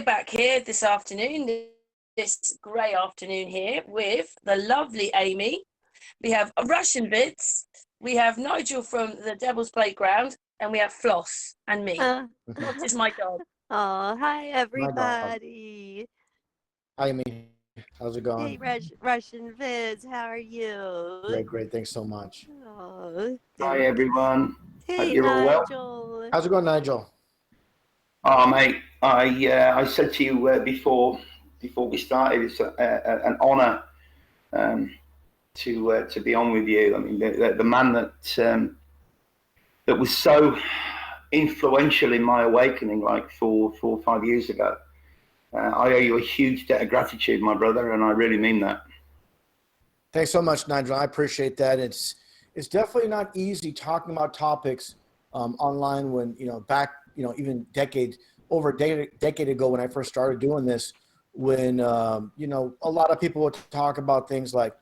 we're back here this afternoon, this grey afternoon here with the lovely Amy. We have Russian Bits, we have Nigel from the Devil's Playground, and we have Floss and me. Floss is my dog. Oh, hi everybody. Hi, Amy. How's it going? Hey, Russian Vids, how are you? Great. Thanks so much. Oh, Hi everyone. hey, Hope you're all well. Nigel. How's it going, Nigel? Oh mate, I said to you before we started, it's an honour to be on with you. I mean, the man that was so influential in my awakening, like 4 or 5 years ago. I owe you a huge debt of gratitude, my brother, and I really mean that. Thanks so much, Nigel. I appreciate that. It's definitely not easy talking about topics online when, back, even over a decade ago when I first started doing this, when, a lot of people would talk about things like,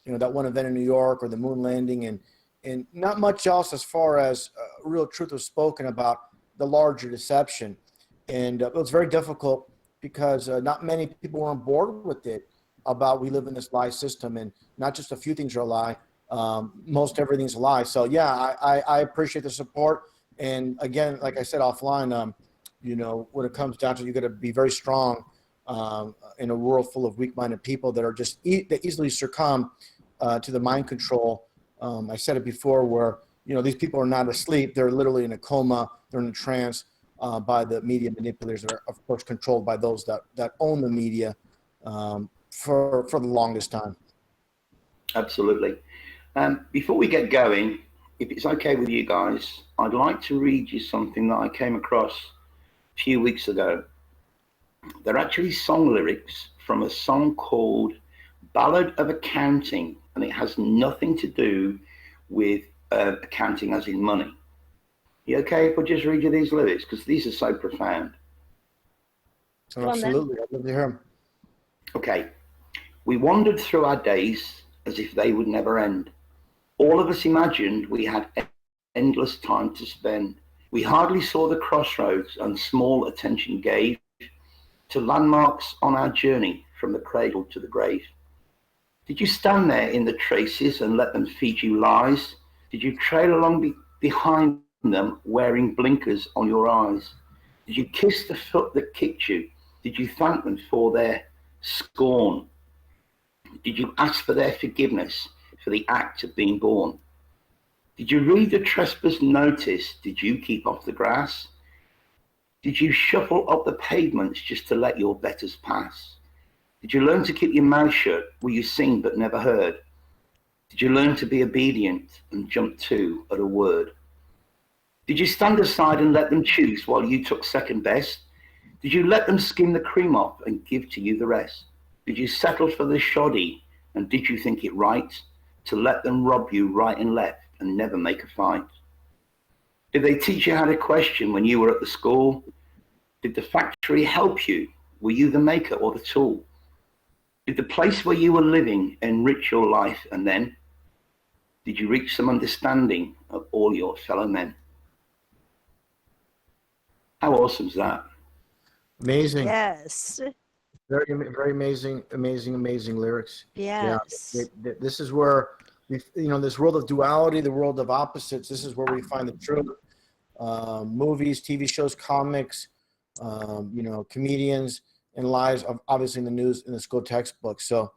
that one event in New York or the moon landing and not much else as far as real truth was spoken about the larger deception. And it was very difficult because not many people were on board with it about we live in this lie system and not just a few things are a lie. Most everything's a lie. So yeah, I appreciate the support. And again, like I said offline, when it comes down to it, you got to be very strong in a world full of weak-minded people that are just that easily succumb to the mind control. I said it before where, these people are not asleep. They're literally in a coma. They're in a trance by the media manipulators that are, of course, controlled by those that own the media for the longest time. Absolutely. Before we get going, if it's okay with you guys, I'd like to read you something that I came across a few weeks ago. They're actually song lyrics from a song called Ballad of Accounting, and it has nothing to do with accounting as in money. You okay if I just read you these lyrics? Because these are so profound. Absolutely. I'd love to hear them. Okay. We wandered through our days as if they would never end. All of us imagined we had endless time to spend. We hardly saw the crossroads and small attention gave to landmarks on our journey from the cradle to the grave. Did you stand there in the traces and let them feed you lies? Did you trail along behind them wearing blinkers on your eyes? Did you kiss the foot that kicked you? Did you thank them for their scorn? Did you ask for their forgiveness for the act of being born? Did you read the trespass notice? Did you keep off the grass? Did you shuffle up the pavements just to let your betters pass? Did you learn to keep your mouth shut? Were you seen but never heard? Did you learn to be obedient and jump to at a word? Did you stand aside and let them choose while you took second best? Did you let them skim the cream off and give to you the rest? Did you settle for the shoddy, and did you think it right to let them rob you right and left and never make a fight? Did they teach you how to question when you were at the school? Did the factory help you? Were you the maker or the tool? Did the place where you were living enrich your life, and then did you reach some understanding of all your fellow men? How awesome is that? Amazing. Yes. Very, very amazing lyrics. Yes. Yeah, this is where, this world of duality, the world of opposites, this is where we find the truth. Movies, TV shows, comics, comedians, and lies, obviously in the news, in the school textbook. So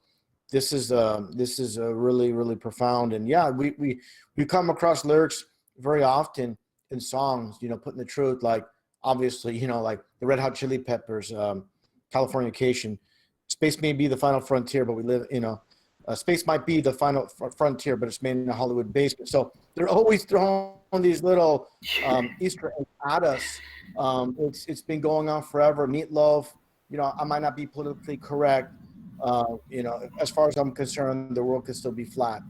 this is really, really profound. And yeah, we come across lyrics very often in songs, putting the truth, like obviously, like the Red Hot Chili Peppers, Californication. Space may be the final frontier, but we live, space might be the final frontier, but it's made in a Hollywood basement. So they're always throwing these little Easter eggs at us. It's been going on forever. Meatloaf, I might not be politically correct. As far as I'm concerned, the world could still be flat.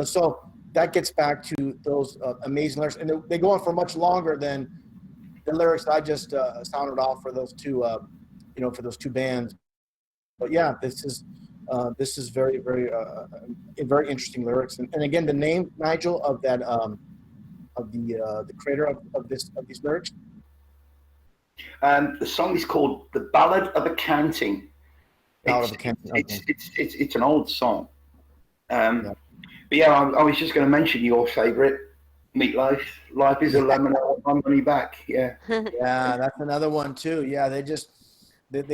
So that gets back to those amazing lyrics, and they go on for much longer than the lyrics I just sounded off for those two, for those two bands. But yeah, this is very, very, very interesting lyrics. And again, the name, Nigel, of that, of the creator of these lyrics. The song is called "The Ballad of Accounting." Ballad of Accounting. Okay. It's an old song. Yeah. But yeah, I was just going to mention your favourite, Meatloaf. Life is a lemon, I want my money back. Yeah. Yeah, that's another one too. Yeah, they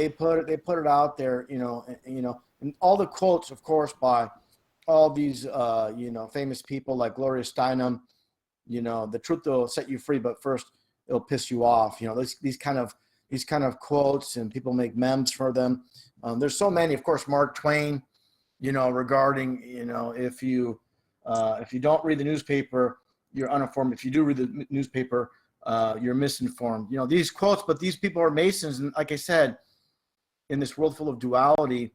put it out there, and all the quotes, of course, by all these famous people like Gloria Steinem. The truth will set you free, but first it'll piss you off. These kind of quotes, and people make memes for them. There's so many, of course, Mark Twain. Regarding if you don't read the newspaper, you're uninformed. If you do read the newspaper, you're misinformed. These quotes, but these people are Masons, and like I said, in this world full of duality,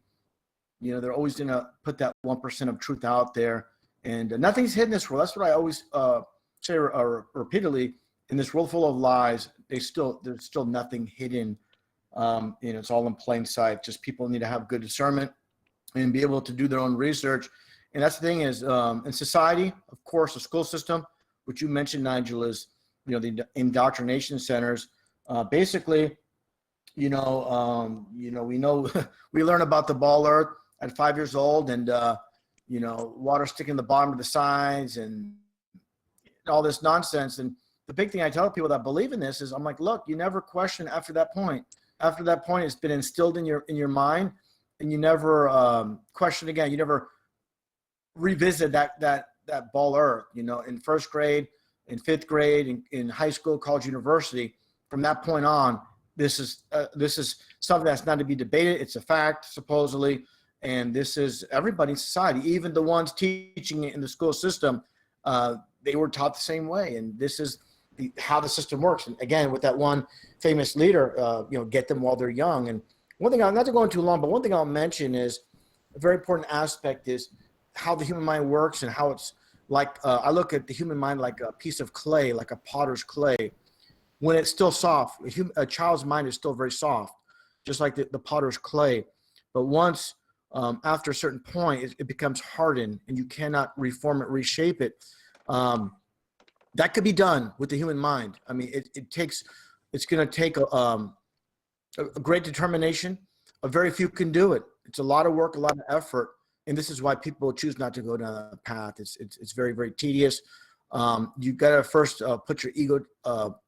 they're always going to put that 1% of truth out there, and nothing's hidden in this world. That's what I always say repeatedly. In this world full of lies, there's still nothing hidden. It's all in plain sight. Just people need to have good discernment and be able to do their own research. And that's the thing is, in society, of course, the school system, which you mentioned, Nigel, is the indoctrination centers. Basically, we know we learn about the ball earth at 5 years old, and water sticking to the bottom of the signs and all this nonsense. And the big thing I tell people that believe in this is, I'm like, look, you never question after that point. After that point, it's been instilled in your mind, and you never question again. You never revisit that ball earth. In first grade, in fifth grade, in high school, college, university. From that point on, this is something that's not to be debated. It's a fact, supposedly, and this is everybody in society, even the ones teaching it in the school system. They were taught the same way, and this is how the system works. And again, with that one famous leader, get them while they're young. And one thing, not to go on too long, but one thing I'll mention is a very important aspect is how the human mind works, and how it's like, I look at the human mind like a piece of clay, like a potter's clay. When it's still soft, a child's mind is still very soft, just like the potter's clay. But once, after a certain point, it becomes hardened, and you cannot reform it, reshape it. That could be done with the human mind. I mean, it's going to take a great determination. A very few can do it. It's a lot of work, a lot of effort. And this is why people choose not to go down that path. It's very, very tedious. You got to first put your ego,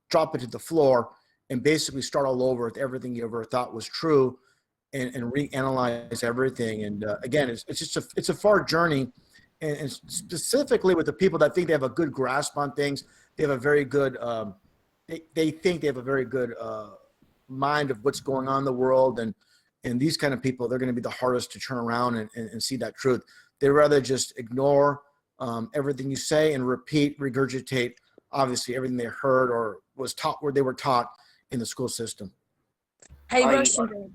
drop it to the floor, and basically start all over with everything you ever thought was true, and reanalyze everything. And again, it's a far journey. And specifically with the people that think they have a good grasp on things, they have a very good, they think they have a very good mind of what's going on in the world. And these kind of people, they're going to be the hardest to turn around and see that truth. They rather just ignore everything you say and regurgitate, obviously, everything they heard or was taught, where they were taught in the school system. Hey, Russian,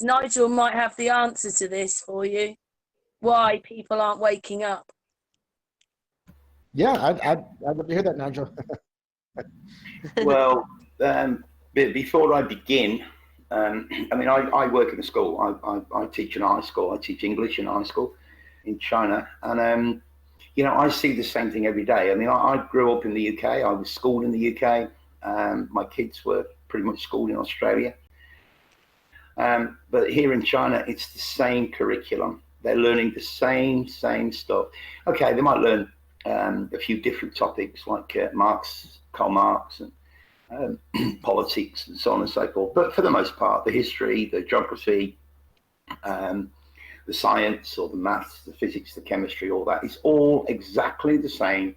Nigel might have the answer to this for you. Why people aren't waking up? Yeah, I'd love to hear that, Nigel. Well, before I begin, I work in a school. I teach in high school. I teach English in high school in China, and I see the same thing every day. I mean, I grew up in the UK. I was schooled in the UK. My kids were pretty much schooled in Australia. But here in China, it's the same curriculum. They're learning the same stuff. Okay, they might learn a few different topics like Karl Marx, and politics, and so on and so forth. But for the most part, the history, the geography, the science, or the maths, the physics, the chemistry, all that is all exactly the same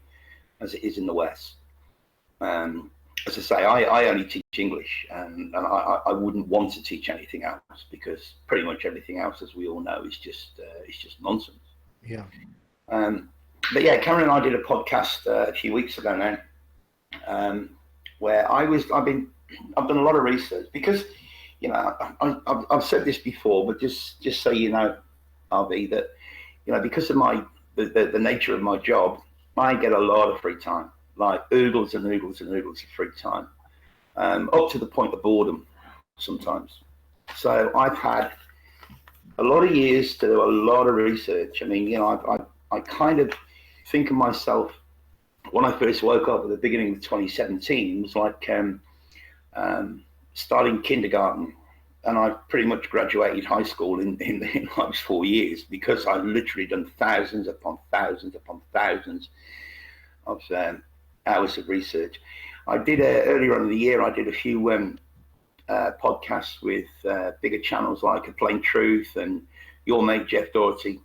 as it is in the West. As I say, I only teach English, and I wouldn't want to teach anything else, because pretty much everything else, as we all know, is just nonsense. Yeah. But yeah, Cameron and I did a podcast a few weeks ago now, where I've done a lot of research, because I've said this before, but just so you know, RV, that because of the nature of my job, I get a lot of free time. Like oodles and oodles and oodles of free time, up to the point of boredom sometimes. So I've had a lot of years to do a lot of research. I mean, I kind of think of myself, when I first woke up at the beginning of 2017, it was like starting kindergarten, and I've pretty much graduated high school in like 4 years, because I've literally done thousands upon thousands upon thousands of hours of research. I did earlier on in the year, I did a few podcasts with bigger channels like A Plain Truth and your mate Jeff Doherty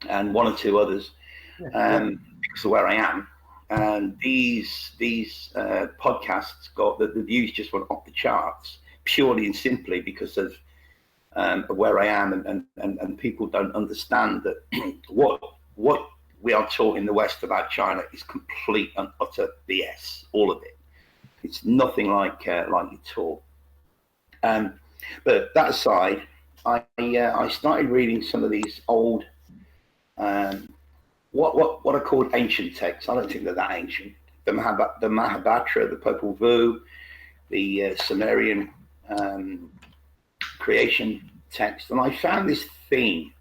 and one or two others, because of where I am. And these podcasts got the views just went off the charts, purely and simply because of where I am, and people don't understand that what we are taught in the West about China is complete and utter BS. All of it. It's nothing like you're taught. But that aside, I started reading some of these old what are called ancient texts. I don't think they're that ancient. The Mahabharata, the Popol Vuh, the Sumerian creation text, and I found this theme,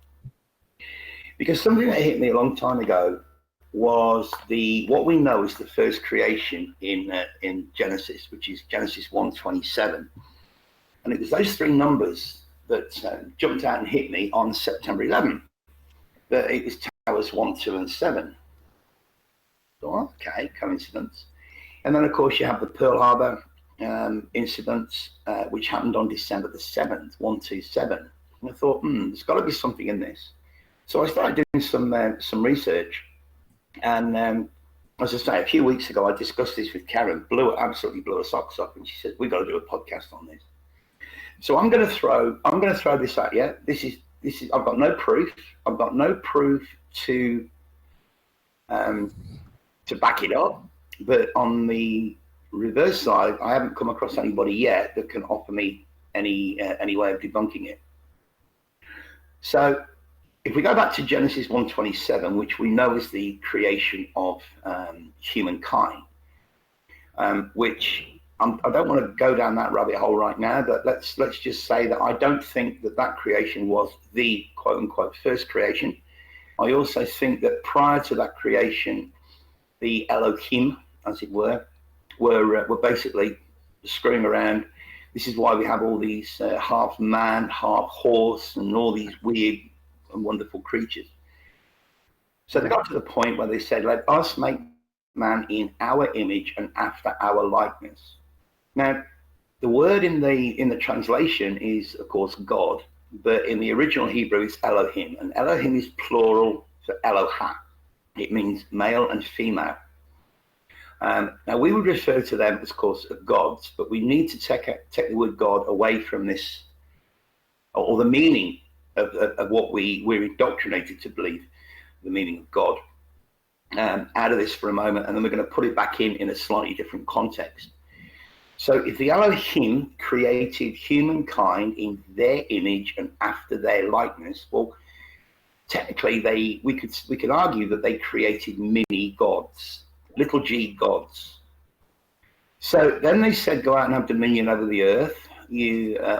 because something that hit me a long time ago was what we know is the first creation in Genesis, which is Genesis 1:27, and it was those three numbers that jumped out and hit me on September 11th. That it was towers 1, 2, and 7. So, okay, coincidence. And then, of course, you have the Pearl Harbor incident, which happened on December the 7th, 127. And I thought, there's got to be something in this. So I started doing some research. And as I say, a few weeks ago, I discussed this with Karen, absolutely blew her socks up. And she said, we've got to do a podcast on this. So I'm going to throw this at you. This is, I've got no proof. I've got no proof to back it up. But on the reverse side, I haven't come across anybody yet that can offer me any way of debunking it. So if we go back to Genesis 1:27, which we know is the creation of humankind, which I don't want to go down that rabbit hole right now, but let's just say that I don't think that creation was the quote unquote first creation. I also think that prior to that creation, the Elohim, as it were basically screwing around. This is why we have all these half man, half horse, and all these weird and wonderful creatures. So they got to the point where they said, let us make man in our image and after our likeness. Now, the word in the translation is, of course, God, but in the original Hebrew, it's Elohim, and Elohim is plural for Eloha. It means male and female. Now, we would refer to them, of course, as gods, but we need to take the word God away from this, or the meaning of what we're indoctrinated to believe, the meaning of God, out of this for a moment, and then we're going to put it back in a slightly different context. So if the Elohim created humankind in their image and after their likeness, well, technically we could argue that they created mini gods, little g gods. So then they said, go out and have dominion over the earth.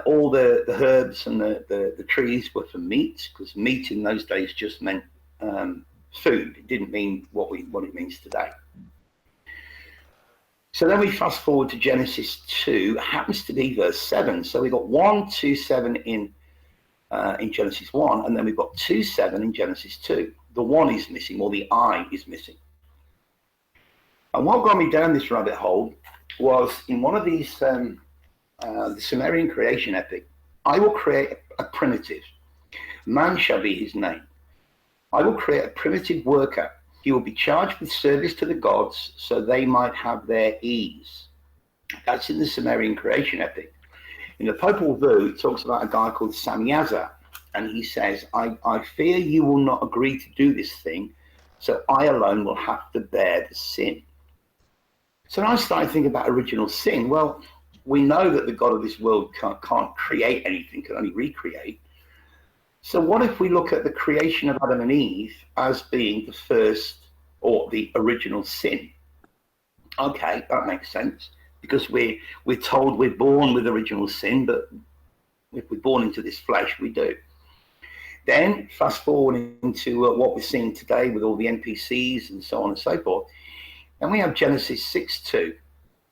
All the herbs and the trees were for meat, because meat in those days just meant food. It didn't mean what it means today. So then we fast forward to Genesis 2, happens to be verse 7. So we got 1, 2, 7 in Genesis 1, and then we've got 2, 7 in Genesis 2. The 1 is missing, or the I is missing. And what got me down this rabbit hole was in one of these, the Sumerian creation epic, I will create a primitive. Man shall be his name. I will create a primitive worker. He will be charged with service to the gods so they might have their ease. That's in the Sumerian creation epic. In the Popol Vuh, it talks about a guy called Samyaza, and he says, I fear you will not agree to do this thing, so I alone will have to bear the sin. So now I started thinking about original sin. Well, we know that the God of this world can't create anything, can only recreate. So what if we look at the creation of Adam and Eve as being the first or the original sin? Okay, that makes sense, because we're told we're born with original sin, but if we're born into this flesh, we do. Then fast forward into what we're seeing today with all the NPCs and so on and so forth. And we have Genesis 6:2,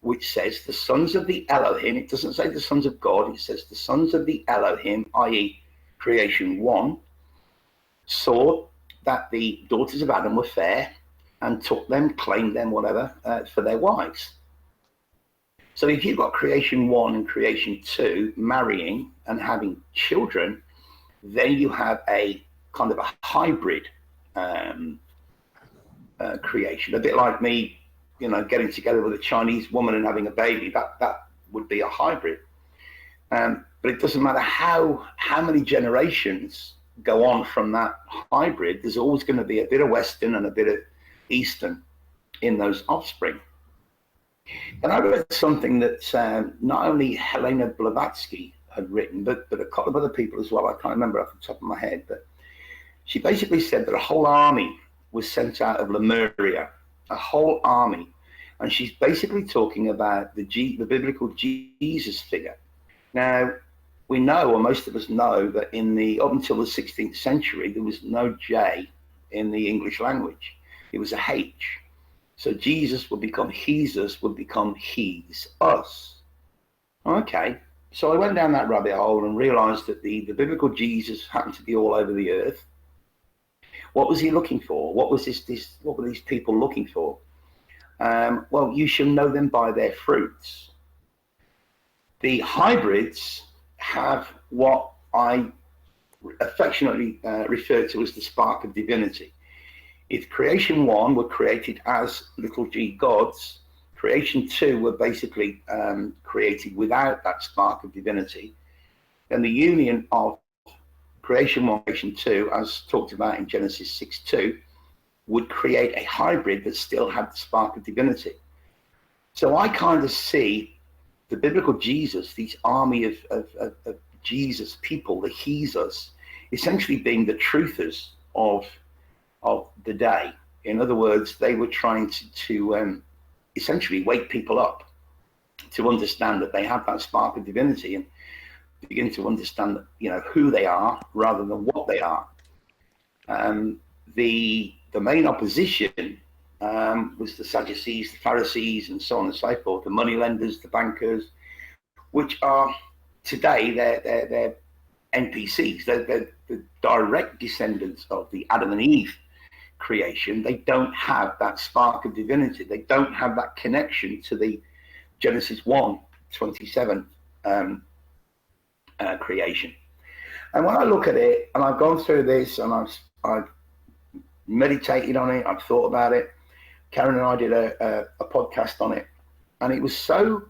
which says the sons of the Elohim. It doesn't say the sons of God. It says the sons of the Elohim, i.e. creation 1, saw that the daughters of Adam were fair and took them, claimed them, whatever, for their wives. So if you've got creation 1 and creation 2 marrying and having children, then you have a kind of a hybrid creation, a bit like me, getting together with a Chinese woman and having a baby. That would be a hybrid. But it doesn't matter how many generations go on from that hybrid. There's always going to be a bit of Western and a bit of Eastern in those offspring. And I read something that not only Helena Blavatsky had written, but a couple of other people as well. I can't remember off the top of my head, but she basically said that a whole army was sent out of Lemuria, a whole army. And she's basically talking about the biblical Jesus figure. Now, we know, or most of us know, that up until the 16th century, there was no J in the English language. It was a H. So Jesus would become Hesus, would become He's, us. Okay, so I went down that rabbit hole and realized that the biblical Jesus happened to be all over the earth. What was he looking for? What were these people looking for? Well, you shall know them by their fruits. The hybrids have what I affectionately refer to as the spark of divinity. If creation 1 were created as little g gods, creation 2 were basically created without that spark of divinity, then the union of creation 1, creation 2, as talked about in Genesis 6:2, would create a hybrid that still had the spark of divinity. So I kind of see the biblical Jesus, these army of Jesus people, the Hesus, essentially being the truthers of the day. In other words, they were trying to essentially wake people up to understand that they have that spark of divinity and begin to understand, who they are rather than what they are. The main opposition was the Sadducees, the Pharisees, and so on and so forth, the moneylenders, the bankers, which are today they're NPCs. They're the direct descendants of the Adam and Eve creation. They don't have that spark of divinity. They don't have that connection to the Genesis 1:27 creation. And when I look at it, and I've gone through this, and I've meditated on it, I've thought about it. Karen and I did a podcast on it, and it was so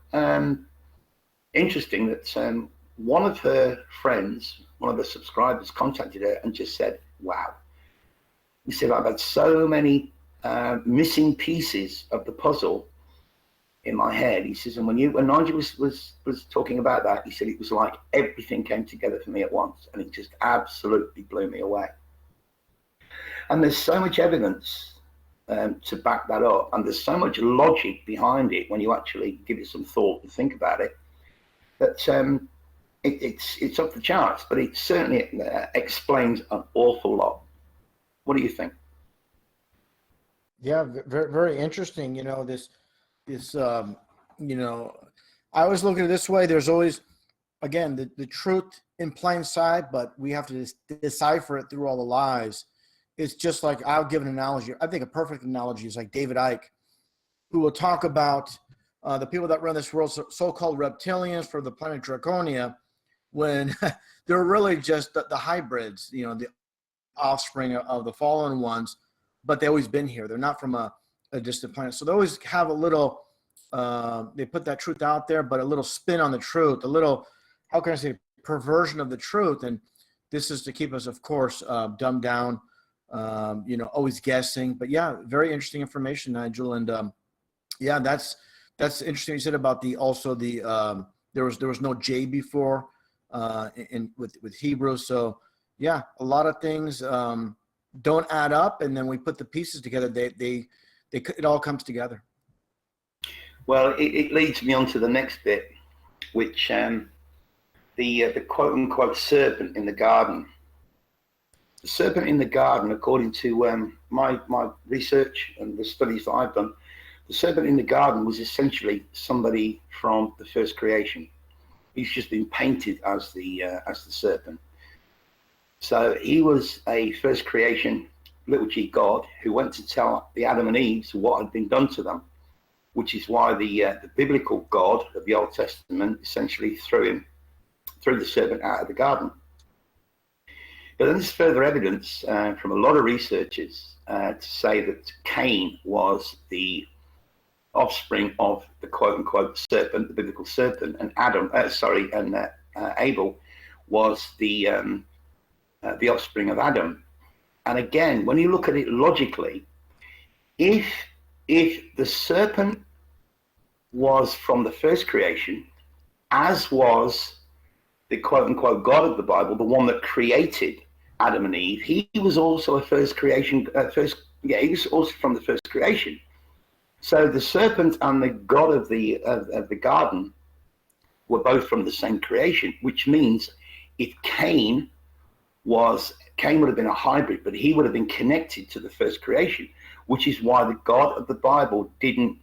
interesting that one of her friends, one of her subscribers, contacted her and just said, "Wow," he said, "I've had so many missing pieces of the puzzle in my head." He says, and when Nigel was talking about that, he said it was like everything came together for me at once, and it just absolutely blew me away. And there's so much evidence to back that up, and there's so much logic behind it when you actually give it some thought and think about it, that it's up the charts, but it certainly explains an awful lot. What do you think? Yeah, very, very interesting. This I always look at it this way. There's always, again, the truth in plain sight, but we have to decipher it through all the lies. It's just like, I'll give an analogy. I think a perfect analogy is like David Icke, who will talk about the people that run this world, so-called reptilians for the planet Draconia, when they're really just the hybrids, the offspring of the fallen ones, but they've always been here. They're not from a distant planet. So they always have a little, they put that truth out there, but a little spin on the truth, a little, how can I say, perversion of the truth. And this is to keep us, of course, dumbed down, always guessing. But yeah, very interesting information, Nigel. And yeah, that's interesting. You said about there was no J before with Hebrew. So yeah, a lot of things don't add up, and then we put the pieces together. It all comes together. Well, it leads me on to the next bit, which the quote unquote serpent in the garden. The serpent in the garden, according to my research and the studies that I've done, The serpent in the garden was essentially somebody from the first creation. He's just been painted as the serpent. So he was a first creation little g God who went to tell the Adam and Eve what had been done to them, which is why the biblical God of the Old Testament essentially threw the serpent out of the garden. But then there's further evidence from a lot of researchers to say that Cain was the offspring of the quote-unquote serpent, the biblical serpent, and Abel was the offspring of Adam. And again, when you look at it logically, if the serpent was from the first creation, as was the quote-unquote God of the Bible, the one that created Adam and Eve, he was also a first creation. He was also from the first creation. So the serpent and the God of the garden were both from the same creation, which means if Cain would have been a hybrid, but he would have been connected to the first creation, which is why the God of the Bible didn't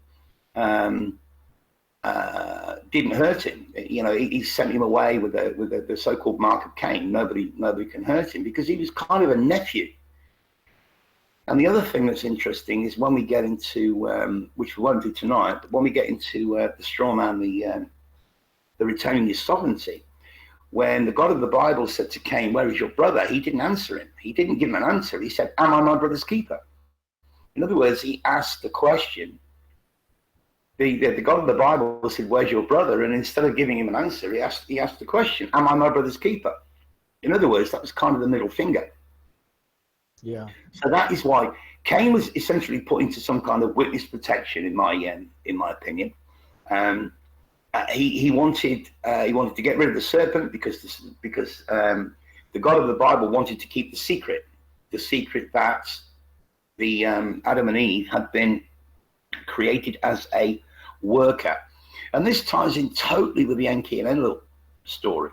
hurt him. You know, he sent him away with the so-called mark of Cain. Nobody can hurt him because he was kind of a nephew. And the other thing that's interesting is when we get into, which we won't do tonight, but when we get into the straw man, the retaining his sovereignty, when the God of the Bible said to Cain, "Where is your brother?" he didn't answer him. He didn't give him an answer. He said, "Am I my brother's keeper?" In other words, he asked the question. The God of the Bible said, "Where's your brother?" And instead of giving him an answer, he asked the question, "Am I my brother's keeper?" In other words, that was kind of the middle finger. Yeah. So that is why Cain was essentially put into some kind of witness protection, in my opinion. He wanted to get rid of the serpent because the God of the Bible wanted to keep the secret that the Adam and Eve had been created as a worker, and this ties in totally with the Enki and Enlil story.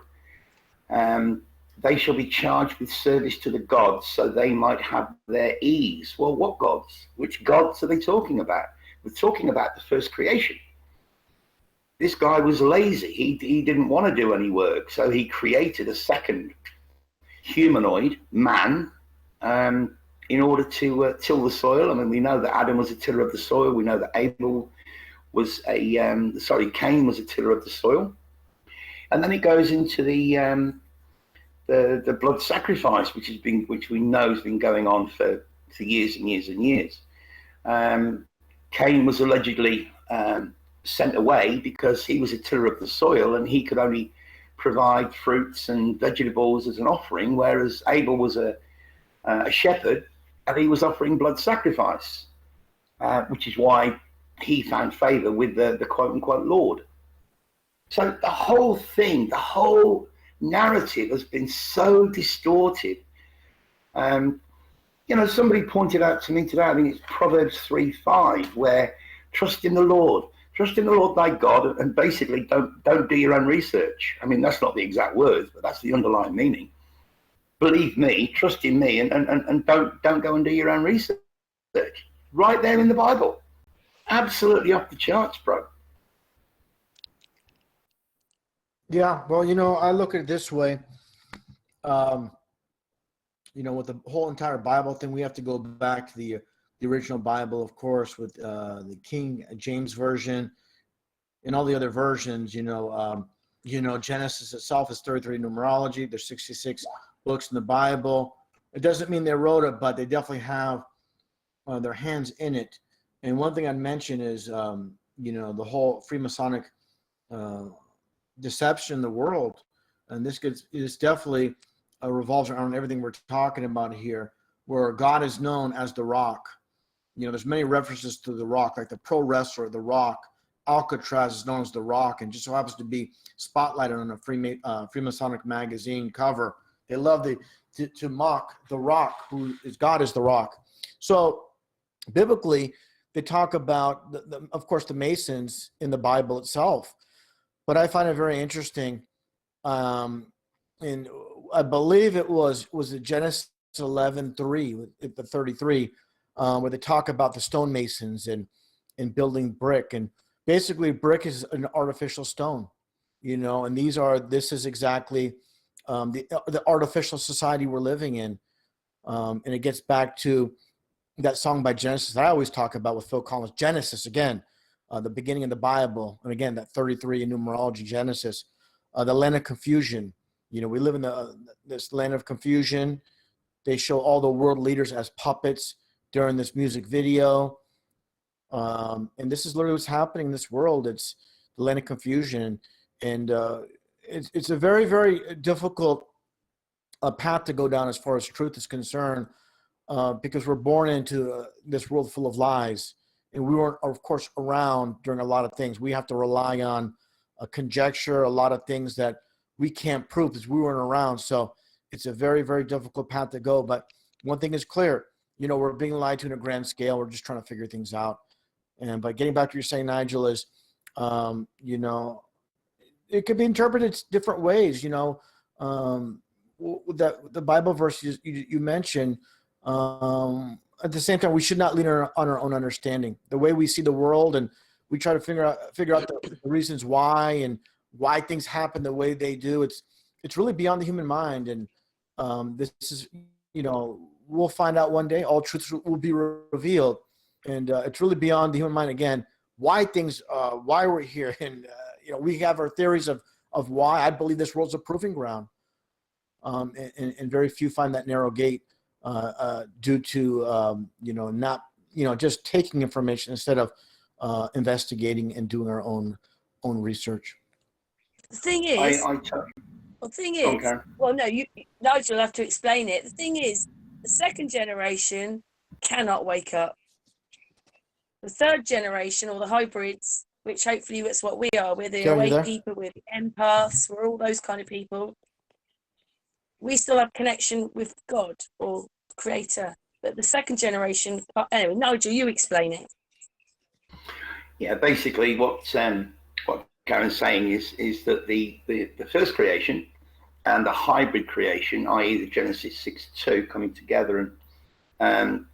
They shall be charged with service to the gods, so they might have their ease. Well, what gods? Which gods are they talking about? We're talking about the first creation. This guy was lazy. He didn't want to do any work, so he created a second humanoid man in order to till the soil. I mean, we know that Adam was a tiller of the soil. We know that Cain was a tiller of the soil. And then it goes into the blood sacrifice, which we know has been going on for years and years and years. Cain was allegedly sent away because he was a tiller of the soil and he could only provide fruits and vegetables as an offering, whereas Abel was a shepherd and he was offering blood sacrifice, which is why he found favor with the quote-unquote Lord. So the whole thing, the whole narrative has been so distorted. Somebody pointed out to me today, I think it's Proverbs 3:5, where trust in the Lord thy God, and basically don't do your own research. I mean, that's not the exact words, but that's the underlying meaning. Believe me, trust in me, and don't go and do your own research. Right there in the Bible. Absolutely off the charts, bro. Yeah, well, I look at it this way. With the whole entire Bible thing, we have to go back to the original Bible, of course, with the King James Version and all the other versions. Genesis itself is 33 numerology. There's 66 books in the Bible. It doesn't mean they wrote it, but they definitely have their hands in it. And one thing I'd mention is, the whole Freemasonic deception in the world, and this definitely revolves around everything we're talking about here, where God is known as the Rock. There's many references to the Rock, like the pro wrestler, the Rock. Alcatraz is known as the Rock, and just so happens to be spotlighted on a Freemasonic magazine cover. They love to mock the Rock, who is God is the Rock. So biblically, they talk about, of course, the Masons in the Bible itself. But I find it very interesting. And I believe it was it Genesis 11:3, the 33, where they talk about the stonemasons and in building brick. And basically brick is an artificial stone, and this is exactly the artificial society we're living in. And it gets back to that song by Genesis that I always talk about with Phil Collins, Genesis, again, the beginning of the Bible. And again, that 33 in numerology, Genesis, the land of confusion. We live in this land of confusion. They show all the world leaders as puppets during this music video. And this is literally what's happening in this world. It's the land of confusion. And it's a very, very difficult path to go down as far as truth is concerned, because we're born into this world full of lies. And we weren't, of course, around during a lot of things. We have to rely on a conjecture, a lot of things that we can't prove because we weren't around. So it's a very, very difficult path to go. But one thing is clear, we're being lied to in a grand scale. We're just trying to figure things out. And by getting back to what you're saying, Nigel, is, it could be interpreted different ways. That the Bible verse you mentioned, at the same time, we should not lean on our own understanding. The way we see the world, and we try to figure out the reasons why and why things happen the way they do. It's really beyond the human mind, and this is, we'll find out one day. All truths will be revealed, and it's really beyond the human mind. Again, why we're here, and we have our theories of why. I believe this world's a proving ground, and very few find that narrow gate due to not just taking information instead of investigating and doing our own research. The thing is, Okay. well, no, Nigel will have to explain it. The thing is, the second generation cannot wake up. The third generation, or the hybrids, which hopefully that's what we are. We're the awake people, we're the empaths, we're all those kind of people. We still have connection with God or Creator. But the second generation, anyway, Nigel, you explain it. Yeah, basically what Karen's saying is that the first creation and the hybrid creation, i.e. the Genesis 6:2 coming together, and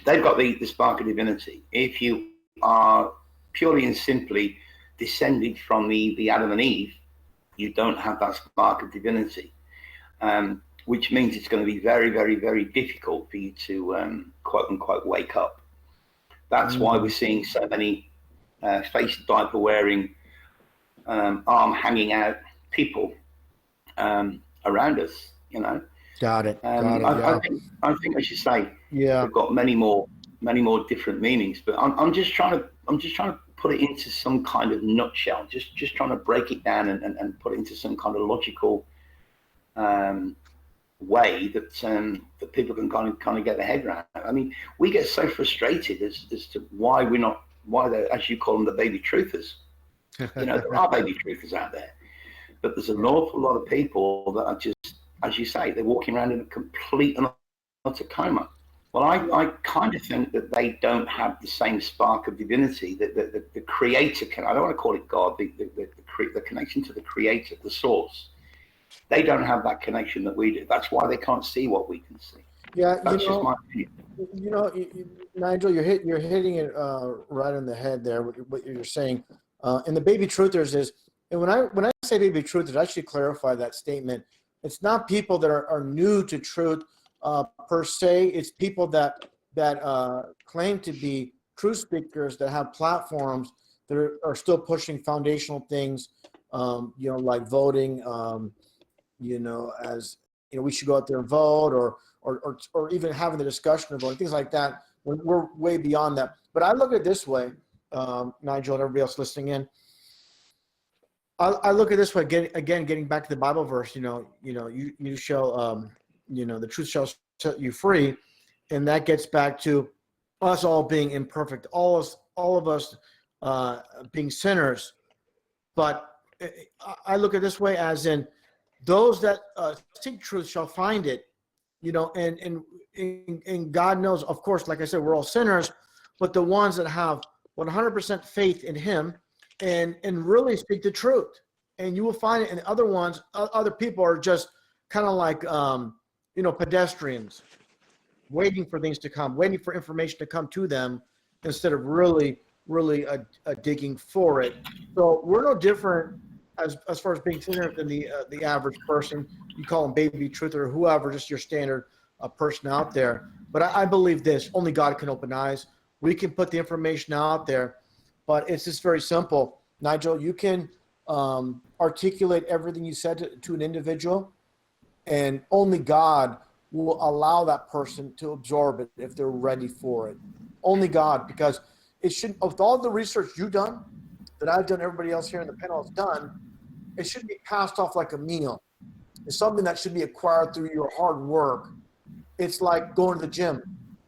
they've got the spark of divinity. If you are purely and simply descended from the Adam and Eve, you don't have that spark of divinity, which means it's going to be very, very, very difficult for you to quote unquote wake up. That's why we're seeing so many face diaper wearing, arm hanging out people around us, Got it. I think I should say, yeah, we've got many more different meanings, but I'm just trying to put it into some kind of nutshell, just trying to break it down and put it into some kind of logical way that people can kind of get their head around. I mean, we get so frustrated as to why they're, as you call them, the baby truthers. There are baby truthers out there, but there's an awful lot of people that are just, as you say, they're walking around in a complete and utter coma. Well, I kind of think that they don't have the same spark of divinity that the creator can. I don't want to call it God, the connection to the creator, the source. They don't have that connection that we do. That's why they can't see what we can see. Yeah, that's just my opinion. Nigel, you're hitting it right on the head there. What you're saying, and the baby truthers is, and when I say baby truthers, I should clarify that statement. It's not people that are new to truth per se. It's people that claim to be truth speakers that have platforms that are still pushing foundational things, like voting. As we should go out there and vote, or even having the discussion of voting, things like that. We're way beyond that. But I look at it this way, Nigel, and everybody else listening in. I look at it this way, getting back to the Bible verse. You shall, the truth shall set you free, and that gets back to us all being imperfect, all of us being sinners. But I look at it this way, as in, those that seek truth shall find it, and God knows, of course, like I said, we're all sinners, but the ones that have 100% faith in Him and really speak the truth, and you will find it. And other people are just kind of like, pedestrians, waiting for things to come, waiting for information to come to them, instead of really really digging for it. So we're no different as far as being sinners than the average person. You call them baby truth or whoever, just your standard person out there. But I believe this: only God can open eyes. We can put the information out there, but it's just very simple. Nigel, you can articulate everything you said to an individual, and only God will allow that person to absorb it if they're ready for it. Only God, because it should, with all the research you've done, that I've done, everybody else here in the panel has done, it shouldn't be passed off like a meal. It's something that should be acquired through your hard work. It's like going to the gym.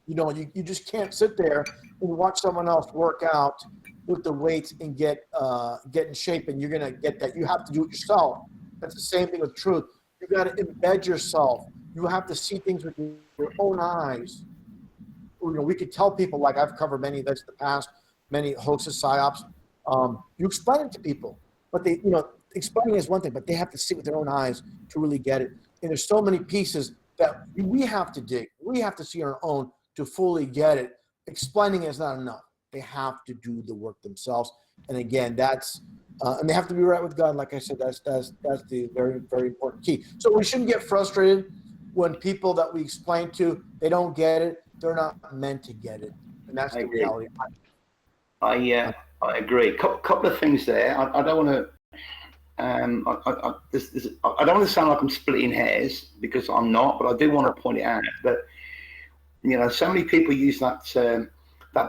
You just can't sit there and watch someone else work out with the weights and get in shape, and you're gonna get that. You have to do it yourself. That's the same thing with truth. You got to embed yourself. You have to see things with your own eyes. We could tell people, like I've covered many of this in the past, many hosts of psyops. You explain it to people, but they, explaining is one thing, but they have to see it with their own eyes to really get it. And there's so many pieces that we have to dig. We have to see on our own to fully get it. Explaining is not enough. They have to do the work themselves. And again, that's and they have to be right with God. Like I said, that's the very, very important key. So we shouldn't get frustrated when people that we explain to, they don't get it. They're not meant to get it. And that's the reality. I agree. Couple of things there. I don't want to. I don't want to sound like I'm splitting hairs, because I'm not, but I do want to point it out that so many people use that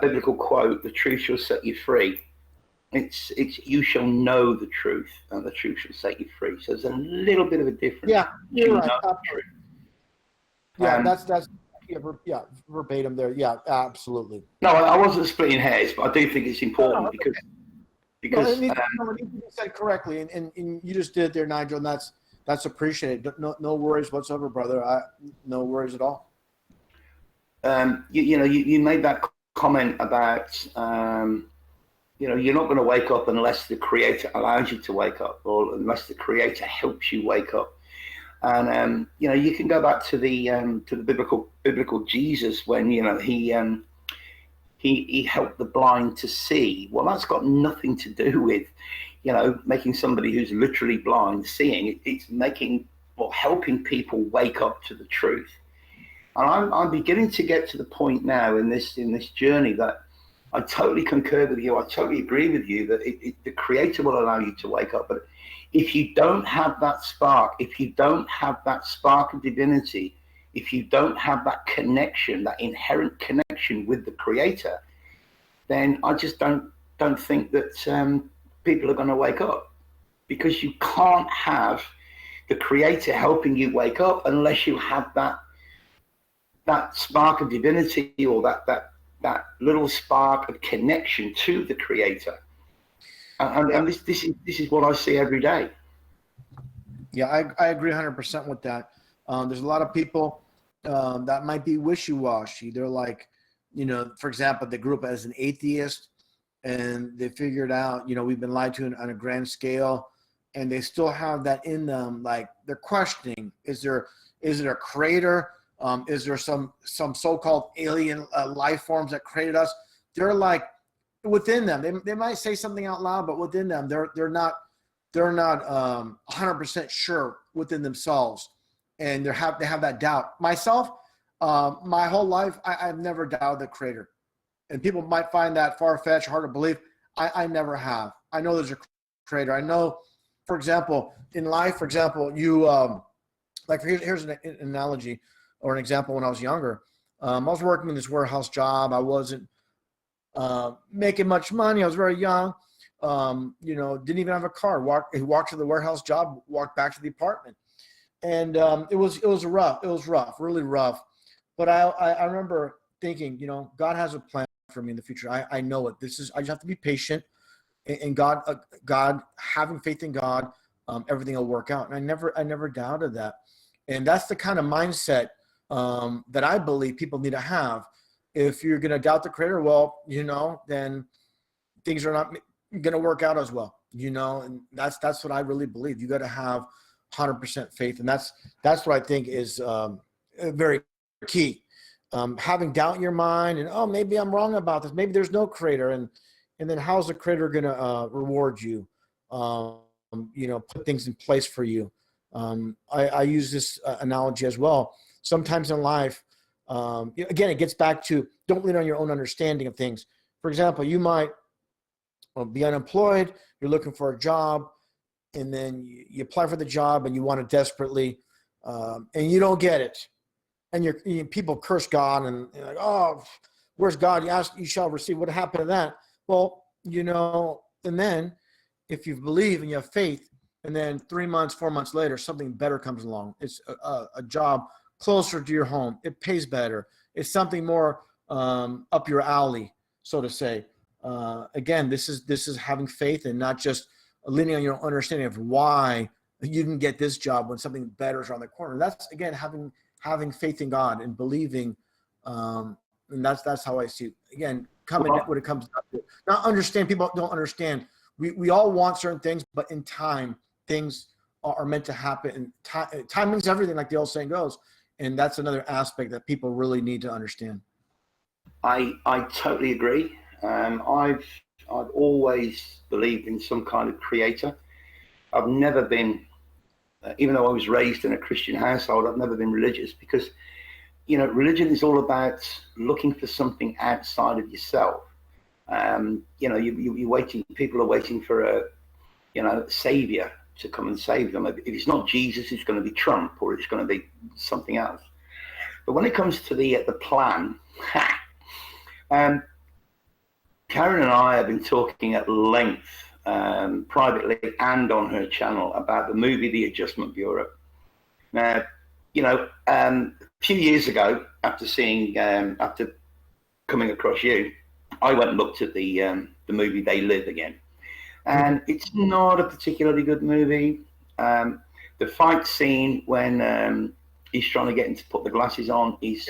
biblical quote, "The truth shall set you free." It's you shall know the truth, and the truth shall set you free. So there's a little bit of a difference. Yeah, you're right. Yeah, that's verbatim there. Yeah, absolutely. No, I wasn't splitting hairs, but I do think it's important because it needs to be said correctly, and you just did it there, Nigel, and that's appreciated. No worries whatsoever, brother. No worries at all. You made that comment about you're not going to wake up unless the Creator allows you to wake up, or unless the Creator helps you wake up. And you can go back to the biblical Jesus when he helped the blind to see. Well, that's got nothing to do with making somebody who's literally blind seeing. It's helping people wake up to the truth. And I'm beginning to get to the point now in this journey that I totally concur with you. I totally agree with you that the Creator will allow you to wake up. But if you don't have that spark, if you don't have that spark of divinity, if you don't have that connection, that inherent connection with the Creator, then I just don't think that people are going to wake up, because you can't have the Creator helping you wake up unless you have that spark of divinity, or that little spark of connection to the Creator. And this is what I see every day. Yeah, I agree 100% with that. There's a lot of people that might be wishy-washy. They're like, for example, they grew up as an atheist, and they figured out, we've been lied to on a grand scale, and they still have that in them. Like, they're questioning: is there a creator? Is there some so-called alien life forms that created us? They're like, within them, they might say something out loud, but within them, they're not 100% sure within themselves, and they have that doubt. Myself, my whole life, I've never doubted the Creator, and people might find that far-fetched, hard to believe. I never have. I know there's a Creator. I know, for example, in life, you like here's an analogy or an example. When I was younger, I was working in this warehouse job. I wasn't making much money. I was very young. Didn't even have a car. Walked to the warehouse job, walked back to the apartment, and it was rough, really rough. But I remember thinking, God has a plan for me in the future. I know it. I just have to be patient, and God, having faith in God, everything will work out. And I never doubted that. And that's the kind of mindset that I believe people need to have. If you're going to doubt the Creator, well, then things are not going to work out as well, and that's what I really believe. You got to have 100% faith. And that's what I think is very key. Having doubt in your mind and, maybe I'm wrong about this. Maybe there's no Creator. And, and then how's the creator going to reward you? Put things in place for you. I use this analogy as well. Sometimes in life, again, it gets back to don't lean on your own understanding of things. For example, you might be unemployed, you're looking for a job, and then you apply for the job and you want it desperately, and you don't get it. And people curse God and you're like, oh, where's God? You ask, you shall receive. What happened to that? Well, and then if you believe and you have faith, and then 3 months, 4 months later, something better comes along. It's a job closer to your home. It pays better. It's something more up your alley, so to say. Again, this is having faith and not just leaning on your understanding of why you didn't get this job when something better is around the corner. That's, again, having faith in God and believing. And that's how I see it. Again, when it comes to not understand, people don't understand. We all want certain things, but in time, things are meant to happen. And timing's everything, like the old saying goes. And that's another aspect that people really need to understand. I totally agree. I've always believed in some kind of creator. I've never been, even though I was raised in a Christian household, I've never been religious because, religion is all about looking for something outside of yourself. You're waiting. People are waiting for a savior to come and save them. If it's not Jesus, it's going to be Trump or it's going to be something else. But when it comes to the plan, Karen and I have been talking at length, privately and on her channel, about the movie The Adjustment Bureau. Now, a few years ago, after coming across you, I went and looked at the movie They Live again. And it's not a particularly good movie. The fight scene when he's trying to get him to put the glasses on is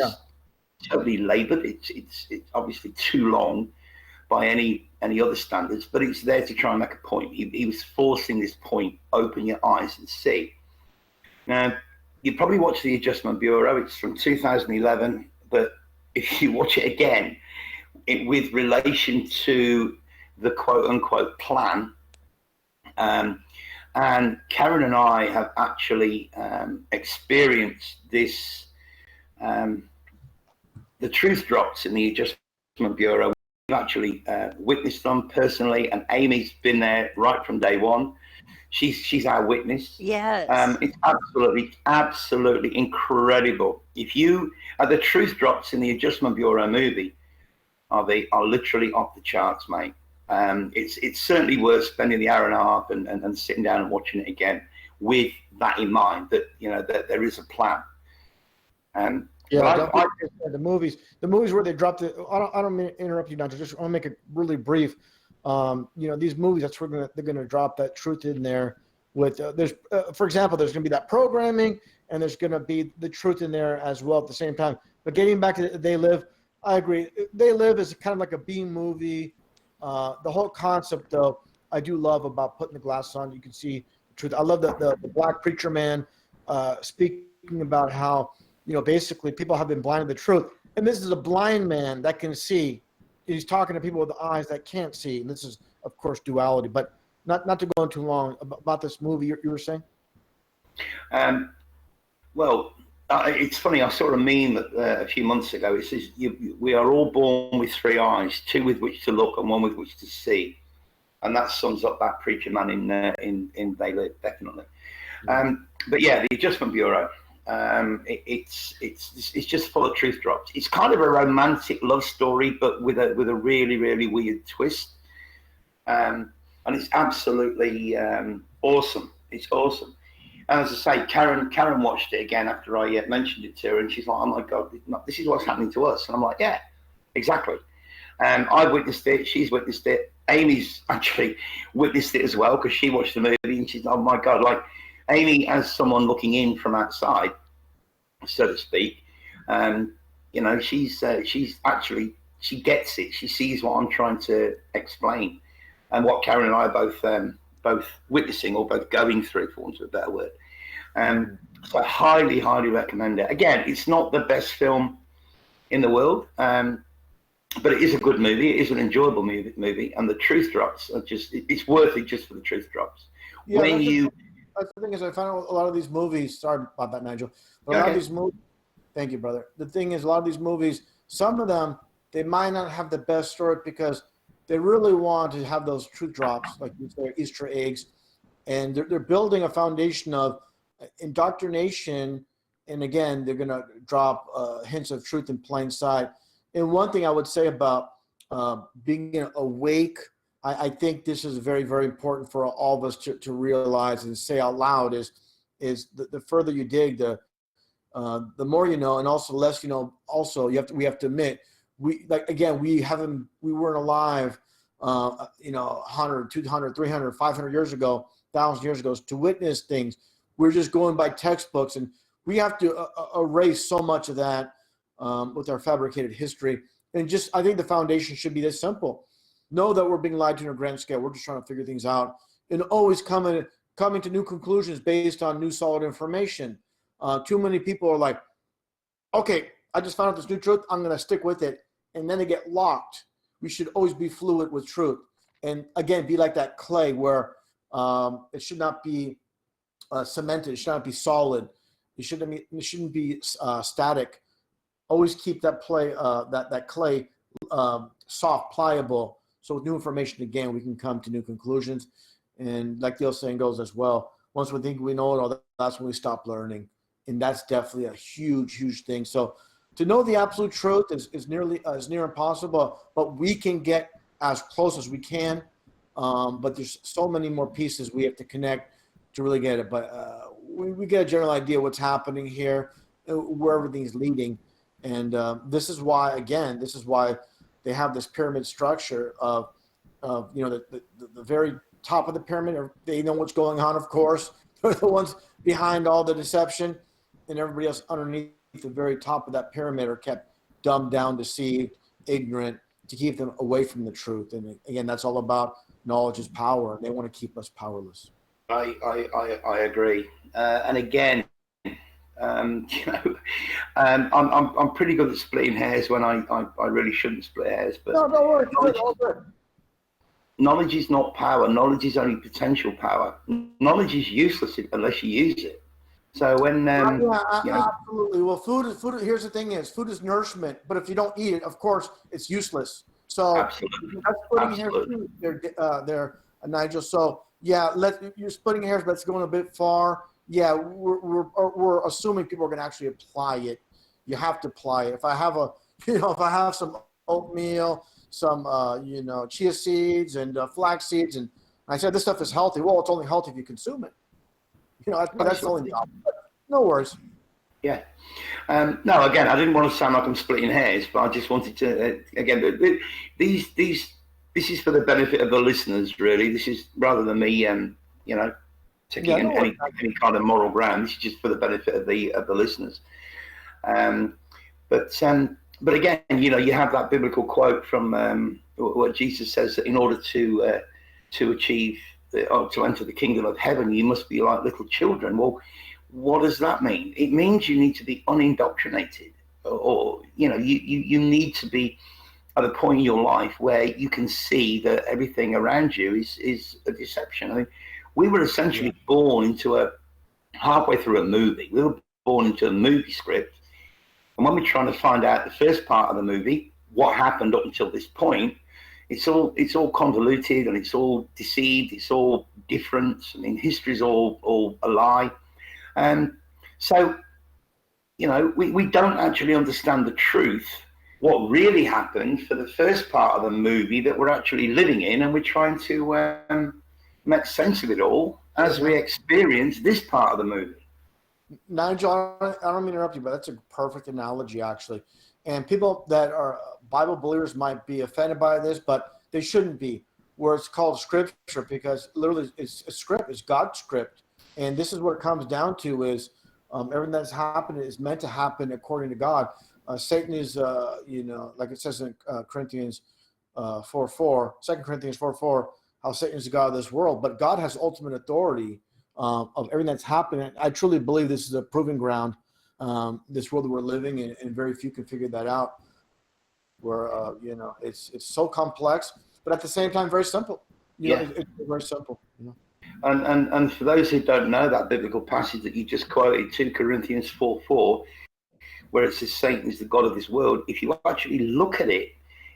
totally laboured. It's obviously too long by any other standards, but it's there to try and make a point. He was forcing this point: open your eyes and see. Now, you probably watched The Adjustment Bureau. It's from 2011, but if you watch it again, with relation to the quote-unquote plan, and Karen and I have actually experienced this, the truth drops in the Adjustment Bureau. We've actually witnessed them personally, and Amy's been there right from day one. She's our witness. Yes. It's absolutely incredible. The truth drops in the Adjustment Bureau movie are literally off the charts, mate. It's certainly worth spending the hour and a half and sitting down and watching it again with that in mind, that that there is a plan. The movies where they dropped it. I don't mean to interrupt you, Doctor. Just want to make it really brief. These movies, that's where they're going to drop that truth in there. With for example, there's going to be that programming, and there's going to be the truth in there as well at the same time. But getting back to They Live, I agree. They Live is kind of like a B movie. The whole concept, though, I do love about putting the glasses on. You can see the truth. I love the black preacher man speaking about how, basically people have been blinded to the truth. And this is a blind man that can see. He's talking to people with eyes that can't see. And this is, of course, duality. But not to go on too long about this movie you were saying. It's funny. I saw a meme a few months ago. It says, we are all born with three eyes, two with which to look and one with which to see. And that sums up that preacher man in They Live, definitely. But yeah, the Adjustment Bureau, it's just full of truth drops. It's kind of a romantic love story, but with a really, really weird twist. And it's absolutely awesome. It's awesome. And as I say, Karen watched it again after I mentioned it to her, and she's like, "Oh my God, this is what's happening to us." And I'm like, "Yeah, exactly." I've witnessed it. She's witnessed it. Amy's actually witnessed it as well because she watched the movie, and she's, "Oh my God!" Like Amy, as someone looking in from outside, so to speak, she's actually, she gets it. She sees what I'm trying to explain, and what Karen and I are both witnessing or both going through, for want of a better word. So I highly recommend it. Again, it's not the best film in the world. but it is a good movie. It is an enjoyable movie, and the truth drops are it's worth it just for the truth drops. Yeah, When that's the thing is, I find out a lot of these movies. Sorry about that, Nigel. But a lot of these movies. Thank you, brother. The thing is, a lot of these movies, some of them, they might not have the best story because they really want to have those truth drops, like you say, Easter eggs, and they're building a foundation of indoctrination. And again, they're going to drop hints of truth in plain sight. And one thing I would say about being awake, I think this is very, very important for all of us to realize and say out loud is the further you dig, the more you know, and also the less you know. Also, we have to admit, we weren't alive, 100, 200, 300, 500 years ago, 1,000 years ago to witness things. We're just going by textbooks, and we have to erase so much of that with our fabricated history. And I think the foundation should be this simple: know that we're being lied to on a grand scale. We're just trying to figure things out, and always coming to new conclusions based on new solid information. Too many people are like, okay, I just found out this new truth, I'm going to stick with it. And then they get locked. We should always be fluid with truth. And again, be like that clay where it should not be cemented. It should not be solid. It shouldn't be static. Always keep that clay soft, pliable. So with new information, again, we can come to new conclusions. And like the old saying goes as well, once we think we know it all, that's when we stop learning. And that's definitely a huge, huge thing. So to know the absolute truth is near impossible, but we can get as close as we can. But there's so many more pieces we have to connect to really get it. But we get a general idea what's happening here, where everything's leading. And this is why they have this pyramid structure of the very top of the pyramid. They know what's going on, of course. They're the ones behind all the deception. And everybody else underneath the very top of that pyramid are kept dumbed down, deceived, ignorant, to keep them away from the truth. And again, that's all about knowledge is power. They want to keep us powerless. I agree. And again, I'm pretty good at splitting hairs when I really shouldn't split hairs. But no, don't worry. Knowledge is not power. Knowledge is only potential power. Knowledge is useless unless you use it. So when absolutely. Well, food. Here's the thing: food is nourishment, but if you don't eat it, of course, it's useless. So absolutely, that's splitting hairs there, Nigel. So yeah, you're splitting hairs, but it's going a bit far. Yeah, we're assuming people are going to actually apply it. You have to apply it. If I have some oatmeal, some chia seeds and flax seeds, and I said this stuff is healthy. Well, it's only healthy if you consume it. That's the only job. No worries. Yeah. No, again, I didn't want to sound like I'm splitting hairs, but I just wanted to, again, this is for the benefit of the listeners, really. This is rather than me, taking any kind of moral ground. This is just for the benefit of the listeners. But again, you have that biblical quote from what Jesus says that in order to achieve to enter the kingdom of heaven, you must be like little children. Well, what does that mean? It means you need to be unindoctrinated, or you need to be at a point in your life where you can see that everything around you is a deception. I mean, we were essentially born into halfway through a movie. We were born into a movie script, and when we're trying to find out the first part of the movie, what happened up until this point, it's all convoluted and it's all deceived. It's all different. I mean, history's all a lie. So, we don't actually understand the truth, what really happened for the first part of the movie that we're actually living in, and we're trying to make sense of it all as we experience this part of the movie. Nigel, I don't mean to interrupt you, but that's a perfect analogy, actually. And people that are Bible believers might be offended by this, but they shouldn't be. Where it's called scripture, because literally it's a script, it's God's script. And this is what it comes down to is everything that's happening is meant to happen according to God. Satan is, like it says in Corinthians 4:4, 2 Corinthians 4:4, how Satan is the God of this world. But God has ultimate authority of everything that's happening. I truly believe this is a proving ground, this world that we're living in, and very few can figure that out. where you know, it's so complex, but at the same time very simple. You know, it's very simple. You know. And for those who don't know that biblical passage that you just quoted, 2 Corinthians 4:4, where it says Satan is the god of this world, if you actually look at it,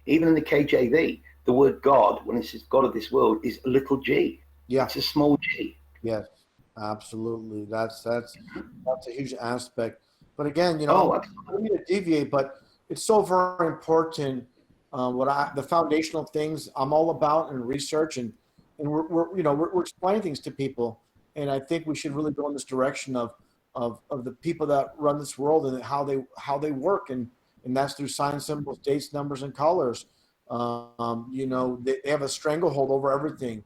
even in the KJV, the word God, when it says God of this world, is a little g. Yeah. It's a small g. Yes, absolutely. That's a huge aspect. But again, you know, I don't mean to deviate, but it's so very important. The foundational things I'm all about in research, and we're explaining things to people, and I think we should really go in this direction of the people that run this world and how they work, and that's through signs, symbols, dates, numbers, and colors. You know, they have a stranglehold over everything.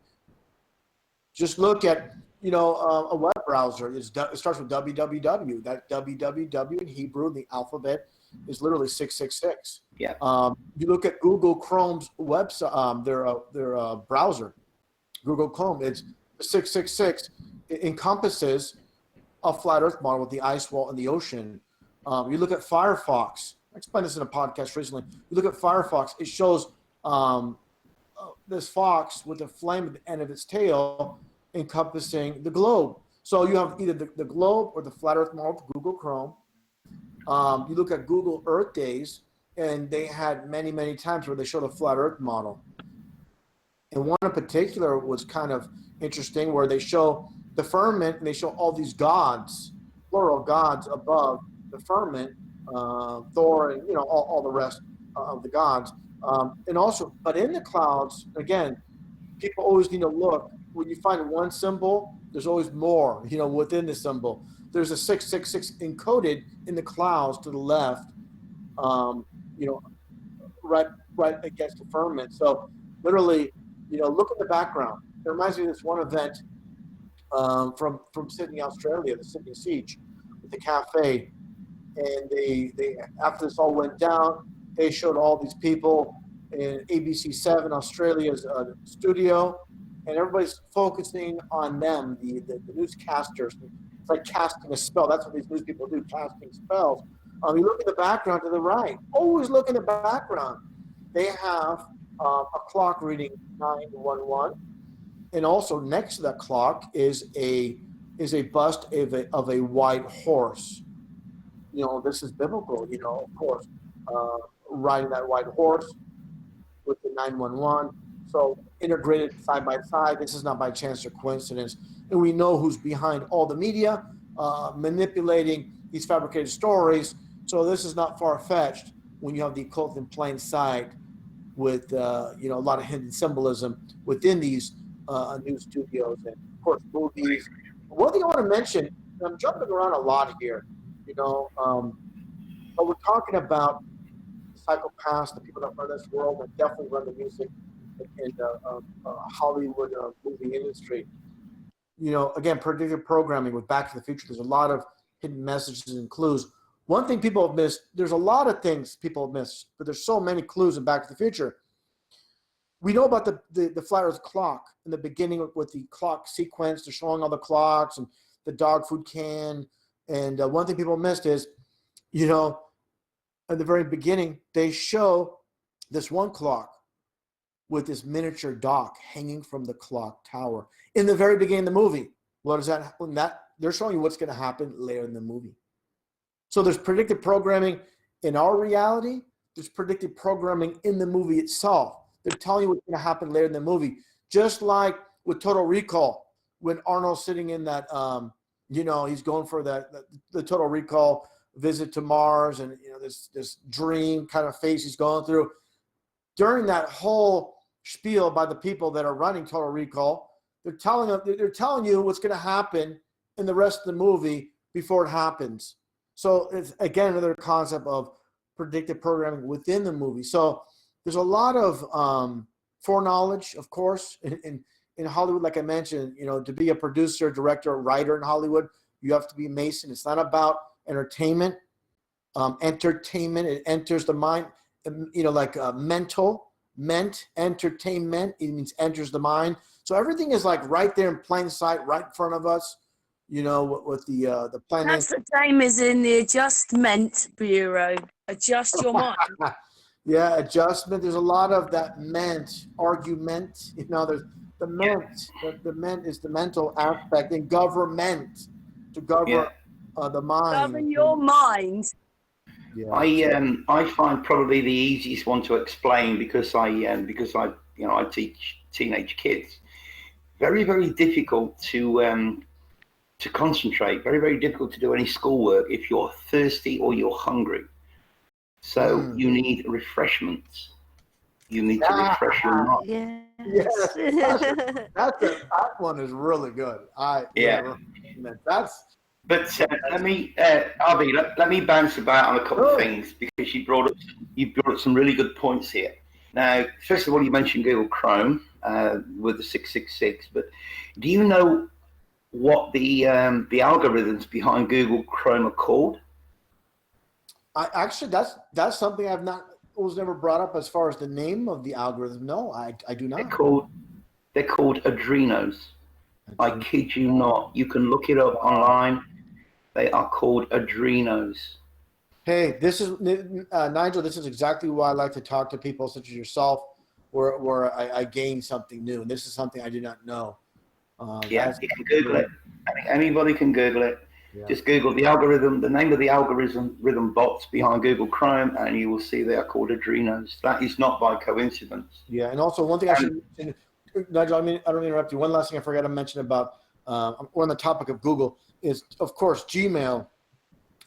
Just look at, you know, a web browser. It starts with www. That www in Hebrew, the alphabet, is literally 666. Yeah. You look at Google Chrome's website, their browser, Google Chrome. It's 666. It encompasses a flat Earth model with the ice wall and the ocean. You look at Firefox. I explained this in a podcast recently. You look at Firefox. It shows this fox with a flame at the end of its tail encompassing the globe. So you have either the globe or the flat Earth model with Google Chrome. You look at Google Earth Days, and they had many, many times where they showed a flat Earth model. And one in particular was kind of interesting, where they show the firmament and they show all these gods, plural gods, above the firmament, Thor, and you know, all the rest of the gods. And also, but in the clouds, again, people always need to look. When you find one symbol, there's always more, you know, within the symbol. There's a 666 encoded in the clouds to the left, you know, right against the firmament. So literally, you know, look at the background. It reminds me of this one event from Sydney, Australia, the Sydney Siege, with the cafe. And they after this all went down, they showed all these people in ABC7 Australia's studio, and everybody's focusing on them, the newscasters. It's like casting a spell. That's what these news people do, casting spells. You look at the background to the right. Always look in the background. They have a clock reading 911, and also next to that clock is a bust of a white horse. You know, this is biblical. You know, of course, riding that white horse with the 911. So integrated side by side. This is not by chance or coincidence. And we know who's behind all the media manipulating these fabricated stories. So this is not far-fetched when you have the occult in plain sight with, you know, a lot of hidden symbolism within these news studios and, of course, movies. One thing I want to mention, and I'm jumping around a lot here, you know, but we're talking about psychopaths, the people that run this world, and definitely run the music and Hollywood movie industry. You know, again, predictive programming with Back to the Future, there's a lot of hidden messages and clues. One thing people have missed, there's a lot of things people have missed, but there's so many clues in Back to the Future. We know about the flat Earth clock in the beginning with the clock sequence. They're showing all the clocks and the dog food can. And one thing people missed is, you know, at the very beginning, they show this one clock with this miniature dock hanging from the clock tower in the very beginning of the movie. What is that? They're showing you what's going to happen later in the movie. So there's predictive programming in our reality. There's predictive programming in the movie itself. They're telling you what's going to happen later in the movie. Just like with Total Recall, when Arnold's sitting in that, you know, he's going for the Total Recall visit to Mars, and you know, this dream kind of phase he's going through. During that whole spiel by the people that are running Total Recall, they're telling you what's going to happen in the rest of the movie before it happens. So it's, again, another concept of predictive programming within the movie. So there's a lot of foreknowledge, of course, in Hollywood. Like I mentioned, you know, to be a producer, director, writer in Hollywood, you have to be Mason. It's not about entertainment. Entertainment, it enters the mind, you know, like entertainment, it means enters the mind. So everything is like right there in plain sight, right in front of us, you know, with the planet. That's the same as in the Adjustment Bureau. Adjust your mind. Yeah, adjustment. There's a lot of that ment, argument. There's the ment. The ment is the mental aspect, and government to govern Yeah. the mind. Govern your mind. Yeah. I find probably the easiest one to explain because I teach teenage kids. Very, very difficult to concentrate. Very, very difficult to do any schoolwork if you're thirsty or you're hungry. So you need refreshments. You need to refresh your mind. Yes, Yes. that one is really good. Yeah. That's. But Avi, let me bounce about on a couple of things because you brought up some really good points here. Now, first of all, you mentioned Google Chrome with the 666, but do you know what the algorithms behind Google Chrome are called? Actually, that's something was never brought up as far as the name of the algorithm. No, I do not. They're called Adrenos. I kid you not. You can look it up online. They are called Adrenos. Hey, this is Nigel. This is exactly why I like to talk to people such as yourself, where I gain something new, and this is something I did not know. You can Google it. Anybody can Google it. Yeah. Just Google the algorithm, the name of the algorithm bots behind Google Chrome, and you will see they are called Adrenos. That is not by coincidence. Yeah, and also one thing I should mention, Nigel, I don't mean to interrupt you. One last thing I forgot to mention about, on the topic of Google, is, of course, Gmail.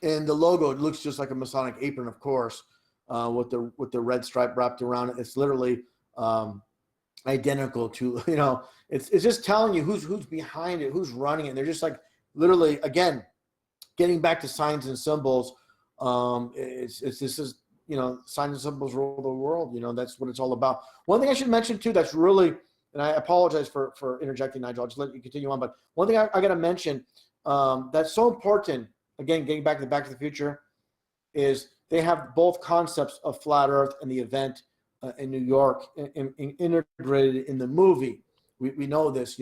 And the logo, it looks just like a Masonic apron, of course, with the red stripe wrapped around it. It's literally identical to, it's just telling you who's behind it, who's running it. And they're just like literally, again, getting back to signs and symbols. This is signs and symbols rule the world. That's what it's all about. One thing I should mention too, that's really, and I apologize for interjecting, Nigel. I'll just let you continue on. But one thing I got to mention that's so important. Again, getting back to Back to the Future, is they have both concepts of flat Earth and the event in New York integrated in the movie. We know this,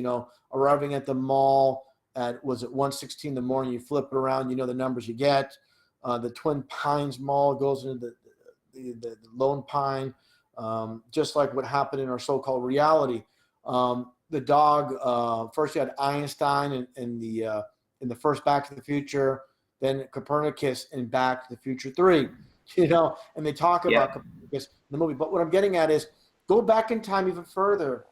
arriving at the mall at 1:16 in the morning, you flip it around, the numbers you get. The Twin Pines Mall goes into the Lone Pine, just like what happened in our so-called reality. The dog, first you had Einstein in the first Back to the Future, then Copernicus in Back to the Future 3, and they talk about Copernicus in the movie. But what I'm getting at is go back in time even further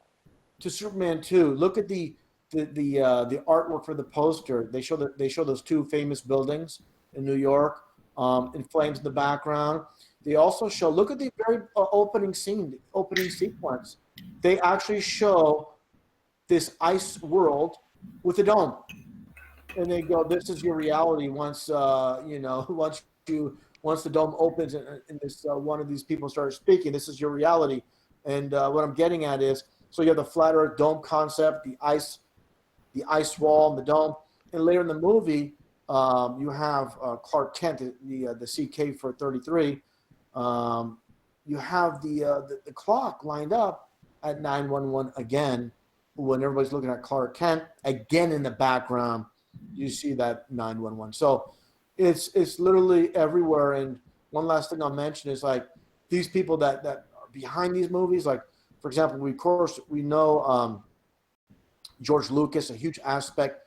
to Superman 2. Look at the artwork for the poster. They show those two famous buildings in New York, in flames in the background. They also show, look at the very opening sequence. They actually show this ice world with a dome. And they go, this is your reality once the dome opens and this one of these people starts speaking. This is your reality. And what I'm getting at is, so you have the flat Earth dome concept, the ice wall, and the dome. And later in the movie, you have Clark Kent, the CK for 33. You have the clock lined up at 911 again. When everybody's looking at Clark Kent, again in the background, you see that 911. So it's literally everywhere. And one last thing I'll mention is, like, these people that are behind these movies, like, for example, we know George Lucas, a huge aspect.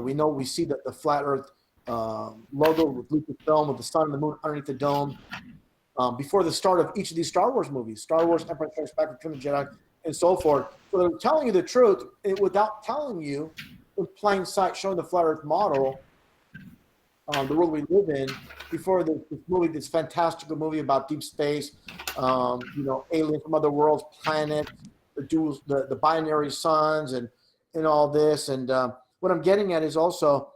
We see that the flat Earth logo with Lucasfilm with the sun and the moon underneath the dome. Before the start of each of these Star Wars movies, Star Wars, Empire Strikes Back, Return of the Jedi, and so forth. So they're telling you the truth without telling you, in plain sight, showing the flat Earth model, the world we live in, before this fantastical movie about deep space, aliens from other worlds, planets, the binary suns, and all this. And what I'm getting at is also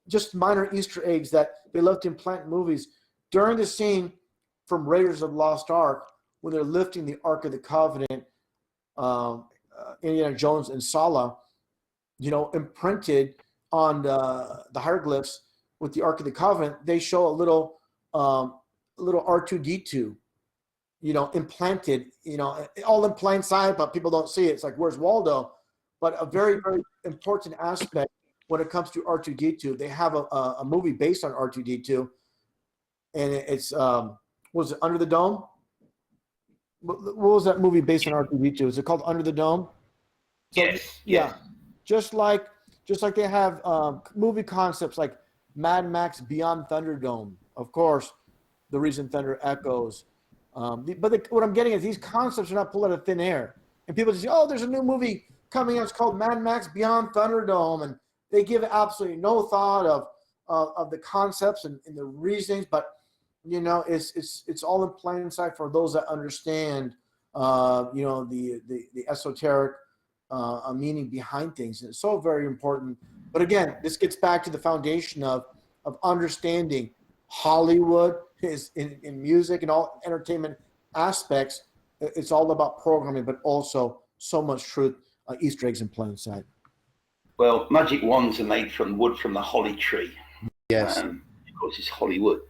just minor Easter eggs that they love to implant in movies. During the scene from Raiders of the Lost Ark, when they're lifting the Ark of the Covenant, Indiana Jones and Sala, imprinted on the hieroglyphs with the Ark of the Covenant, they show a little R2D2, implanted, all in plain sight, but people don't see it. It's like, where's Waldo? But a very, very important aspect when it comes to R2D2, they have a movie based on R2D2, and it's was it Under the Dome? what was that movie based on R2D2? Is it called Under the Dome? So, Yes. yeah. Yes. Just like they have movie concepts like Mad Max Beyond Thunderdome. Of course, the reason thunder echoes. What I'm getting is these concepts are not pulled out of thin air. And people just say, oh, there's a new movie coming out. It's called Mad Max Beyond Thunderdome. And they give absolutely no thought of the concepts and the reasonings. But, you know, it's all in plain sight for those that understand, you know, the esoteric meaning behind things. And it's so very important. But again, this gets back to the foundation of understanding Hollywood is in music and all entertainment aspects. It's all about programming, but also so much truth, Easter eggs in plain sight. Well, magic wands are made from wood from the holly tree. Yes. Of course, it's Hollywood.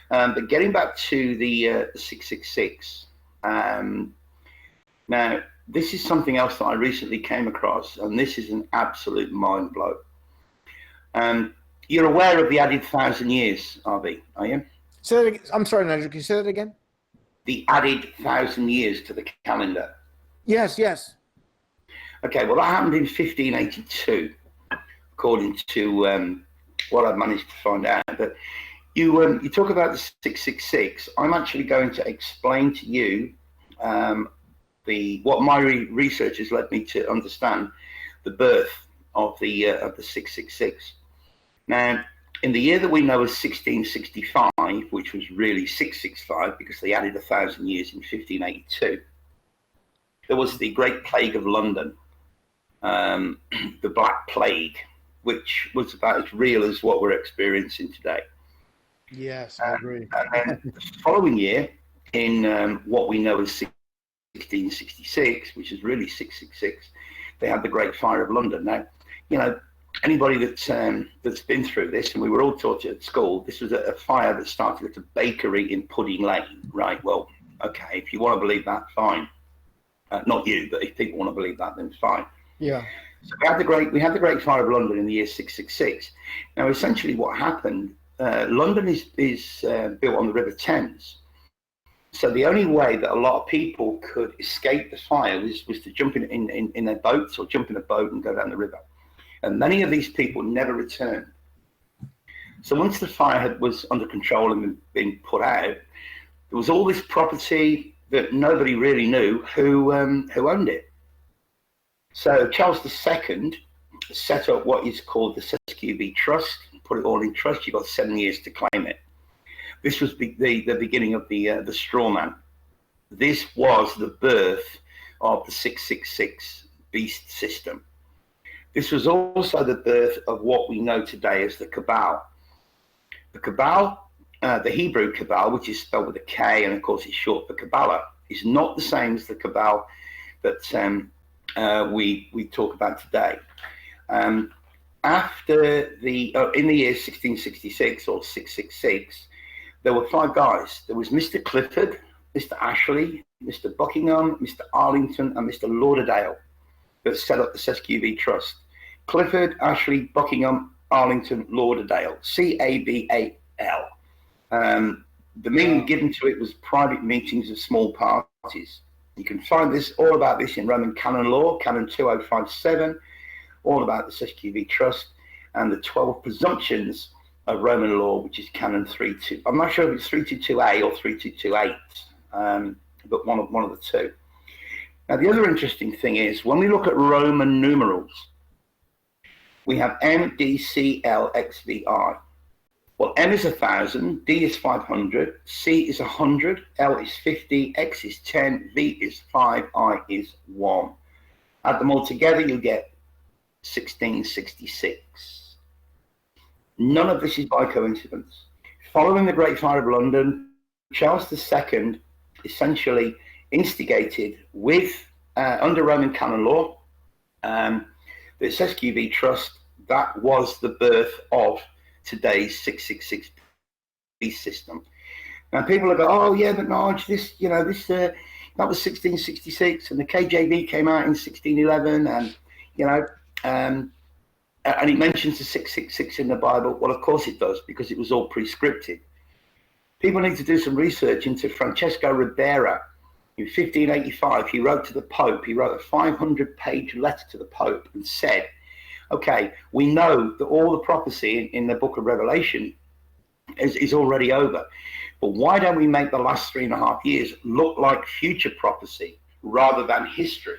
But getting back to the 666, now this is something else that I recently came across, and this is an absolute mind blow. You're aware of the added 1,000 years, RB, are you? Say that again. I'm sorry, Nigel. Can you say that again? The added 1,000 years to the calendar. Yes, yes. Okay, well, that happened in 1582, according to what I've managed to find out. But you talk about the 666. I'm actually going to explain to you what my research has led me to understand the birth of the 666. Now, in the year that we know as 1665, which was really 665 because they added 1,000 years in 1582, there was the Great Plague of London, the Black Plague, which was about as real as what we're experiencing today. Yes, I agree. And then the following year, in what we know as 1666, which is really 666, they had the Great Fire of London. Now, you know, anybody that's been through this, and we were all taught it at school, this was a fire that started at a bakery in Pudding Lane, right? Well, okay, if you want to believe that, fine. Not you, but if people want to believe that, then fine. Yeah. So we had the Great Fire of London in the year 666. Now, essentially, what happened? London is built on the River Thames. So the only way that a lot of people could escape the fire was to jump in their boats or jump in a boat and go down the river. And many of these people never returned. So once the fire was under control and been put out, there was all this property that nobody really knew who owned it. So Charles II set up what is called the SAMFU Trust, put it all in trust. You've got 7 years to claim it. This was the beginning of the straw man. This was the birth of the 666 beast system. This was also the birth of what we know today as the Cabal. The Cabal, the Hebrew Cabal, which is spelled with a K, and of course it's short for Kabbalah, is not the same as the Cabal that we talk about today. After in the year 1666 or 666, there were 5 guys. There was Mr. Clifford, Mr. Ashley, Mr. Buckingham, Mr. Arlington, and Mr. Lauderdale that set up the SAMFU Trust. Clifford, Ashley, Buckingham, Arlington, Lauderdale, CABAL. The meaning given to it was private meetings of small parties. You can find all about this in Roman canon law, canon 2057, all about the SAMFU Trust, and the 12 presumptions of Roman law, which is canon 32. I'm not sure if it's 322A or 3228, but one of the two. Now, the other interesting thing is when we look at Roman numerals, we have M, D, C, L, X, V, I. Well, M is 1,000, D is 500, C is 100, L is 50, X is 10, V is 5, I is 1. Add them all together, you get 1666. None of this is by coincidence. Following the Great Fire of London, Charles II essentially instigated under Roman canon law, the SAMFU Trust. That was the birth of today's 666 beast system. Now people go, oh yeah, but Nige, that was 1666, and the KJV came out in 1611, and and it mentions the 666 in the Bible. Well, of course it does, because it was all prescripted. People need to do some research into Francesco Ribera, In 1585, he wrote to the Pope. He wrote a 500-page letter to the Pope and said, okay, we know that all the prophecy in the book of Revelation is already over. But why don't we make the last 3.5 years look like future prophecy rather than history?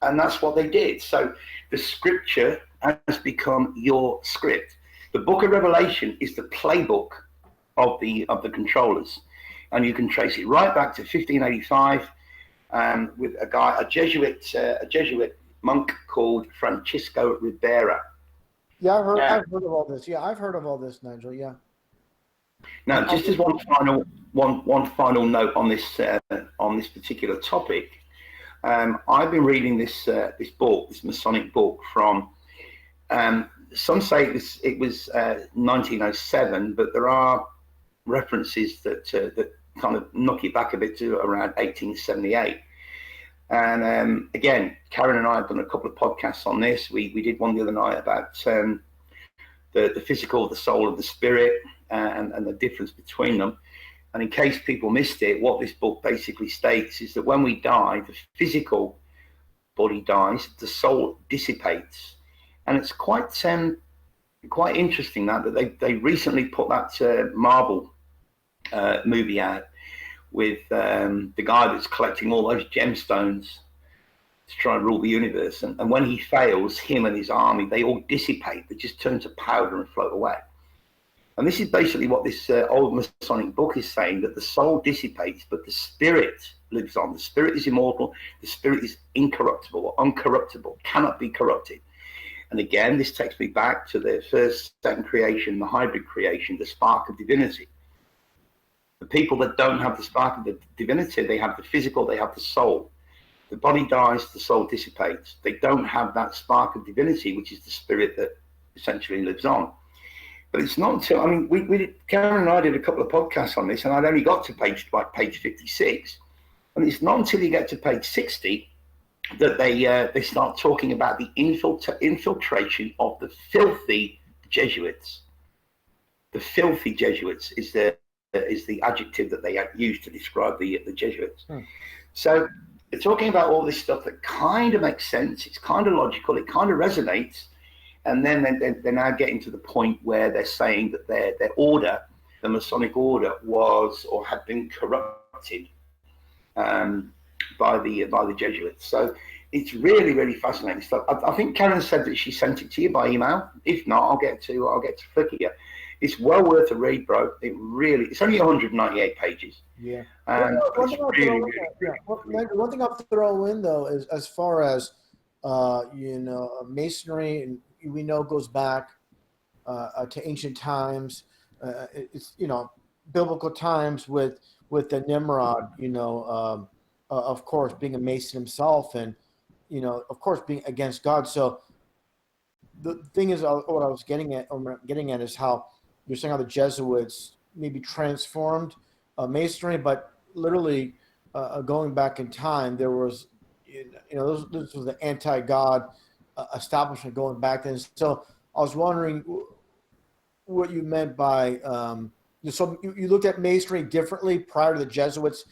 And that's what they did. So the scripture has become your script. The book of Revelation is the playbook of the controllers. And you can trace it right back to 1585 with a Jesuit monk called Francisco Ribera. Yeah, I've heard of all this. Yeah, I've heard of all this, Nigel. Yeah. Now, just as one final note on this particular topic, I've been reading this book, this Masonic book from. Some say it was 1907, but there are references that kind of knock it back a bit to around 1878. And again, Karen and I have done a couple of podcasts on this. We did one the other night about the physical, the soul, and the spirit, and the difference between them. And in case people missed it, what this book basically states is that when we die, the physical body dies, the soul dissipates. And it's quite interesting that they recently put that Marvel movie out with the guy that's collecting all those gemstones to try and rule the universe. And when he fails, him and his army, they all dissipate. They just turn to powder and float away. And this is basically what this old Masonic book is saying, that the soul dissipates, but the spirit lives on. The spirit is immortal. The spirit is incorruptible or uncorruptible, cannot be corrupted. And again, this takes me back to the first, second creation, the hybrid creation, the spark of divinity. The people that don't have the spark of the divinity, they have the physical, they have the soul. The body dies, the soul dissipates. They don't have that spark of divinity, which is the spirit that essentially lives on. But it's not until, I mean, we did, Karen and I did a couple of podcasts on this, and I'd only got to page 56. And it's not until you get to page 60 that they start talking about the infiltration of the filthy Jesuits. The filthy Jesuits is the adjective that they use to describe the Jesuits. So they're talking about all this stuff that kind of makes sense. It's kind of logical. It kind of resonates. And then they're now getting to the point where they're saying that their order, the Masonic order, was or had been corrupted by the Jesuits. So it's really, really fascinating stuff. I think Karen said that she sent it to you by email. If not, I'll get to flick it you. It's well worth a read, bro. It's only 198 pages. Yeah. One thing I'll throw in though is as far as masonry, and we know goes back to ancient times. It's biblical times with the Nimrod. Of course, being a mason himself, and of course being against God. So the thing is, what I was getting at is how you're saying how the Jesuits maybe transformed masonry, but literally going back in time, there was, this was the anti-God establishment going back then. So I was wondering what you meant by, so you looked at masonry differently prior to the Jesuits,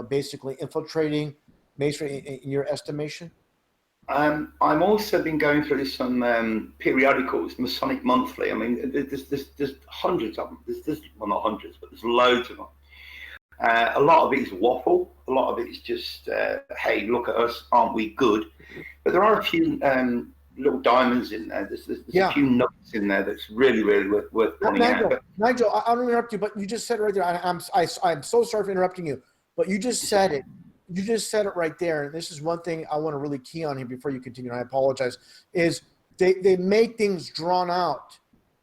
basically infiltrating masonry in your estimation? I'm also been going through some periodicals, Masonic Monthly. I mean, there's hundreds of them. Well, not hundreds, but there's loads of them. A lot of it is waffle. A lot of it is just, hey, look at us, aren't we good? But there are a few little diamonds in there. There's a few nuggets in there that's really, really worth pointing out. Nigel, I don't interrupt you, but you just said it right there. I'm so sorry for interrupting you, but you just said it. You just said it right there, and this is one thing I want to really key on here before you continue, and I apologize, is they make things drawn out,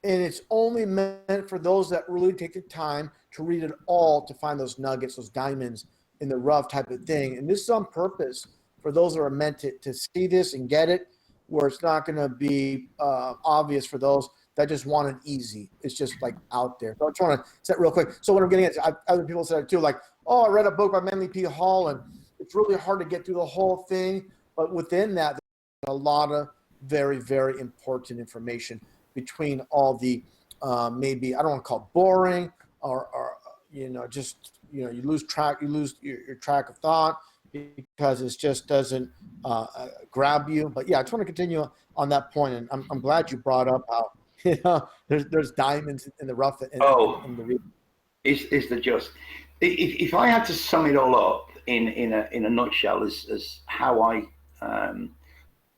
and it's only meant for those that really take the time to read it all to find those nuggets, those diamonds in the rough type of thing. And this is on purpose for those that are meant to see this and get it, where it's not going to be obvious for those that just want it easy. It's just like out there. So I just want to say it real quick. So what I'm getting at, other people said it too, like, oh, I read a book by Manly P. Hall, and it's really hard to get through the whole thing. But within that, there's a lot of very, very important information between all the maybe, I don't want to call it boring or you lose track, your track of thought because it just doesn't grab you. But yeah, I just want to continue on that point, and I'm glad you brought up how there's diamonds in the rough in the region. Is the just if I had to sum it all up in a nutshell as how I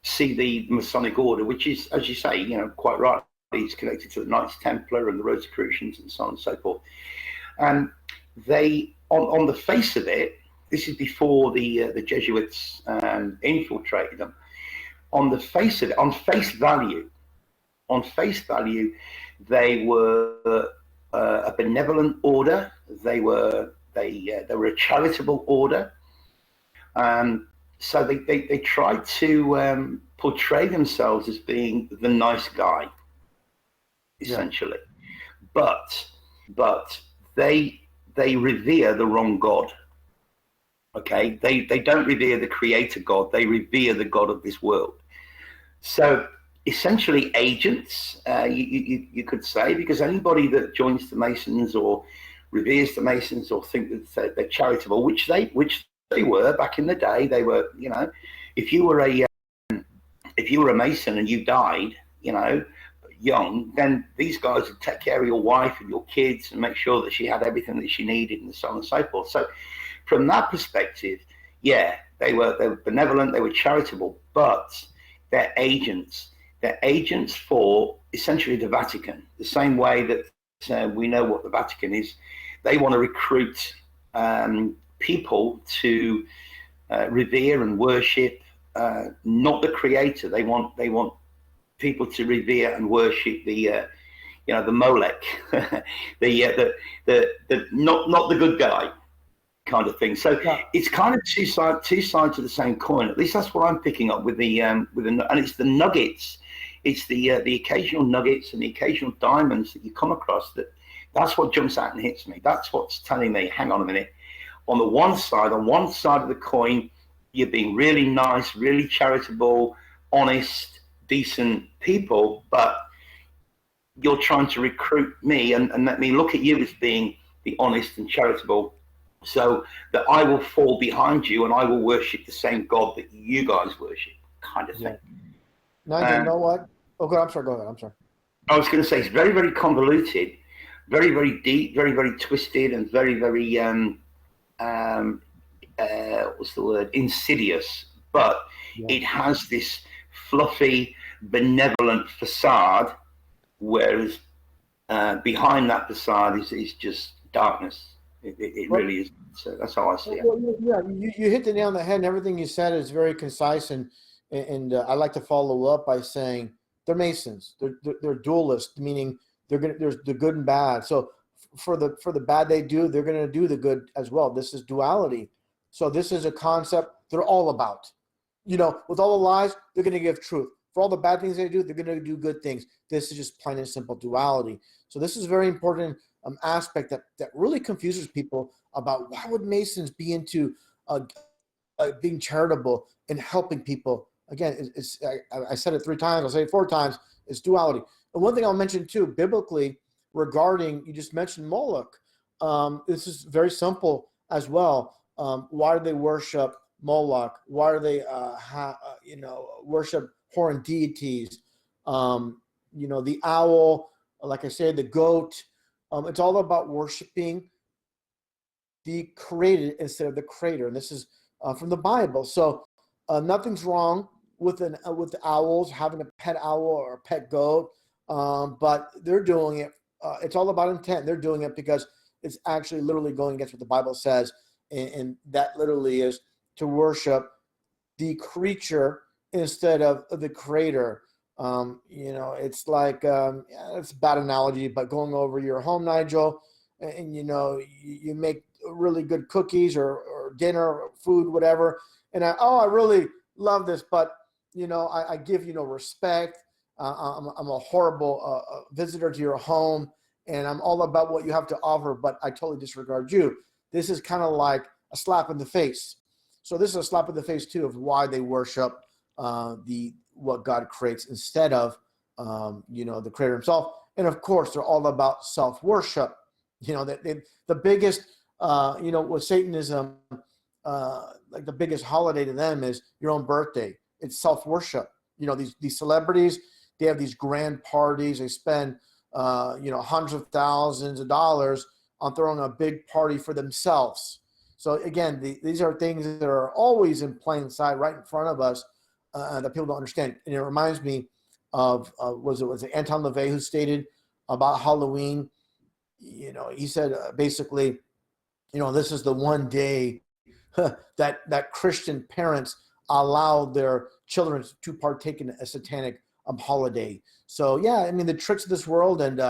see the Masonic Order, which is, as you say, quite right, it's connected to the Knights Templar and the Rosicrucians and so on and so forth. They, on the face of it, this is before the Jesuits infiltrated them. On the face of it, on face value, they were a benevolent order. They were a charitable order. So they tried to portray themselves as being the nice guy, essentially. Yeah. But they revere the wrong God. Okay, they don't revere the creator God. They revere the God of this world. So essentially, agents, you could say, because anybody that joins the Masons or reveres the Masons or think that they're charitable, which they were back in the day. They were, if you were a Mason and you died, young, then these guys would take care of your wife and your kids and make sure that she had everything that she needed and so on and so forth. So from that perspective, yeah, they were benevolent, they were charitable, but they're agents for essentially the Vatican, the same way that we know what the Vatican is. They want to recruit people to revere and worship not the creator. They want people to revere and worship the Moloch, the not the good guy kind of thing. So yeah. It's kind of two sides of the same coin. At least that's what I'm picking up with and it's the nuggets. It's the occasional nuggets and the occasional diamonds that you come across. That's what jumps out and hits me. That's what's telling me, hang on a minute. On one side of the coin, you're being really nice, really charitable, honest, decent people, but you're trying to recruit me and let me look at you as being the honest and charitable, so that I will fall behind you and I will worship the same God that you guys worship, kind of thing. Yeah. Nigel, you know what? Oh, good. I'm sorry. Go ahead. I'm sorry. I was going to say it's very, very convoluted, very, very deep, very, very twisted, and very, very what's the word? Insidious. But it has this fluffy, benevolent facade, whereas behind that facade is just darkness. It really is. So that's how I see it. Well, yeah, you hit the nail on the head, and everything you said is very concise. And I like to follow up by saying they're Masons. They're dualists, meaning there's the good and bad. So for the bad they do, they're going to do the good as well. This is duality. So this is a concept they're all about. With all the lies, they're going to give truth. For all the bad things they do, they're going to do good things. This is just plain and simple duality. So this is a very important aspect that really confuses people about why would Masons be into being charitable and helping people. Again, I said it 3 times. I'll say it 4 times. It's duality. And one thing I'll mention too, biblically, regarding, you just mentioned Moloch. This is very simple as well. Why do they worship Moloch? Why do they worship foreign deities? The owl, like I said, the goat. It's all about worshiping the created instead of the creator. And this is from the Bible. So nothing's wrong with the owls, having a pet owl or a pet goat, but they're doing it. It's all about intent. They're doing it because it's actually literally going against what the Bible says, and that literally is to worship the creature instead of the creator. It's like it's a bad analogy, but going over your home, Nigel, and you make really good cookies or dinner or food, whatever, and I really love this, but I give you no respect. I'm a horrible visitor to your home, and I'm all about what you have to offer, but I totally disregard you. This is kind of like a slap in the face. So this is a slap in the face too of why they worship what God creates instead of the creator himself. And of course, they're all about self-worship. The biggest, with Satanism, like the biggest holiday to them is your own birthday. It's self-worship. These celebrities, they have these grand parties. They spend, hundreds of thousands of dollars on throwing a big party for themselves. So again, these are things that are always in plain sight, right in front of us, that people don't understand. And it reminds me of, was it Anton LaVey who stated about Halloween? He said basically, this is the one day that Christian parents allow their children to partake in a satanic holiday. So yeah, I mean, the tricks of this world, and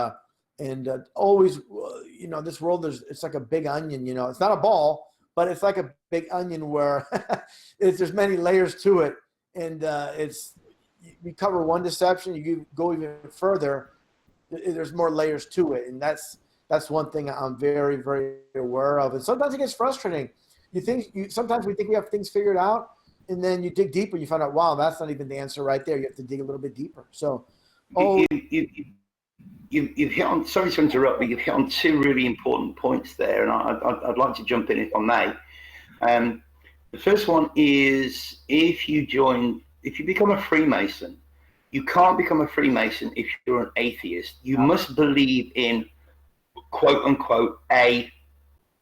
always, this world, it's like a big onion. It's not a ball, but it's like a big onion where there's many layers to it, and you cover one deception, you go even further, there's more layers to it, and that's one thing I'm very, very aware of. And sometimes it gets frustrating. Sometimes we think we have things figured out, and then you dig deeper, you find out, wow, that's not even the answer right there. You have to dig a little bit deeper. So, you've hit on. Sorry to interrupt, but you've hit on two really important points there, and I'd like to jump in if I may. The first one is if you become a Freemason, you can't become a Freemason if you're an atheist. You must believe in, quote unquote, a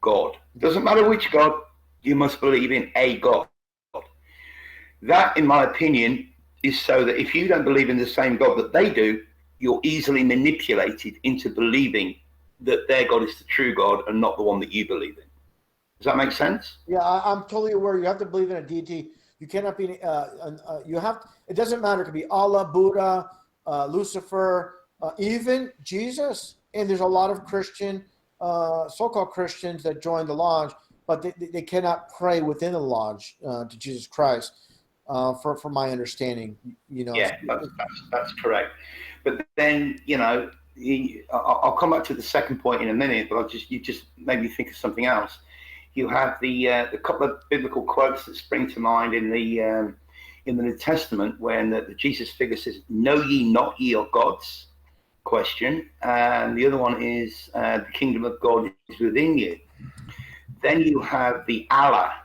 God. Doesn't matter which God, you must believe in a God. That, in my opinion, is so that if you don't believe in the same God that they do, you're easily manipulated into believing that their God is the true God and not the one that you believe in. Does that make sense? Yeah, I'm totally aware. You have to believe in a deity. You cannot be. It doesn't matter. It could be Allah, Buddha, Lucifer, even Jesus. And there's a lot of Christian, so-called Christians that join the lodge, but they cannot pray within the lodge to Jesus Christ. From my understanding, Yeah, that's correct. But then, I'll come back to the second point in a minute. But you just made me think of something else. You have the couple of biblical quotes that spring to mind in the New Testament when the Jesus figure says, "Know ye not ye are gods?" question, and the other one is the kingdom of God is within you. Then you have the Allah.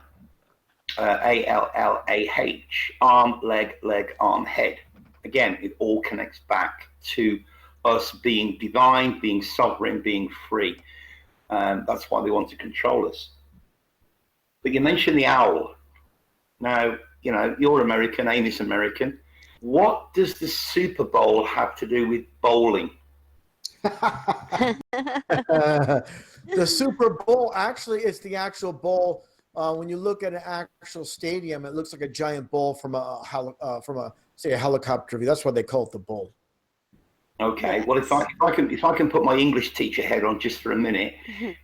ALLAH, arm, leg, arm, head. Again, it all connects back to us being divine, being sovereign, being free. That's why they want to control us. But you mentioned the owl. Now, you're American, Amy's American. What does the Super Bowl have to do with bowling? The Super Bowl, actually, it's the actual bowl. When you look at an actual stadium, it looks like a giant bowl from a helicopter view. That's why they call it the bowl. Okay. Yes. Well, if I can put my English teacher head on just for a minute,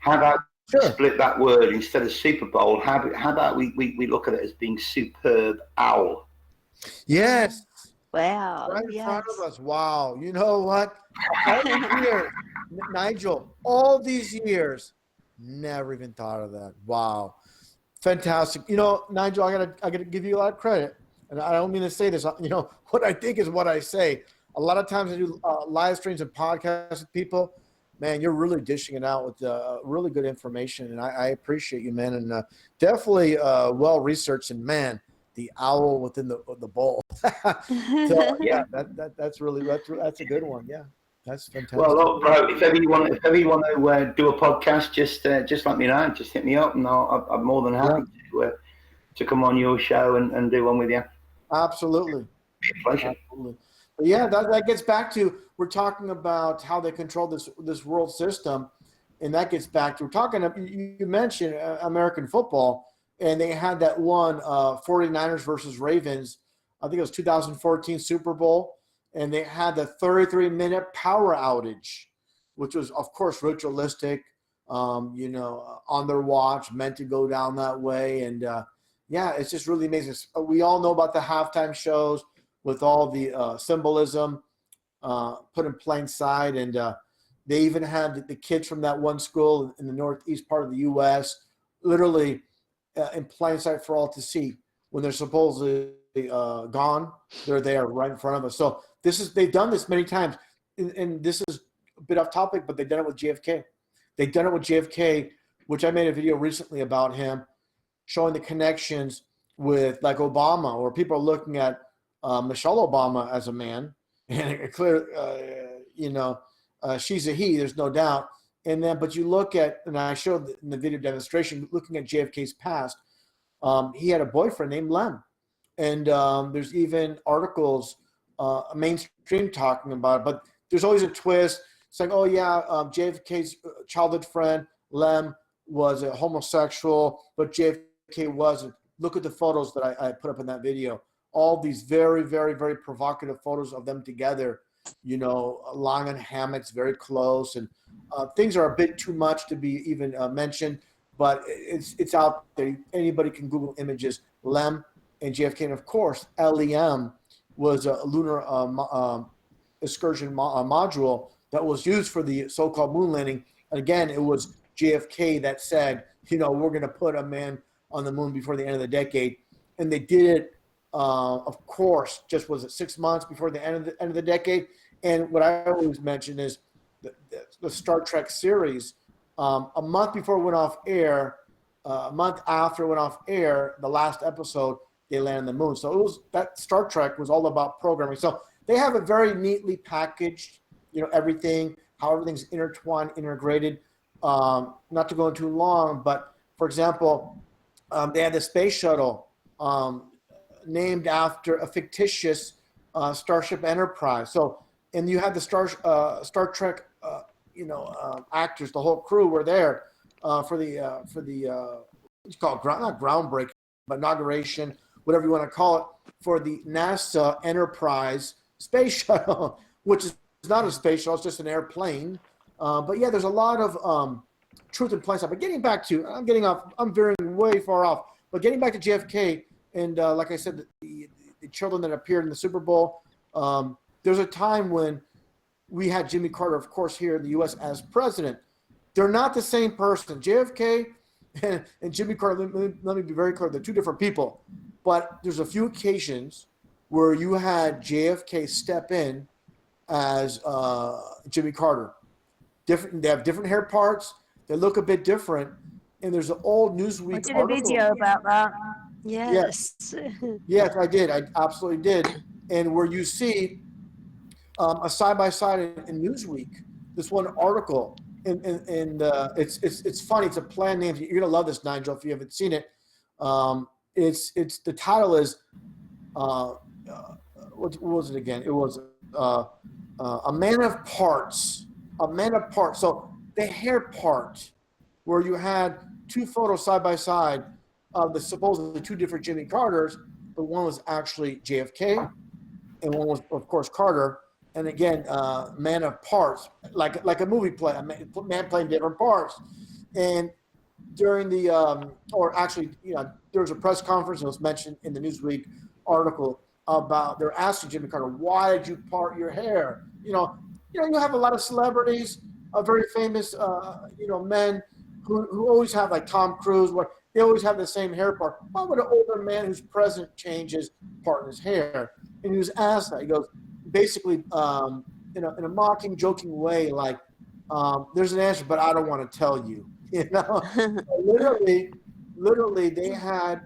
how about split that word instead of Super Bowl? How about we look at it as being superb owl? Yes. Wow. Right in front of us. Wow. You know what? All these years, Nigel, all these years, never even thought of that. Wow. Fantastic. Nigel, I gotta give you a lot of credit. And I don't mean to say this, what I think is what I say. A lot of times I do live streams and podcasts with people. Man, you're really dishing it out with really good information. And I appreciate you, man. And definitely well-researched. And man, the owl within the bowl. So yeah, that's a good one. Yeah. That's fantastic. Well, look, bro, if ever you want to do a podcast, just let me know. Just hit me up, and I'm more than happy to come on your show and do one with you. Absolutely. Be a pleasure. Absolutely. But yeah, that gets back to, we're talking about how they control this world system, and that gets back to, you mentioned American football, and they had that one 49ers versus Ravens. I think it was 2014 Super Bowl. And they had the 33-minute power outage, which was, of course, ritualistic, on their watch, meant to go down that way. And, it's just really amazing. We all know about the halftime shows with all the symbolism put in plain sight. And they even had the kids from that one school in the northeast part of the U.S. literally in plain sight for all to see. When they're supposedly gone, they're there right in front of us. So they've done this many times, and this is a bit off topic, but they've done it with JFK. They've done it with JFK, which I made a video recently about him, showing the connections with like Obama, or people are looking at Michelle Obama as a man, and clear, she's a he. There's no doubt. And then, but you look at, and I showed in the video demonstration, looking at JFK's past, he had a boyfriend named Lem, and there's even articles, mainstream talking about it. But there's always a twist, saying, "Oh yeah, JFK's childhood friend Lem was a homosexual, but JFK wasn't." Look at the photos that I put up in that video. All these very, very, very provocative photos of them together, lying on hammocks very close. And things are a bit too much to be even mentioned, but it's out there. Anybody can Google images, Lem and JFK. And of course, LEM was a lunar excursion module that was used for the so-called moon landing. And again, it was JFK that said, we're going to put a man on the moon before the end of the decade. And they did it, of course, just was it 6 months before the end of the decade. And what I always mention is the Star Trek series, a month before it went off air, a month after it went off air, the last episode, they landed on the moon. So it was, that Star Trek was all about programming. So they have it very neatly packaged, everything, how everything's intertwined, integrated. Not to go into too long, but for example, they had the space shuttle named after a fictitious Starship Enterprise. So, and you had the Star Trek, actors, the whole crew were there for the what you call it, not groundbreaking, but inauguration, whatever you want to call it, for the NASA Enterprise space shuttle, which is not a space shuttle, it's just an airplane. But yeah, there's a lot of truth in plain sight. But getting back to, I'm veering way far off. But getting back to JFK, and like I said, the children that appeared in the Super Bowl, there's a time when we had Jimmy Carter, of course, here in the U.S. as president. They're not the same person. JFK and Jimmy Carter, let me be very clear, they're two different people. But there's a few occasions where you had JFK step in as Jimmy Carter. They have different hair parts. They look a bit different. And there's an old Newsweek I did article. a video about that. Yes. Yes, I did. I absolutely did. And where you see a side-by-side in Newsweek, this one article, and it's funny. It's a planned name. You're gonna love this, Nigel, if you haven't seen it. It's the title is what was it again? It was a man of parts. A man of parts. So the hair part, where you had two photos side by side of the supposedly two different Jimmy Carters, but one was actually JFK, and one was, of course, Carter. And again, man of parts, like a movie play, a man playing different parts. And during the, there was a press conference, it was mentioned in the Newsweek article about, they're asking Jimmy Carter, why did you part your hair? You have a lot of celebrities, very famous, men who always have, like Tom Cruise, where they always have the same hair part. Why would an older man who's present change his part in his hair? And he was asked that. He goes, basically, in a mocking, joking way, like, there's an answer, but I don't want to tell you. Literally, they had,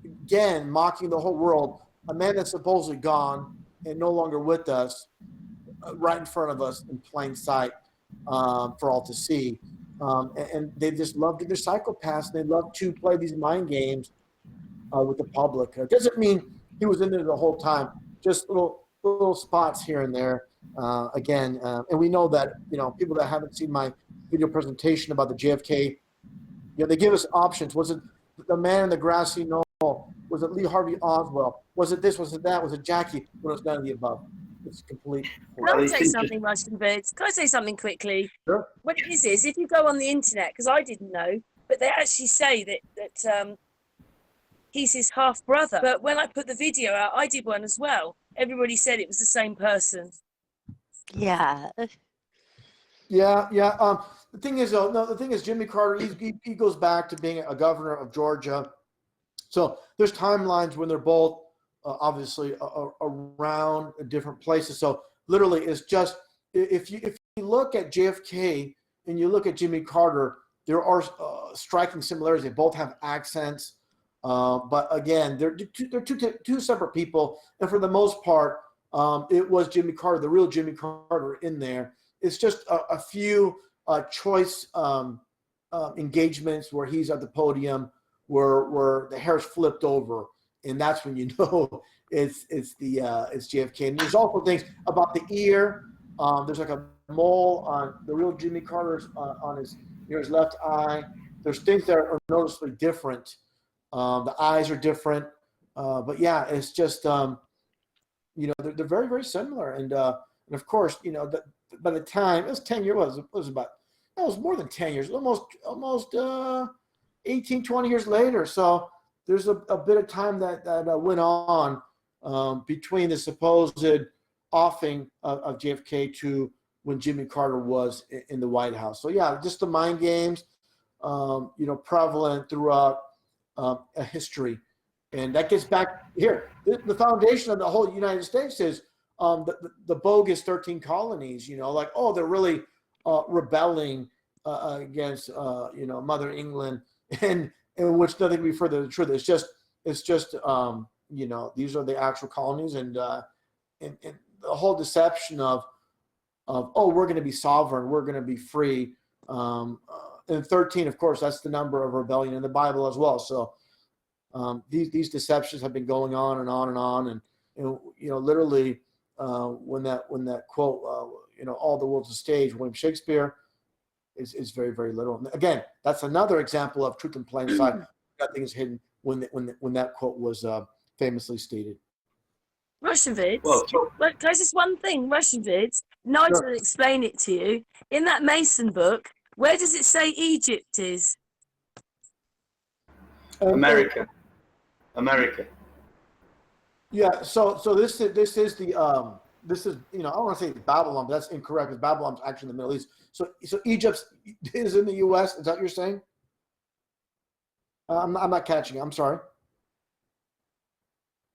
again, mocking the whole world, a man that's supposedly gone and no longer with us, right in front of us in plain sight, for all to see. And they just love to, they're psychopaths. They love to play these mind games with the public. It doesn't mean he was in there the whole time, just little spots here and there. And we know that, people that haven't seen my video presentation about the JFK, they give us options. Was it the man in the grassy knoll? Was it Lee Harvey Oswald? Was it this? Was it that? Was it Jackie? Well, it's none of the above. It's complete. Can I say something, Russian Birds? Can I say something quickly? Sure. What it is if you go on the internet, because I didn't know, but they actually say that he's his half brother. But when I put the video out, I did one as well. Everybody said it was the same person. Yeah. Yeah. The thing is, Jimmy Carter, he goes back to being a governor of Georgia. So there's timelines when they're both obviously around different places. So literally, it's just if you look at JFK and you look at Jimmy Carter, there are striking similarities. They both have accents, but again, they're two separate people. And for the most part, it was Jimmy Carter, the real Jimmy Carter, in there. It's just a few choice engagements where he's at the podium, where the hair's flipped over, and that's when you know it's JFK. And there's also things about the ear. There's like a mole on the real Jimmy Carter's on his near his left eye. There's things that are noticeably different. The eyes are different, but yeah, it's just they're very, very similar. And of course, by the time it was 10 years, it was more than 10 years, almost 18, 20 years later. So there's a bit of time that went on between the supposed offing of JFK to when Jimmy Carter was in the White House. So yeah, just the mind games, prevalent throughout a history. And that gets back here. The foundation of the whole United States is the bogus 13 colonies, they're really rebelling against, Mother England, and which nothing can be further than the truth. It's just these are the actual colonies, and the whole deception of we're going to be sovereign, we're going to be free. And 13, of course, that's the number of rebellion in the Bible as well. So these deceptions have been going on and on and on, and literally when that quote, all the world's a stage, William Shakespeare, is very, very little. And again, that's another example of truth in plain sight. Nothing is hidden when that quote was famously stated. Russian vids. Well, can I just one thing? Russian vids. Nigel will explain it to you. In that Mason book, where does it say Egypt is? America. Yeah. So this is the this is I don't want to say Babylon, but that's incorrect because Babylon's actually in the Middle East. So Egypt is in the U.S. Is that what you're saying? I'm not catching it. I'm sorry.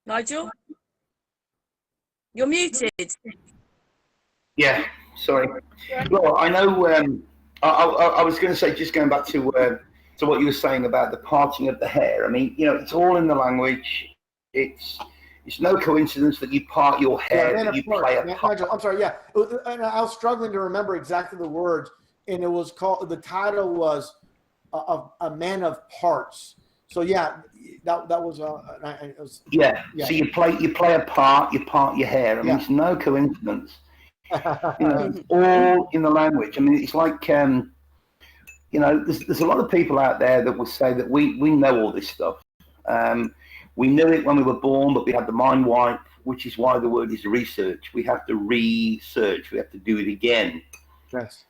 Nigel, you're muted. Yeah, sorry. Well, I know. I was going to say, just going back to what you were saying about the parting of the hair. I mean, it's all in the language. It's no coincidence that you part your hair, that you play a part. I'm sorry, yeah. And I was struggling to remember exactly the words, and it was called, the title was A Man of Parts. So yeah, that was, it was yeah. So you play a part, you part your hair. I mean, it's no coincidence. All in the language. I mean, it's like there's a lot of people out there that will say that we know all this stuff. We knew it when we were born, but we had the mind wipe, which is why the word is research. We have to research. We have to do it again. Yes.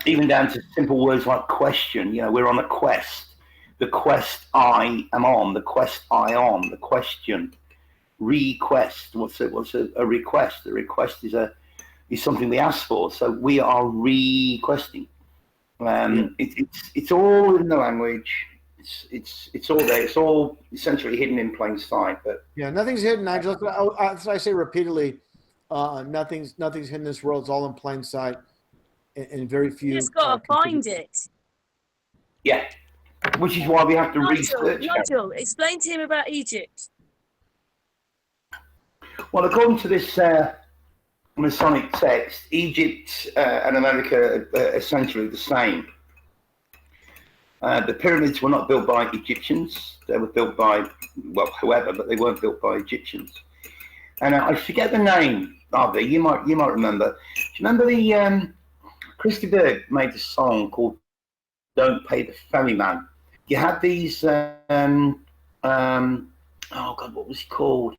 Even down to simple words like question. We're on a quest. The quest I am on. The quest I on. The question. Request. What's a request? A request is something we ask for. So we are requesting. It's all in the language. It's all there. It's all essentially hidden in plain sight. But nothing's hidden, Nigel. As I say repeatedly, nothing's hidden in this world. It's all in plain sight, and very few. You just gotta find it. Yeah, which is why we have to research. Nigel, explain to him about Egypt. Well, according to this Masonic text, Egypt and America are essentially the same. The pyramids were not built by Egyptians. They were built by, whoever, but they weren't built by Egyptians. And I forget the name of it. You might remember. Do you remember the Christy Berg made a song called "Don't Pay the Ferryman"? You had these. Oh God, what was he called?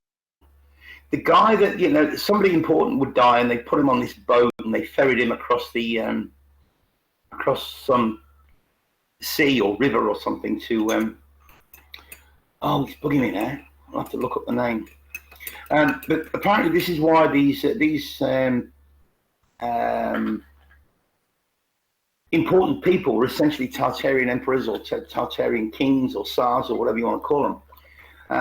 The guy that somebody important would die, and they put him on this boat and they ferried him across the across some sea or river or something to it's bugging me now. I'll have to look up the name. But apparently this is why these important people were essentially Tartarian emperors or Tartarian kings or Tsars or whatever you want to call them.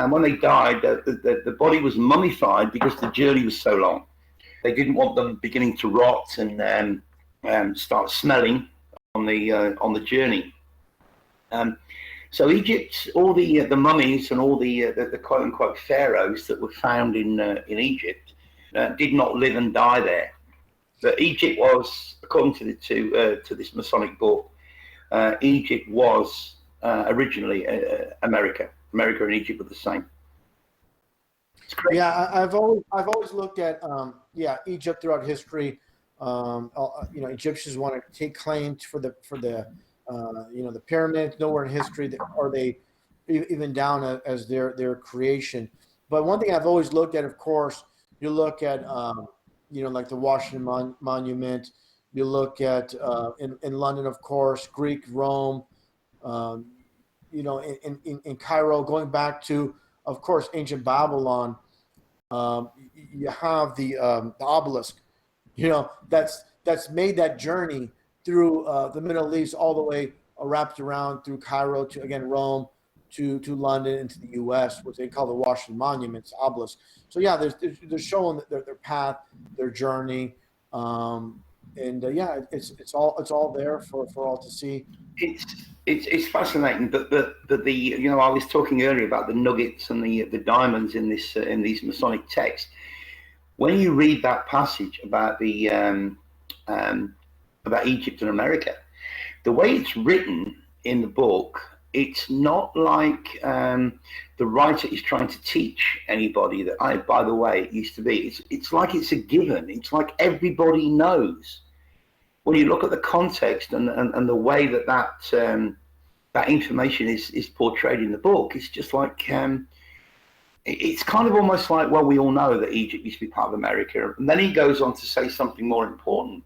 When they died, the body was mummified because the journey was so long. They didn't want them beginning to rot and start smelling on the journey. So Egypt, all the mummies and all the quote unquote pharaohs that were found in Egypt did not live and die there. But Egypt was, according to this Masonic book, Egypt was originally America. America and Egypt were the same. Yeah, I've always looked at Egypt throughout history. Egyptians want to take claim for the the pyramids. Nowhere in history are they even down as their creation. But one thing I've always looked at, of course, you look at like the Washington Monument. You look at in London, of course, Greek Rome. In Cairo, going back to, of course, ancient Babylon. You have the obelisk, that's made that journey through the Middle East all the way wrapped around through Cairo to, again, Rome, to London, and to the U.S., which they call the Washington Monuments obelisk. So yeah, they're showing their path, their journey, it's all there for all to see. It's fascinating, but the I was talking earlier about the nuggets and the diamonds in these Masonic texts. When you read that passage about the about Egypt and America, the way it's written in the book, it's not like the writer is trying to teach anybody that, by the way, it used to be. It's like it's a given. It's like everybody knows. When you look at the context and the way that information is portrayed in the book, it's just like it's kind of almost like, well, we all know that Egypt used to be part of America, and then he goes on to say something more important.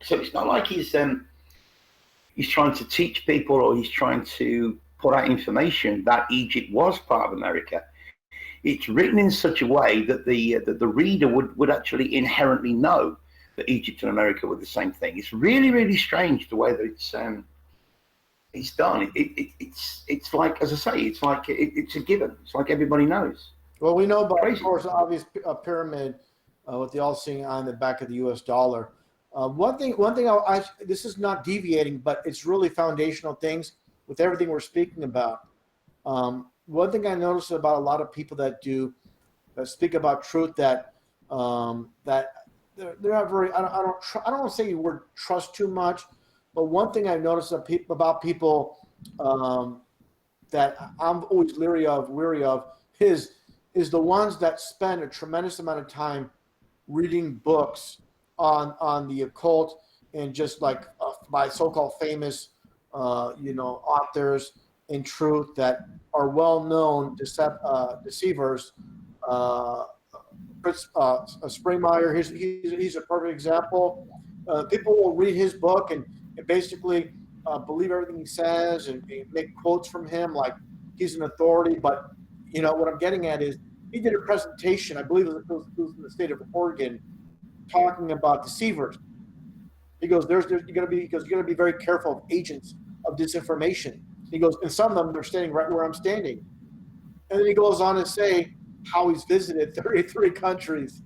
So it's not like he's trying to teach people, or he's trying to put out information that Egypt was part of America. It's written in such a way that the reader would actually inherently know that Egypt and America were the same thing. It's really, really strange the way that it's done. It's like, as I say, it's like it's a given. It's like everybody knows. Well, we know about, of course, obvious pyramid with the all-seeing eye on the back of the U.S. dollar. One thing. This is not deviating, but it's really foundational things with everything we're speaking about. One thing I noticed about a lot of people that speak about truth that they're not very. I don't want to say the word trust too much, but one thing I've noticed about people that I'm always wary of is the ones that spend a tremendous amount of time reading books on the occult, and just like by so-called famous authors in truth that are well-known deceivers. Fritz Springmeier, he's a perfect example. People will read his book and basically believe everything he says and make quotes from him like he's an authority. But what I'm getting at is he did a presentation, I believe it was in the state of Oregon, talking about deceivers. He goes, you're going to be very careful of agents of disinformation. He goes, and some of them are standing right where I'm standing. And then he goes on to say how he's visited 33 countries,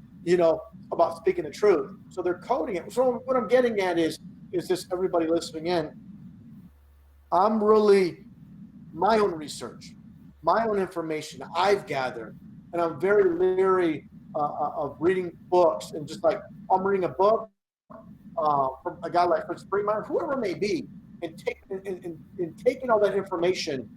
about speaking the truth. So they're coding it. So what I'm getting at is this, everybody listening in, I'm really, my own research, my own information I've gathered, and I'm very leery of reading books, and just like I'm reading a book from a guy like Fritz Springmeier, whoever it may be, and taking all that information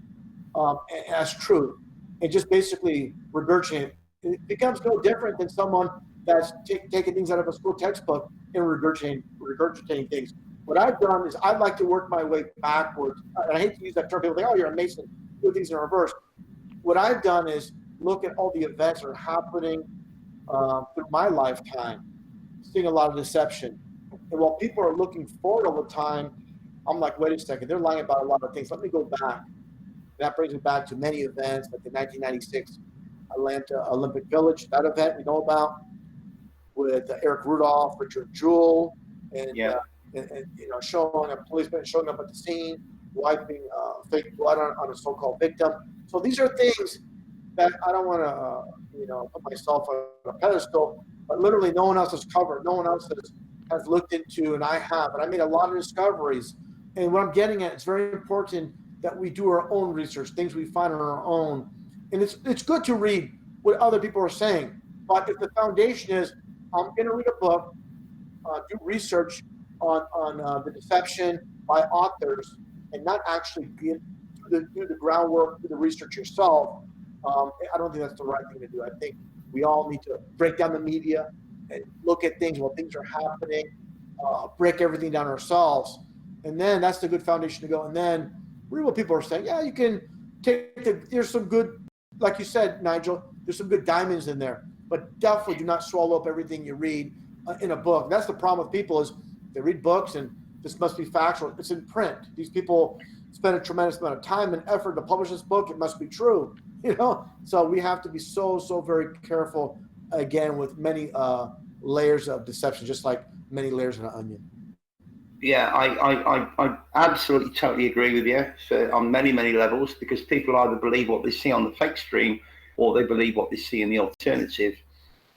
as truth and just basically regurgitating it. It becomes no different than someone that's taking things out of a school textbook and regurgitating things. What I've done is I'd like to work my way backwards. And I hate to use that term. People think, oh, you're a Mason, do things in reverse. What I've done is look at all the events that are happening through my lifetime, seeing a lot of deception. And while people are looking forward all the time, I'm like, wait a second, they're lying about a lot of things. Let me go back. That brings me back to many events, like the 1996 Atlanta Olympic Village, that event we know about, with Eric Rudolph, Richard Jewell, and showing a policeman showing up at the scene, wiping fake blood on a so-called victim. So these are things that I don't want to, put myself on a pedestal, but literally no one else has covered. No one else has looked into, and I have, and I made a lot of discoveries. And what I'm getting at, it's very important that we do our own research, things we find on our own. And it's good to read what other people are saying. But if the foundation is, I'm going to read a book, do research on the deception by authors, and not actually do the groundwork, do the research yourself, I don't think that's the right thing to do. I think we all need to break down the media and look at things while things are happening, break everything down ourselves. And then that's the good foundation to go. And then read what people are saying. Yeah, you can there's some good, like you said, Nigel, there's some good diamonds in there, but definitely do not swallow up everything you read in a book. That's the problem with people is they read books and this must be factual. It's in print. These people spend a tremendous amount of time and effort to publish this book. It must be true, So we have to be so very careful, again, with many layers of deception, just like many layers of an onion. Yeah, I absolutely totally agree with you on many levels, because people either believe what they see on the fake stream or they believe what they see in the alternative.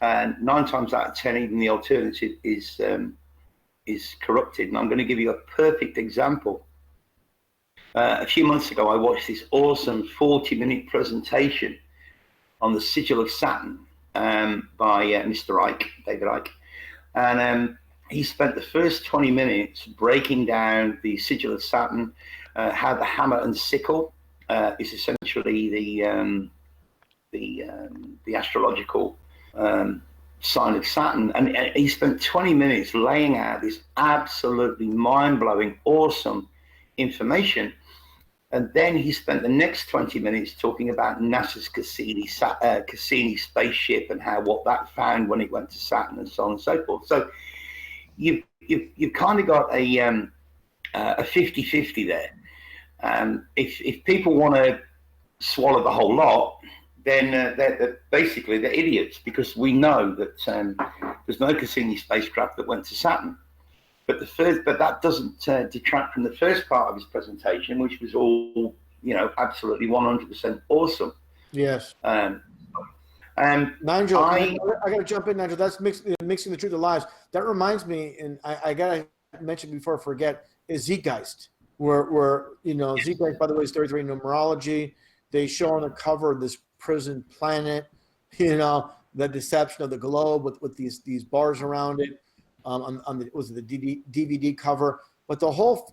And 9 times out of 10, even the alternative is corrupted. And I'm going to give you a perfect example. A few months ago, I watched this awesome 40-minute presentation on the sigil of Saturn by Mr. Icke, David Icke. And he spent the first 20 minutes breaking down the sigil of Saturn, how the hammer and sickle is essentially the astrological sign of Saturn. And he spent 20 minutes laying out this absolutely mind-blowing, awesome information. And then he spent the next 20 minutes talking about NASA's Cassini spaceship and what that found when it went to Saturn and so on and so forth. So you've kind of got a 50-50 there. If people want to swallow the whole lot, then they're basically they're idiots, because we know that there's no Cassini spacecraft that went to Saturn. But that doesn't detract from the first part of his presentation, which was all absolutely 100% awesome. Yes. Nigel, I got to jump in, Nigel. That's mixing the truth of lies. That reminds me, and I got to mention before I forget, is Zeitgeist, where Zeitgeist, by the way, is 33 numerology. They show on the cover of this prison planet, the deception of the globe with these bars around it. On the DVD cover, but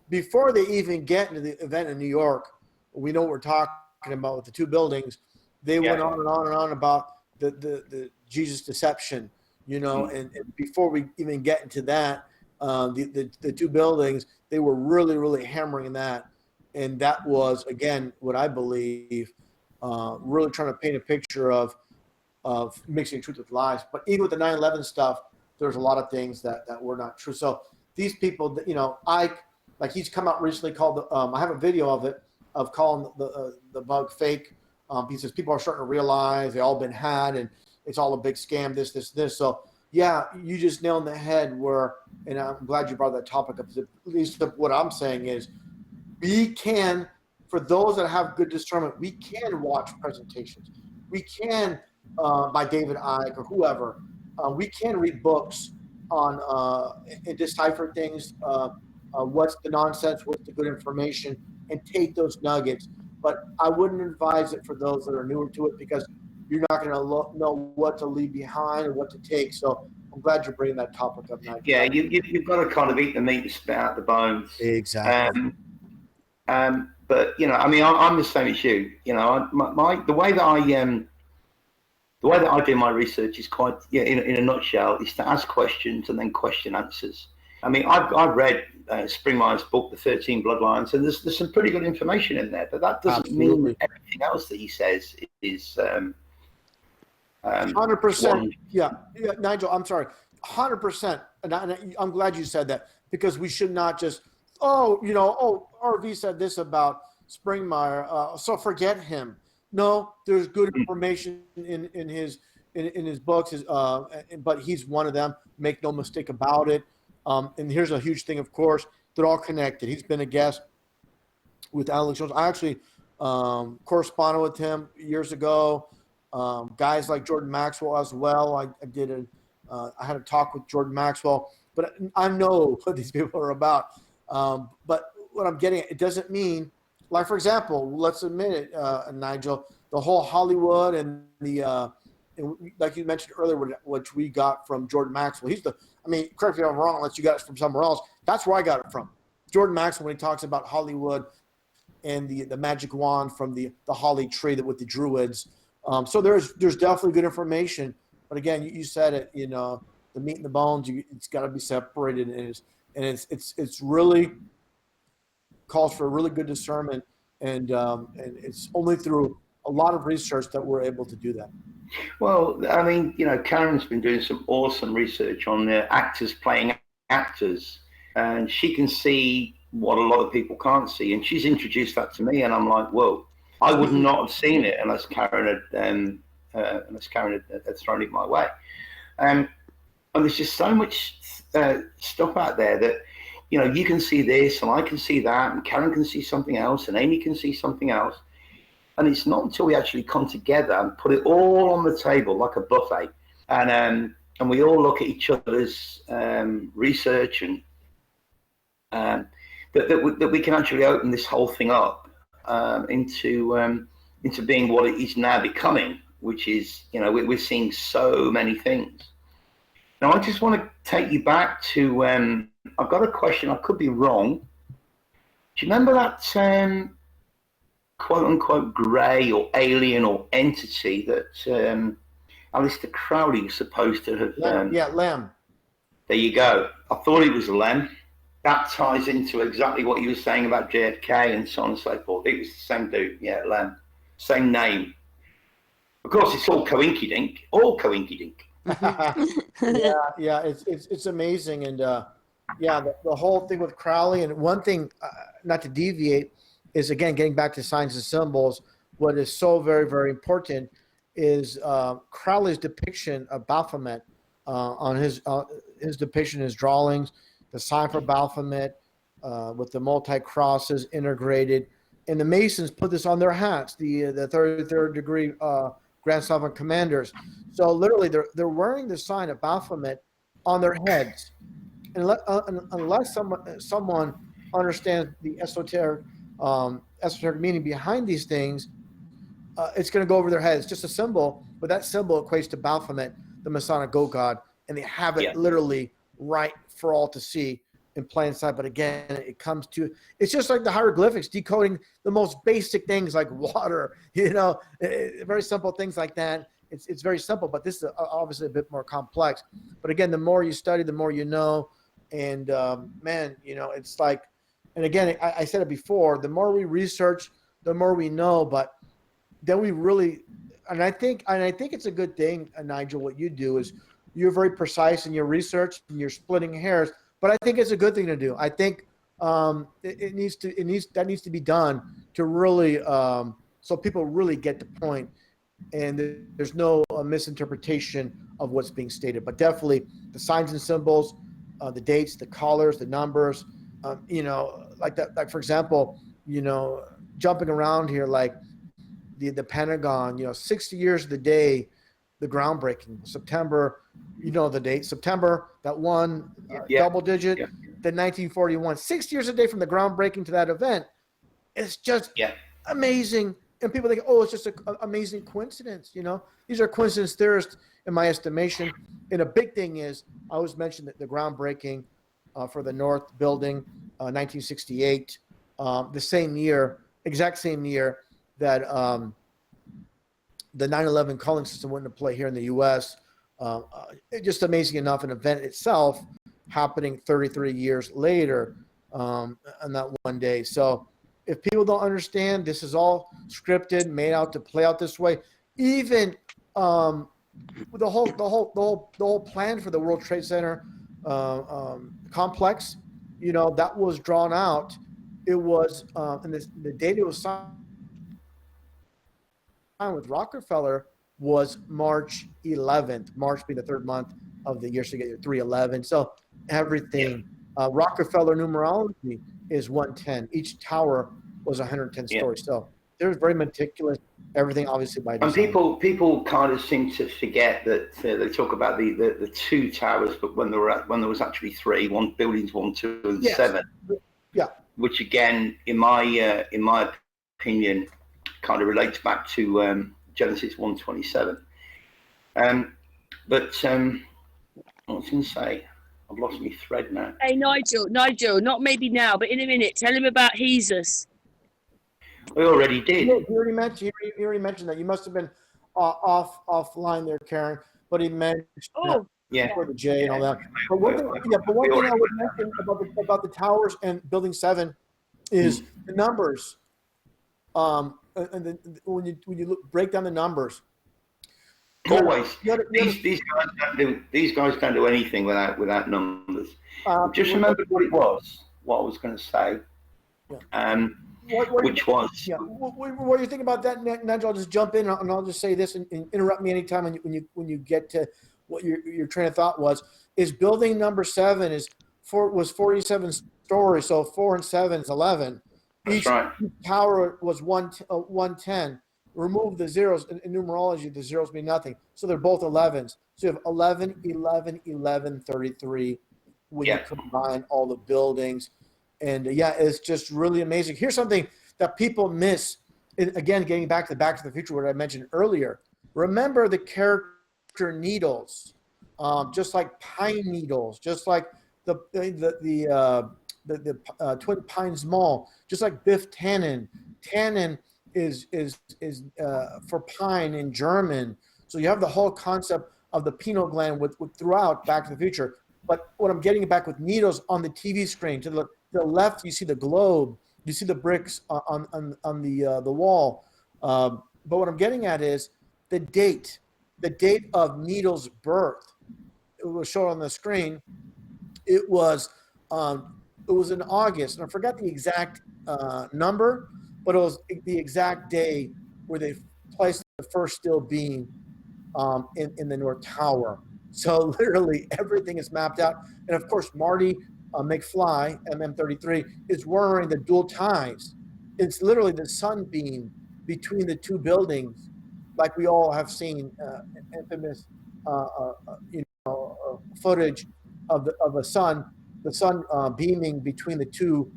before they even get into the event in New York, we know what we're talking about with the 2 buildings. They went on and on and on about the Jesus deception, and before we even get into that, the 2 buildings, they were really hammering that, and that was, again, what I believe, really trying to paint a picture of mixing truth with lies. But even with the 9/11 stuff, there's a lot of things that were not true. So these people, he's come out recently called, I have a video of it, of calling the bug fake. He says people are starting to realize they all been had and it's all a big scam, this. So yeah, you just nailed the head and I'm glad you brought that topic up. At least what I'm saying is we can, for those that have good discernment, we can watch presentations. We can, by David Icke or whoever, we can read books on and decipher things, what's the nonsense, what's the good information, and take those nuggets. But I wouldn't advise it for those that are newer to it, because you're not going to know what to leave behind or what to take. So I'm glad you're bringing that topic up, Nigel. Yeah, you've got to kind of eat the meat and spit out the bones. Exactly. But I'm the same as you. The way that I do my research is quite, in a nutshell, is to ask questions and then question answers. I mean, I've read Springmeier's book, The 13 Bloodlines, and there's some pretty good information in there, but that doesn't mean that everything else that he says is 100%. Yeah, Nigel, I'm sorry, 100%. And I'm glad you said that, because we should not just, RV said this about Springmeier, so forget him. No, there's good information in his books, but he's one of them. Make no mistake about it. And here's a huge thing, of course, they're all connected. He's been a guest with Alex Jones. I actually corresponded with him years ago. Guys like Jordan Maxwell as well. I had a talk with Jordan Maxwell. but I know what these people are about. But what I'm getting at, it doesn't mean, like, for example, let's admit it, Nigel, the whole Hollywood and like you mentioned earlier, which we got from Jordan Maxwell. Correct me if I'm wrong, unless you got it from somewhere else. That's where I got it from. Jordan Maxwell, when he talks about Hollywood and the magic wand from the holly tree with the druids. So there's definitely good information. But again, you said it, the meat and the bones, it's got to be separated, and it's really calls for a really good discernment, and it's only through a lot of research that we're able to do that. Well, I mean, Karen's been doing some awesome research on actors playing actors, and she can see what a lot of people can't see, and she's introduced that to me, and I'm like, whoa, I would not have seen it unless Karen had thrown it my way. And there's just so much stuff out there that, you can see this, and I can see that, and Karen can see something else, and Amy can see something else. And it's not until we actually come together and put it all on the table like a buffet, and we all look at each other's research, and that we can actually open this whole thing up into being what it is now becoming, which is, we're seeing so many things. Now, I just want to take you back to, I've got a question, I could be wrong. Do you remember that quote unquote grey or alien or entity that Alistair Crowley was supposed to have? Lem. There you go. I thought it was Lem. That ties into exactly what you were saying about JFK and so on and so forth. It was the same dude, Lem. Same name. Of course, it's all coinky-dink. Yeah, it's amazing, and the whole thing with Crowley. And one thing, not to deviate, is again getting back to signs and symbols. What is so very, very important is Crowley's depiction of Baphomet on his depiction, his drawings, the sign for Baphomet with the multi-crosses integrated, and the Masons put this on their hats. The 33rd degree Grand Sovereign Commanders. So literally, they're wearing the sign of Baphomet on their heads, and unless someone understands the esoteric meaning behind these things, it's going to go over their heads. It's just a symbol, but that symbol equates to Baphomet, the Masonic goat god, and they have it literally right for all to see in plain sight. But again, it's just like the hieroglyphics, decoding the most basic things like water, very simple things like that. It's very simple, but this is obviously a bit more complex. But again, the more you study, the more you know. And it's like, and again, I said it before, the more we research, the more we know, but then we really, and I think it's a good thing, Nigel, what you do is you're very precise in your research and you're splitting hairs, but I think it's a good thing to do. I think that needs to be done to really, so people really get the point, and there's no misinterpretation of what's being stated. But definitely the signs and symbols, the dates, the colors, the numbers, like that. Like for example, jumping around here, like the Pentagon, 60 years of the day, the groundbreaking, September, the date, September, that one double digit, the 1941, 6 years a day from the groundbreaking to that event. It's just amazing. And people think, oh, it's just an amazing coincidence. These are coincidence theorists in my estimation. And a big thing is, I always mention that the groundbreaking for the North Building, 1968, the exact same year that the 9/11 calling system went into play here in the U.S. Just amazing enough, an event itself happening 33 years later on that one day. So if people don't understand, this is all scripted, made out to play out this way. Even the whole plan for the World Trade Center complex, that was drawn out. It was, and the date it was signed with Rockefeller was March 11th. March being the third month of the year, so you get your 311. So everything, Rockefeller numerology is 110. Each tower was 110 stories. So they're very meticulous Everything obviously by And design. people kind of seem to forget that they talk about the two towers, but when there was actually three, buildings 1, 2, and Yes. 7. Yeah. Which again, in my opinion, kind of relates back to Genesis 1:27. But what was I going to say? I've lost my thread now. Hey, Nigel, not maybe now, but in a minute, tell him about Jesus. We already did. Look, he already mentioned that. You must have been offline there, Karen. But he mentioned for the J and all that. But one thing I would mention about the towers and Building 7 is the numbers. And when you break down the numbers, always these guys don't do anything without numbers. Just remembered what it was. What I was going to say. Yeah. Which was what do you think about that, Nigel? I'll just jump in and I'll just say this and interrupt me anytime when you get to what your train of thought was. Is building number 7 was 47 stories, so 4 and 7 is 11. Each tower was 110. Remove the zeros in numerology. The zeros mean nothing, so they're both 11s. So you have 11, 11, 11, 33 when you combine all the buildings. And it's just really amazing. Here's something that people miss. Again, getting back to the Future, what I mentioned earlier. Remember the character needles, just like pine needles, just like the Twin Pines Mall, just like Biff Tannen. Tannen is for pine in German. So you have the whole concept of the pineal gland with throughout Back to the Future. But what I'm getting back with needles on the TV screen to the left, you see the globe, you see the bricks on the wall. But what I'm getting at is the date of Needle's birth. It was shown on the screen. It was in August, and I forgot the exact number, but it was the exact day where they placed the first steel beam in the North Tower. So literally everything is mapped out. And of course, Marty McFly, MM33, is wearing the dual ties. It's literally the sunbeam between the two buildings, like we all have seen infamous footage of the sun beaming between the two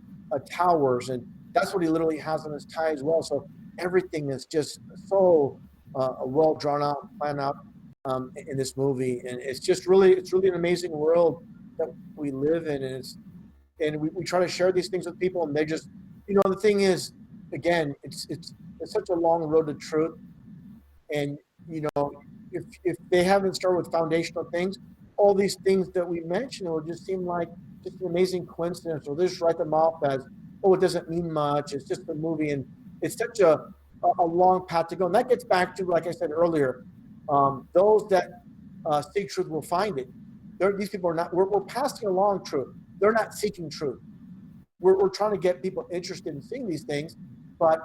towers. And that's what he literally has on his tie as well. So everything is just so well drawn out, planned out in this movie. And it's really an amazing world that we live in. And we try to share these things with people, and they just, the thing is, again, it's such a long road to truth. And, if they haven't started with foundational things, all these things that we mentioned will just seem like just an amazing coincidence, or they just write them off as, it doesn't mean much. It's just a movie. And it's such a long path to go. And that gets back to, like I said earlier, those that seek truth will find it. These people are not, we're passing along truth. They're not seeking truth. We're trying to get people interested in seeing these things, but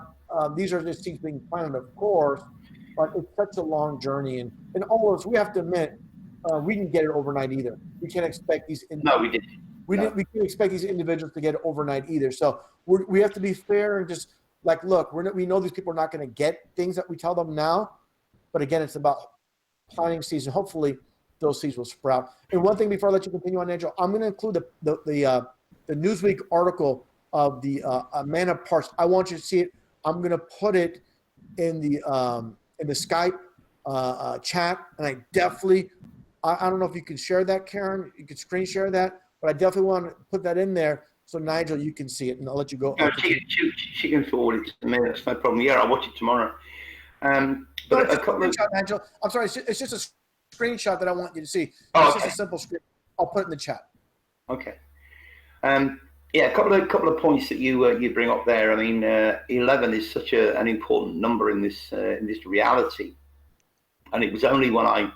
these are just things being planned, of course, but it's such a long journey. And all of us, we have to admit, we didn't get it overnight either. We can't expect these. No, we didn't. We can't expect these individuals to get it overnight either. So we have to be fair and just like, look, we know these people are not going to get things that we tell them now, but again, it's about planting seeds, and hopefully those seeds will sprout. And one thing before I let you continue on, Angel, I'm going to include the Newsweek article of the Amanda Parks. I want you to see it. I'm going to put it in the Skype chat, and I definitely, I don't know if you can share that, Karen. You can screen share that, but I definitely want to put that in there so Nigel, you can see it, and I'll let you go. No, she can forward it to me. That's no problem. Yeah, I'll watch it tomorrow. But a couple of Nigel, I'm sorry. It's just a screenshot that I want you to see. It's just a simple screen. I'll put it in the chat. Okay. Yeah, a couple of points that you bring up there. I mean, 11 is such an important number in this reality, and it was only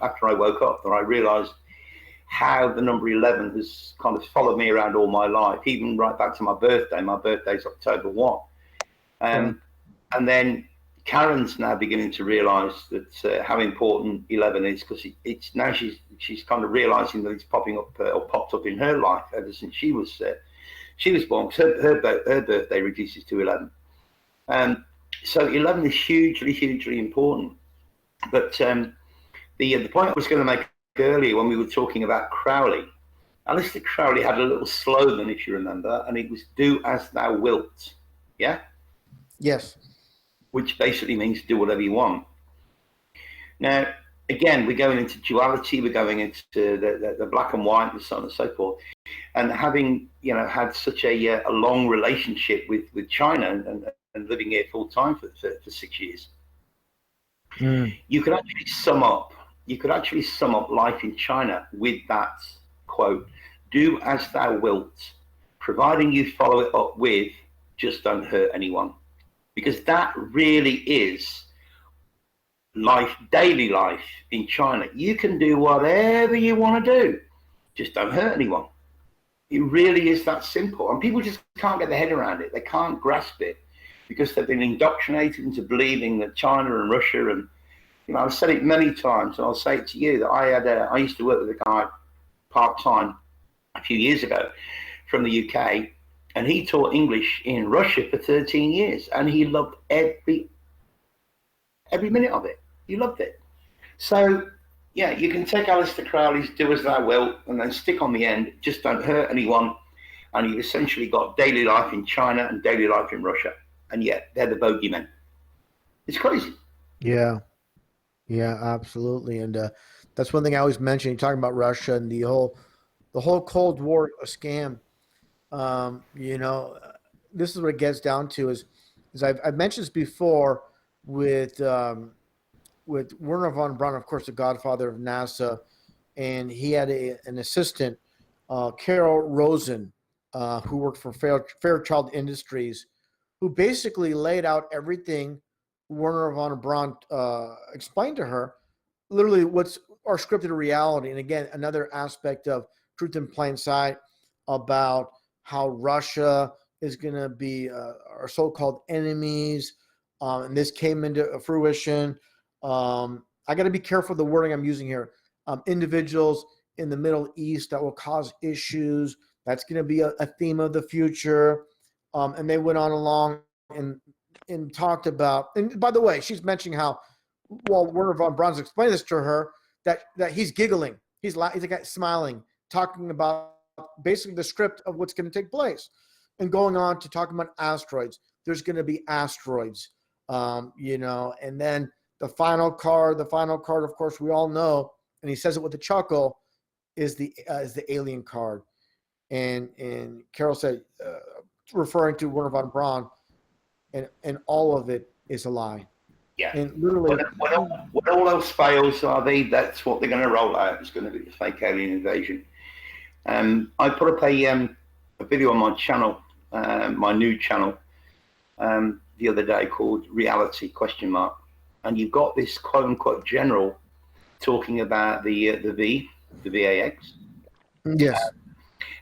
after I woke up that I realised how the number 11 has kind of followed me around all my life, even right back to my birthday. My birthday's October 1, and then Karen's now beginning to realise that how important 11 is, because it's now she's kind of realising that it's popping up or popped up in her life ever since she was born. Because her birthday reduces to 11. So 11 is hugely important. But the point I was going to make earlier when we were talking about Crowley, Aleister Crowley had a little slogan, if you remember, and it was "Do as thou wilt." Yeah. Yes. Which basically means do whatever you want. Now, again, we're going into duality. We're going into the black and white, and so on and so forth. And having had such a long relationship with China and living here full time for 6 years, you could actually sum up life in China with that quote: "Do as thou wilt, providing you follow it up with just don't hurt anyone," because that really is life, daily life in China. You can do whatever you want to do, just don't hurt anyone. It really is that simple, and people just can't get their head around it. They can't grasp it because they've been indoctrinated into believing that China and Russia and I've said it many times, and I'll say it to you that I used to work with a guy part-time a few years ago from the UK, and he taught English in Russia for 13 years, and he loved every minute of it. He loved it. So, yeah, you can take Aleister Crowley's "Do as thou wilt" and then stick on the end, just don't hurt anyone, and you've essentially got daily life in China and daily life in Russia, and yet they're the bogeymen. It's crazy. Yeah. Yeah, absolutely. And that's one thing I always mention. You're talking about Russia and the whole Cold War scam. This is what it gets down to is I've mentioned this before with Werner von Braun, of course, the godfather of NASA, and he had an assistant, Carol Rosen, who worked for Fairchild Industries, who basically laid out everything Werner von Braun explained to her, literally what's our scripted reality. And again, another aspect of Truth in Plain Sight about how Russia is going to be our so-called enemies. And this came into fruition. I got to be careful of the wording I'm using here. Individuals in the Middle East that will cause issues. That's going to be a theme of the future. And they went on along and talked about, and by the way, she's mentioning how while Werner von Braun's explaining this to her, that he's giggling, he's like smiling, talking about basically the script of what's going to take place, and going on to talk about asteroids. There's going to be asteroids, and then the final card, of course, we all know, and he says it with a chuckle, is the alien card, and Carol said, referring to Werner von Braun. And all of it is a lie. Yeah. And literally, when all else fails, that's what they're going to roll out. It's going to be a fake alien invasion. I put up a video on my channel, my new channel, the other day called Reality ? And you've got this quote unquote general talking about the VAX. Yes.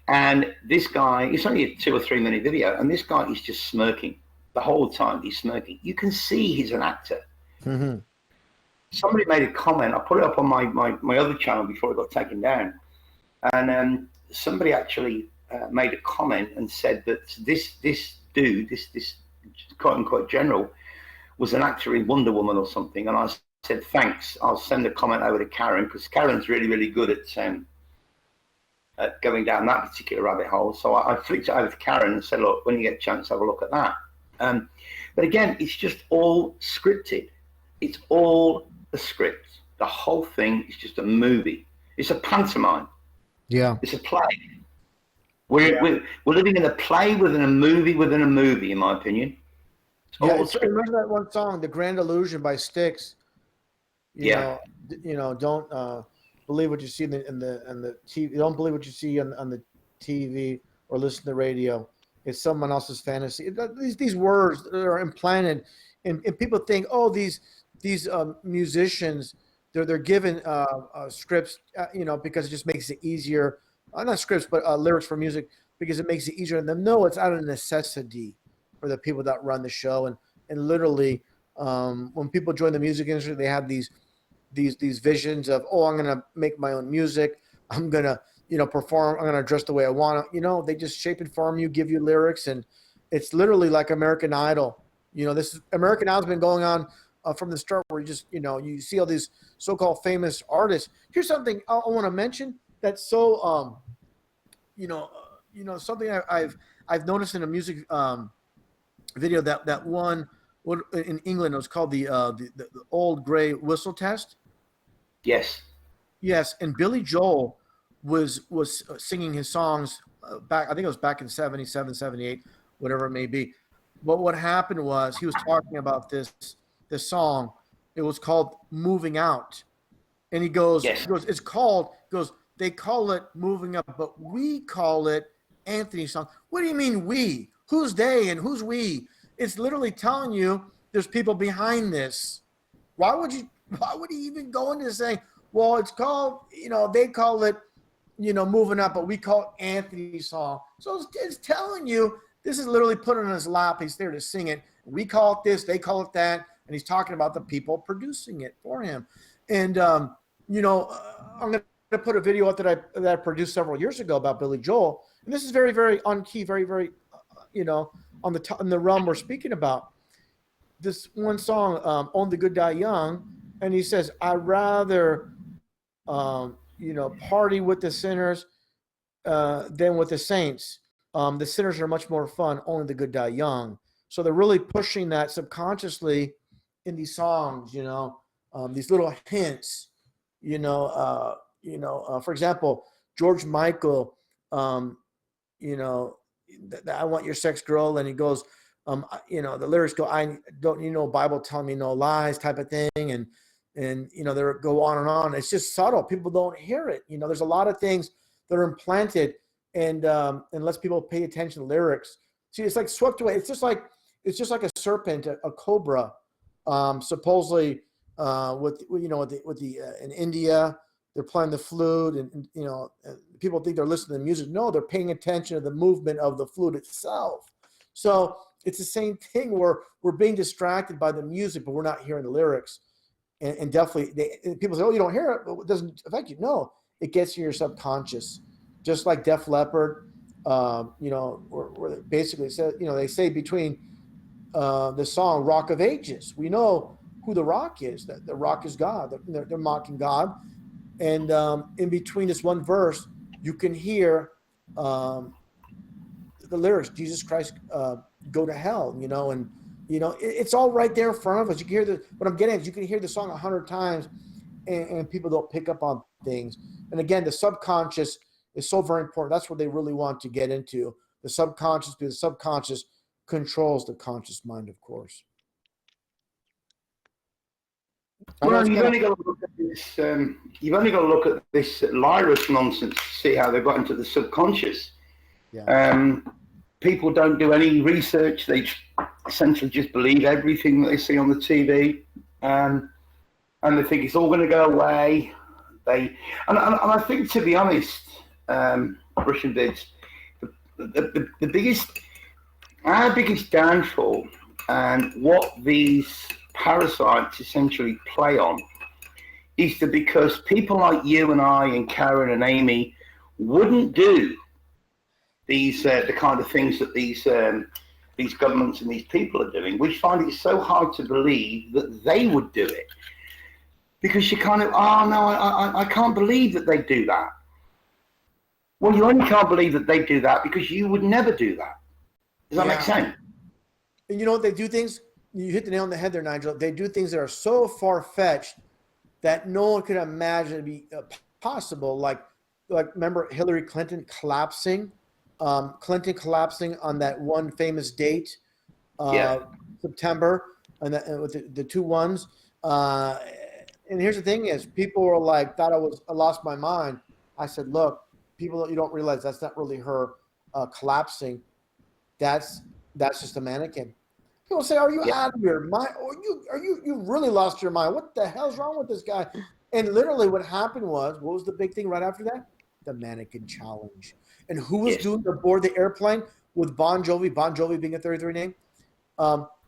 And this guy, it's only a 2 or 3 minute video, and this guy is just smirking. The whole time he's smirking. You can see he's an actor. Mm-hmm. Somebody made a comment. I put it up on my other channel before it got taken down. And somebody actually made a comment and said that this dude, this quote unquote general, was an actor in Wonder Woman or something. And I said, thanks. I'll send a comment over to Karen, because Karen's really good at going down that particular rabbit hole. So I flicked it over to Karen and said, look, when you get a chance, have a look at that. But again, it's just all scripted. It's all a script. The whole thing is just a movie. It's a pantomime. Yeah. It's a play. We're living in a play within a movie, in my opinion. Remember that one song, "The Grand Illusion" by Styx. Don't believe what you see in the TV. Don't believe what you see on the TV or listen to the radio. It's someone else's fantasy. These words are implanted, and people think, oh, these musicians, they're given scripts, because it just makes it easier. Not scripts, but lyrics for music, because it makes it easier on them. No, it's out of necessity for the people that run the show, and literally, when people join the music industry, they have these visions of, oh, I'm gonna make my own music. I'm gonna perform. I'm gonna dress the way I want to. They just shape and form you, give you lyrics, and it's literally like American Idol. This is American Idol's been going on from the start, where you see all these so-called famous artists. Here's something I want to mention that's so something I've noticed in a music video that one in England, it was called the old gray whistle test. Yes. Yes, and Billy Joel was singing his songs back. I think it was back in 77, 78, whatever it may be. But what happened was he was talking about this song. It was called "Moving Out," and he goes, yes. They call it "Moving Up," but we call it Anthony's song. What do you mean we? Who's they and who's we? It's literally telling you there's people behind this. Why would he even go into saying, well, it's called, they call it, Moving Up, but we call it Anthony's song. So it's telling you this is literally put on his lap. He's there to sing it. We call it this, they call it that, and he's talking about the people producing it for him. And I'm going to put a video up that I produced several years ago about Billy Joel, and this is very, very on key, very, very, on the realm we're speaking about. This one song, "On the Good Die Young," and he says, "I'd rather, party with the sinners than with the saints. The sinners are much more fun. Only the good die young." So they're really pushing that subconsciously in these songs. These little hints. For example, George Michael. I want your sex, girl, and he goes. The lyrics go, "I don't Bible telling me no lies," type of thing, and they go on and on. It's just subtle. People don't hear it. There's a lot of things that are implanted, and unless people pay attention to the lyrics, see, it's like swept away. It's just like a serpent, a cobra, supposedly in India, they're playing the flute, and people think they're listening to the music. No, they're paying attention to the movement of the flute itself. So it's the same thing where we're being distracted by the music, but we're not hearing the lyrics. And definitely, people say, "Oh, you don't hear it, but it doesn't affect you." No, it gets in your subconscious. Just like Def Leppard, where basically says, they say between the song "Rock of Ages," we know who the rock is. That the rock is God. They're mocking God, and in between this one verse, you can hear the lyrics, "Jesus Christ, go to hell," and it's all right there in front of us. You can hear what I'm getting at is you can hear the song 100 times, and people don't pick up on things. And again, the subconscious is so very important. That's what they really want to get into. The subconscious, because the subconscious controls the conscious mind, of course. Well, you've only got to look at this. You've only got to look at this Lyris nonsense to see how they got into the subconscious. Yeah. People don't do any research. They essentially just believe everything that they see on the TV, and they think it's all going to go away. And I think, to be honest, Russian Bids, our biggest downfall, and what these parasites essentially play on, is that because people like you and I and Karen and Amy wouldn't do these the kind of things that these governments and these people are doing, we find it so hard to believe that they would do it, because you kind of, oh no, I can't believe that they do that. Well, you only can't believe that they do that because you would never do that. Does that make sense? And they do things, you hit the nail on the head there, Nigel. They do things that are so far-fetched that no one could imagine to be possible. Like remember Hillary Clinton collapsing? Clinton collapsing on that one famous date, September, and with the two ones. And here's the thing is, people were like, thought I lost my mind. I said, look, people, you don't realize that's not really her collapsing. That's just a mannequin. People say, "Are you out of your mind? Or you really lost your mind? What the hell's wrong with this guy?" And literally, what happened was, what was the big thing right after that? The mannequin challenge. And who was doing aboard the airplane with Bon Jovi? Bon Jovi being a 33 name.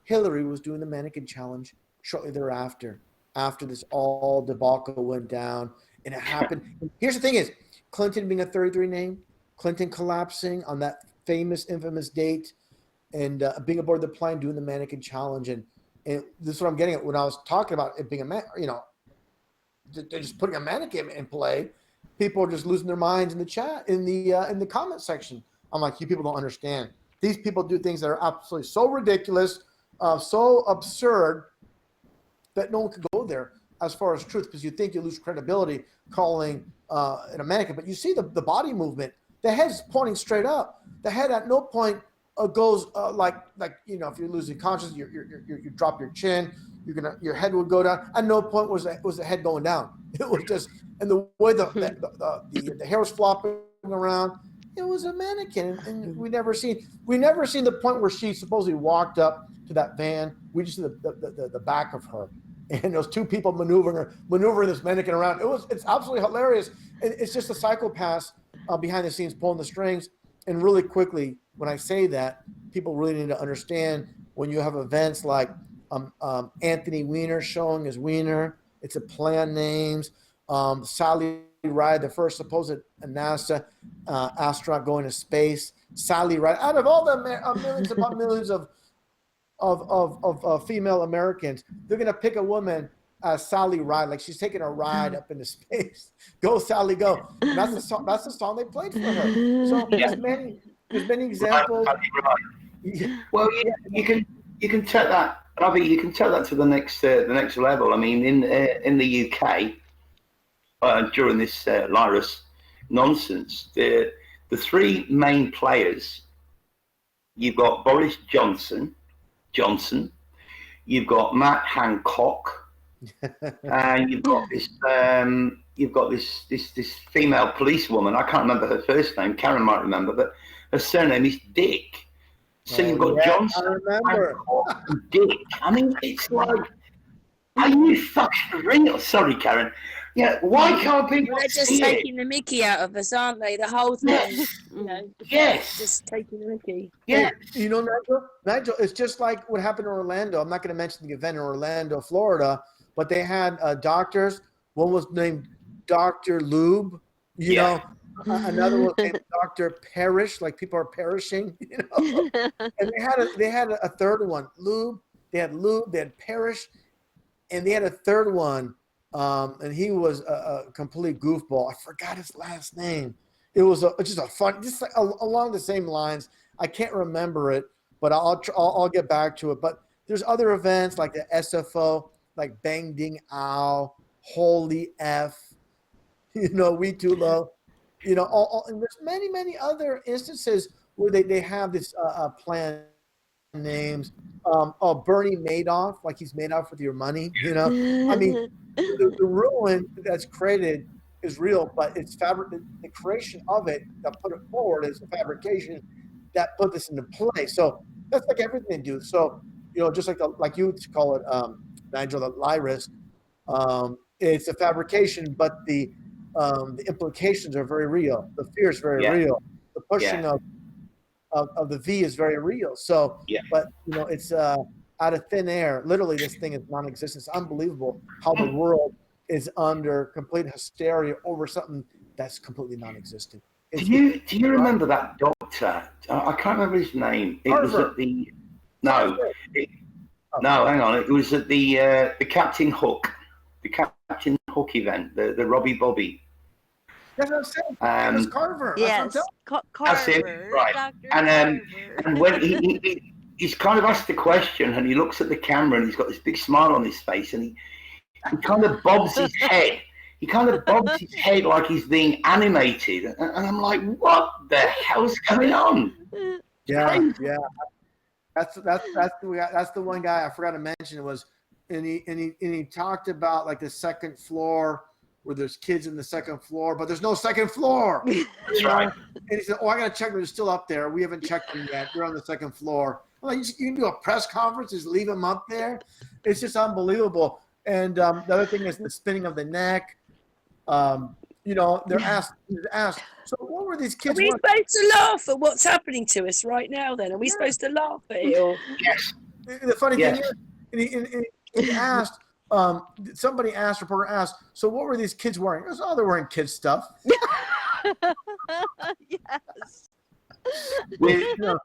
Hillary was doing the mannequin challenge shortly thereafter. After this all debacle went down, and it happened. Here's the thing: is Clinton being a 33 name, Clinton collapsing on that famous, infamous date. and being aboard the plane, doing the mannequin challenge, and this is what I'm getting at when I was talking about it being a man. You know, they're just putting a mannequin in play. People are just losing their minds in the chat, in the comment section. I'm like, you people don't understand. These people do things that are absolutely so ridiculous, so absurd that no one could go there as far as truth, because you think you lose credibility calling an mannequin. But you see the body movement. The head's pointing straight up. The head at no point goes like you know, if you're losing consciousness, you drop your chin. Your head would go down. At no point was the head going down. It was just, and the way the hair was flopping around. It was a mannequin, and we never seen the point where she supposedly walked up to that van. We just see the back of her, and those two people maneuvering this mannequin around. It's absolutely hilarious. It's just a psychopath behind the scenes pulling the strings. And really quickly, when I say that, people really need to understand when you have events like Anthony Weiner showing his wiener. It's a play on names. Sally Ride, the first supposed NASA astronaut going to space. Sally Ride, out of all the millions upon millions of female Americans, they're going to pick a woman as Sally Ride, like she's taking a ride up into space. Go, Sally, go. And that's the song they played for her. So there's many examples. Right. Well, you can take that, Ravi. You can take that to the next level. I mean, in the UK. During this Lyris nonsense, the three main players, you've got Boris Johnson, you've got Matt Hancock, and you've got this female policewoman. I can't remember her first name. Karen might remember, but her surname is Dick. So you've got Johnson, Hancock, and Dick. I mean, it's like, are you fucking real? Sorry, Karen. Yeah, why can't people They're just taking the mickey out of us, aren't they? The whole thing, you know. Yes. Just taking the mickey. Yeah. You know, Nigel, it's just like what happened in Orlando. I'm not going to mention the event in Orlando, Florida, but they had doctors. One was named Dr. Lube, you know. Another was named Dr. Perish, like people are perishing, you know. And they had a third one, Lube. They had Perish, and they had a third one. And he was a complete goofball. I forgot his last name. It was just a fun, just like along the same lines. I can't remember it, but I'll get back to it. But there's other events like the SFO, like Bang Ding Ow, Holy F, you know, We Too Low, you know, and there's many other instances where they have this plan names. Bernie Madoff, like he's made off with your money, you know. I mean, the ruin that's created is real, but it's the creation of it that put it forward is a fabrication that put this into play. So that's like everything they do. So, you know, just like you call it, Nigel, the Lyris, it's a fabrication, but the implications are very real. The fear is very real. The pushing of the V is very real. So, but you know, it's out of thin air. Literally, this thing is non-existent. It's unbelievable how the world is under complete hysteria over something that's completely non-existent. Do you remember that doctor? I can't remember his name. It was at the no, hang on. It was at the Captain Hook event, the Robbie Bobby. That's what I'm saying. It's Carver. Yes, Carver. That's it, right? Dr. And when he's kind of asked the question, and he looks at the camera, and he's got this big smile on his face, and he kind of bobs his head. He kind of bobs his head like he's being animated, and I'm like, what the hell's going on? Yeah. That's the one guy I forgot to mention. It was, and he talked about like the second floor, where there's kids in the second floor, but there's no second floor. That's right. And he said, "Oh, I got to check them. They're still up there. We haven't checked them yet. They're on the second floor." I'm like, you can do a press conference, just leave them up there. It's just unbelievable. And the other thing is the spinning of the neck. You know, they're asked. So what were these kids? Are we supposed to laugh at what's happening to us right now? Then are we supposed to laugh at it? Or? Yes. The funny thing is, he asked. Reporter asked, so what were these kids wearing? He goes, oh, they're wearing kids stuff. Yes. You know,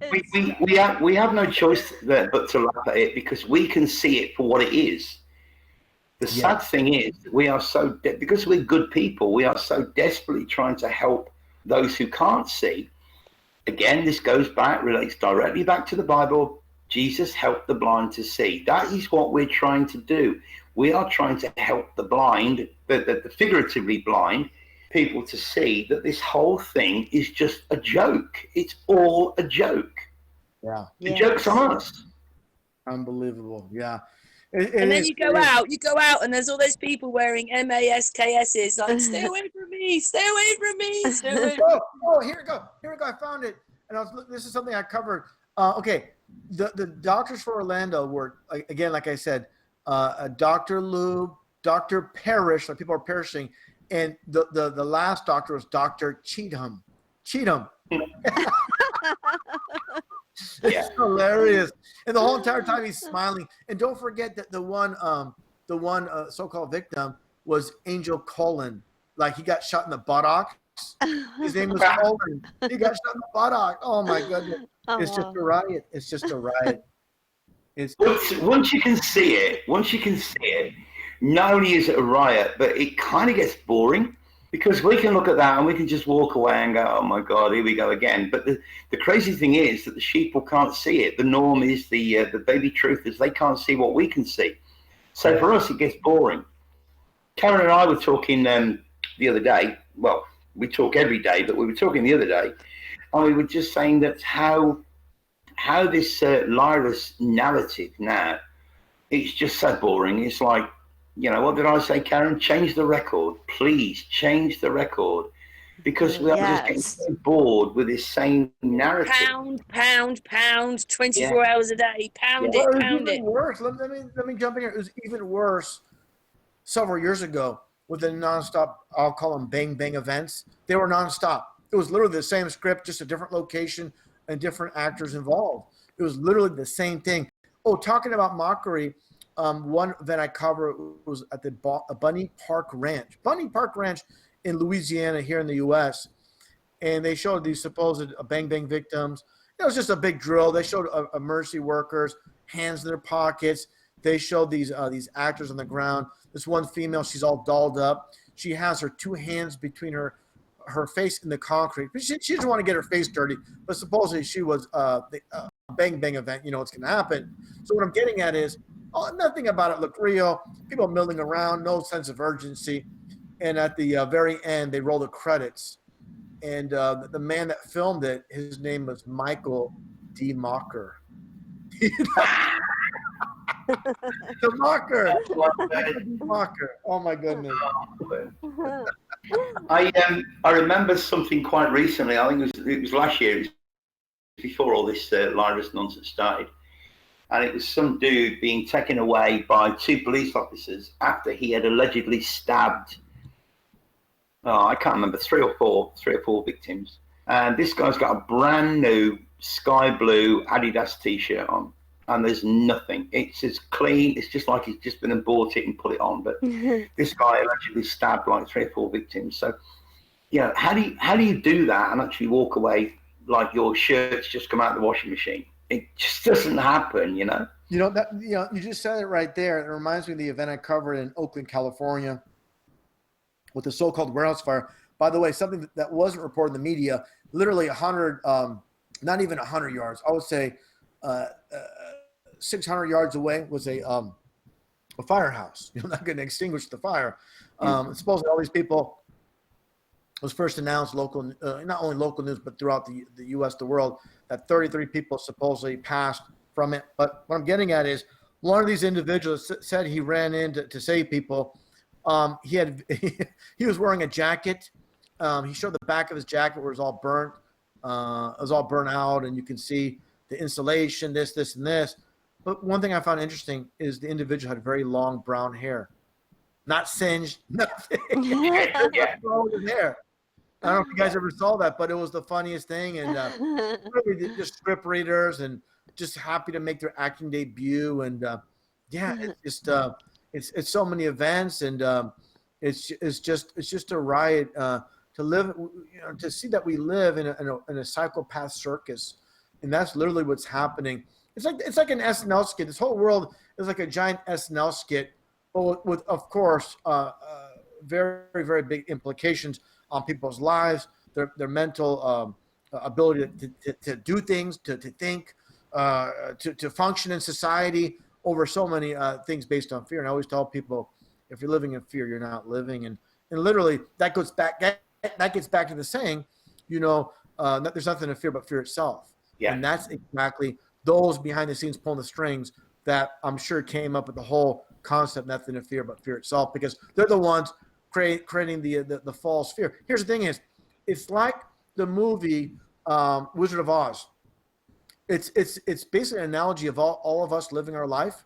We have no choice there but to laugh at it because we can see it for what it is. The sad thing is, we are so because we're good people, we are so desperately trying to help those who can't see. Again, this relates directly back to the Bible. Jesus helped the blind to see. That is what we're trying to do. We are trying to help the blind, the figuratively blind people, to see that this whole thing is just a joke. It's all a joke. Yeah. The joke's on us. Unbelievable. Yeah. And then you go out, and there's all those people wearing MASKSs, like, stay away from me, stay away from me, stay away from me. Oh, here we go. I found it. And this is something I covered. Okay. The doctors for Orlando were, again, like I said, Dr. Lube, Dr. Parrish, like people are perishing. And the last doctor was Dr. Cheatham. It's hilarious, and the whole entire time he's smiling. And don't forget that the one so-called victim was Angel Cullen. Like, he got shot in the buttocks. His name was Cullen. He got shot in the buttock. Oh my goodness! It's just a riot. It's just a riot. It's once you can see it, not only is it a riot, but it kind of gets boring. Because we can look at that and we can just walk away and go, oh my God, here we go again. But the crazy thing is that the sheeple can't see it. The norm is the baby truthers, they can't see what we can see. So for us, it gets boring. Karen and I were talking the other day. Well, we talk every day, but we were talking the other day. And we were just saying that how this Lyra's narrative now, it's just so boring. It's like, what did I say, Karen? Change the record. Please change the record. Because we are just getting so bored with this same narrative. Pound, 24 hours a day. Pound it. Even worse. Let me jump in here. It was even worse several years ago with the nonstop, I'll call them bang bang events. They were nonstop. It was literally the same script, just a different location and different actors involved. It was literally the same thing. Oh, talking about mockery. One event I covered was at the Bunny Park Ranch. Bunny Park Ranch in Louisiana here in the U.S. And they showed these supposed bang bang victims. It was just a big drill. They showed emergency workers, hands in their pockets. They showed these actors on the ground. This one female, she's all dolled up. She has her two hands between her face in the concrete. She doesn't want to get her face dirty, but supposedly she was the bang bang event. What's going to happen. So what I'm getting at is, nothing about it looked real. People milling around, no sense of urgency. And at the very end, they roll the credits. And the man that filmed it, his name was Michael D. Mocker. The Mocker. Mocker. Oh my goodness. I remember something quite recently. I think it was last year, before all this Lyra's nonsense started. And it was some dude being taken away by two police officers after he had allegedly stabbed, I can't remember, three or four victims. And this guy's got a brand new sky blue Adidas t-shirt on, and there's nothing. It's as clean. It's just like he's just been and bought it and put it on. But this guy allegedly stabbed like 3 or 4 victims. So, how do you do that and actually walk away like your shirt's just come out of the washing machine? It just doesn't happen, You just said it right there. It reminds me of the event I covered in Oakland, California, with the so-called warehouse fire. By the way, something that wasn't reported in the media, literally 100, not even 100 yards, I would say 600 yards away was a firehouse. Not going to extinguish the fire. Supposedly all these people, was first announced local, not only local news, but throughout the U.S., the world, that 33 people supposedly passed from it. But what I'm getting at is one of these individuals said he ran in to save people. He was wearing a jacket. He showed the back of his jacket where it was all burnt. It was all burnt out, and you can see the insulation, this, and this. But one thing I found interesting is the individual had very long brown hair. Not singed, nothing. Hair. I don't know if you guys ever saw that, but it was the funniest thing. And really just script readers and just happy to make their acting debut. And it's just it's so many events, and it's just a riot to live, to see that we live in a psychopath circus. And that's literally what's happening. It's like an SNL skit. This whole world is like a giant SNL skit, but with of course, very, very big implications on people's lives, their mental ability to do things, to think, to function in society over so many things based on fear. And I always tell people, if you're living in fear, you're not living. And literally that goes back, that gets back to the saying, there's nothing to fear but fear itself. Yeah. And that's exactly those behind the scenes pulling the strings that I'm sure came up with the whole concept, nothing to fear but fear itself, because they're the ones creating the false fear. Here's the thing is, it's like the movie Wizard of Oz. It's basically an analogy of all of us living our life,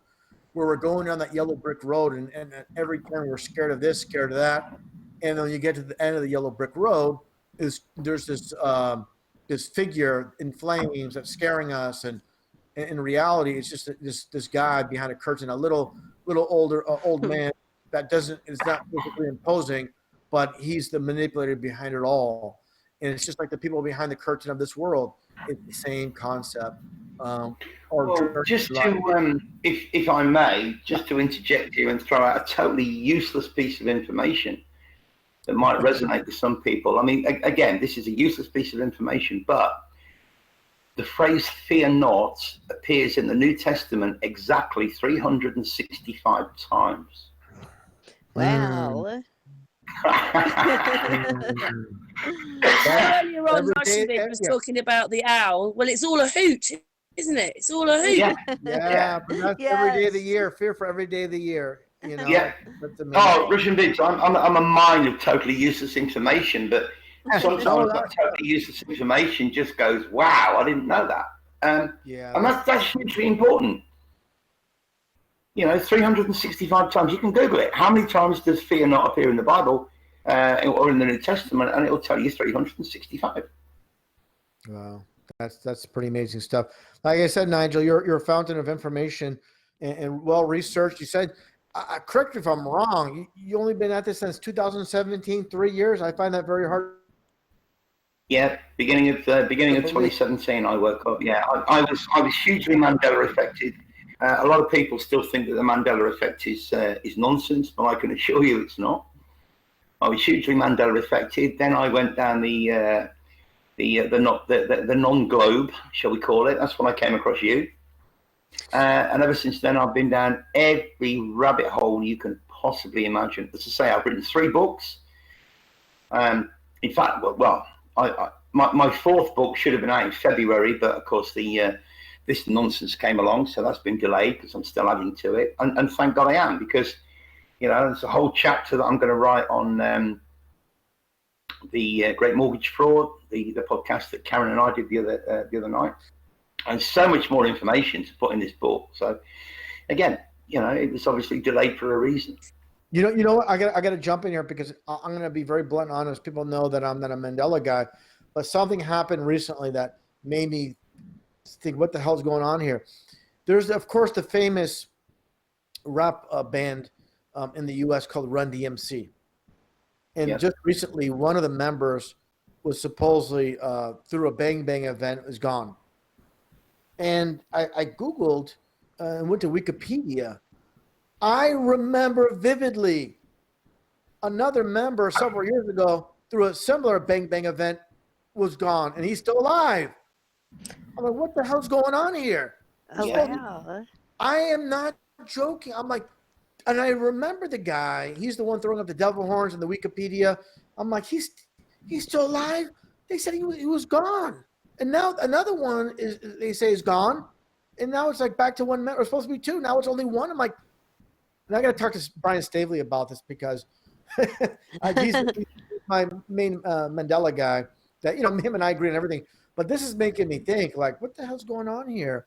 where we're going down that yellow brick road, and at every turn we're scared of this, scared of that. And then when you get to the end of the yellow brick road, there's this figure in flames that's scaring us, and in reality, it's just this guy behind a curtain, a little old man that is not physically imposing, but he's the manipulator behind it all. And it's just like the people behind the curtain of this world. It's the same concept. Well, just to, if I may, just to interject here and throw out a totally useless piece of information that might resonate with some people. I mean, again, this is a useless piece of information, but the phrase "fear not" appears in the New Testament exactly 365 times. Wow. Earlier on, Russian was talking about the owl. Well, it's all a hoot, isn't it? It's all a hoot. Yeah, but that's every day of the year. Fear for every day of the year. Yeah. Oh, Russian Bits, I'm a mine of totally useless information, but sometimes that totally useless information just goes, wow, I didn't know that. And that's hugely important. 365 times. You can Google it. How many times does fear not appear in the Bible or in the New Testament? And it'll tell you 365. Wow, that's pretty amazing stuff. Like I said, Nigel, you're a fountain of information and well researched. You said, correct me if I'm wrong, you only been at this since 2017, 3 years. I find that very hard. Yeah, beginning of 2017, I woke up. Yeah, I was hugely Mandela affected. A lot of people still think that the Mandela effect is nonsense, but I can assure you it's not. I was hugely Mandela affected. Then I went down the non-globe, shall we call it? That's when I came across you. And ever since then, I've been down every rabbit hole you can possibly imagine. As I say, I've written 3 books. In fact, my 4th book should have been out in February, but of course this nonsense came along, so that's been delayed because I'm still adding to it. And thank God I am, because there's a whole chapter that I'm going to write on the Great Mortgage Fraud, the podcast that Karen and I did the other night. And so much more information to put in this book. So again, it was obviously delayed for a reason. You know what? I got to jump in here because I'm going to be very blunt and honest. People know that I'm not a Mandela guy, but something happened recently that made me think, what the hell's going on here? There's, of course, the famous rap band in the U.S. called Run DMC. And just recently, one of the members was supposedly through a Bang Bang event is gone. And I Googled and went to Wikipedia. I remember vividly another member several years ago through a similar Bang Bang event was gone, and he's still alive. I'm like, what the hell's going on here? Oh, wow. I am not joking. I'm like, and I remember the guy. He's the one throwing up the devil horns in the Wikipedia. I'm like, he's still alive? They said he was gone. And now another one they say is gone. And now it's like back to one member. It's supposed to be 2. Now it's only 1. I'm like, and I got to talk to Brian Stavely about this because he's my main Mandela guy. That him and I agree on everything. But this is making me think, like, what the hell's going on here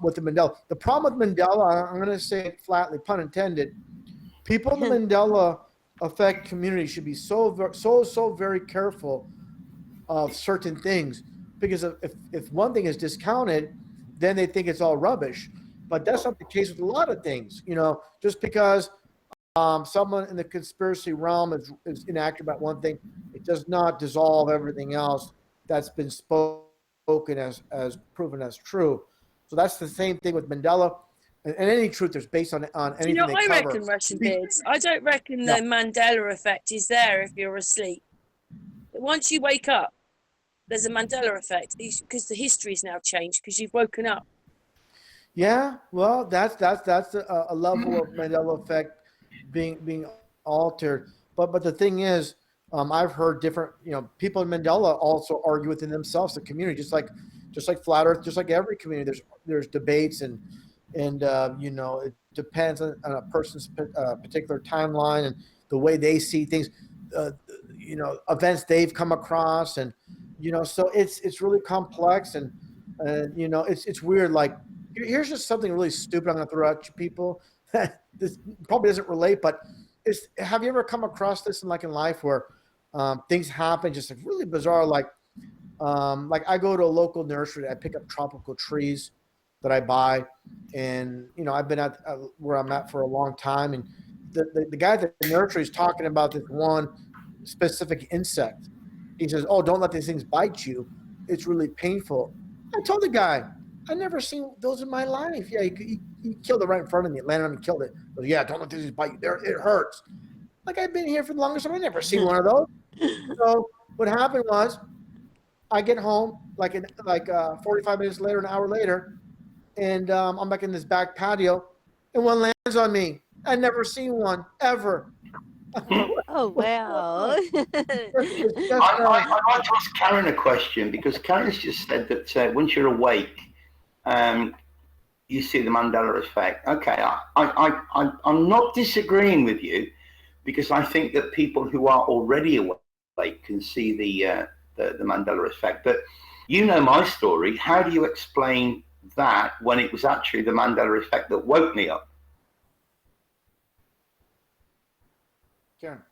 with the Mandela? The problem with Mandela, I'm going to say it flatly, pun intended. People in the Mandela effect community should be so very careful of certain things, because if one thing is discounted, then they think it's all rubbish. But that's not the case with a lot of things. Just because someone in the conspiracy realm is inaccurate about one thing, it does not dissolve everything else that's been spoken spoken as proven as true. So that's the same thing with Mandela and any truth that's based on anything You know, they I cover. reckon, Russian Beards, I don't reckon Yeah. the Mandela effect is there if you're asleep. Once you wake up, there's a Mandela effect because the history's now changed because you've woken up. Yeah, well, that's a level of Mandela effect being altered. But the thing is, I've heard different people in Mandela also argue within themselves, the community, just like flat Earth, just like every community. There's debates and it depends on a person's particular timeline and the way they see things, events they've come across, and so it's really complex and it's weird. Like, here's just something really stupid I'm going to throw at you people. This probably doesn't relate, but have you ever come across this in life where things happen just really bizarre? Like I go to a local nursery, I pick up tropical trees that I buy, and I've been at where I'm at for a long time, and the guy at the nursery is talking about this one specific insect. He says, "Oh, don't let these things bite you. It's really painful." I told the guy, I never seen those in my life. Yeah, he killed it right in front of me. It landed on me, killed it. But yeah, don't let these bite you. There, it hurts. Like, I've been here for the longest time. I never seen one of those. So what happened was, I get home 45 minutes later, an hour later, and I'm back in this back patio, and one lands on me. I never seen one ever. Oh, wow. I'd like to ask Karen a question, because Karen's just said that once you're awake, you see the Mandela effect. Okay, I'm not disagreeing with you, because I think that people who are already awake can see the Mandela effect. But you know my story. How do you explain that when it was actually the Mandela effect that woke me up? Karen.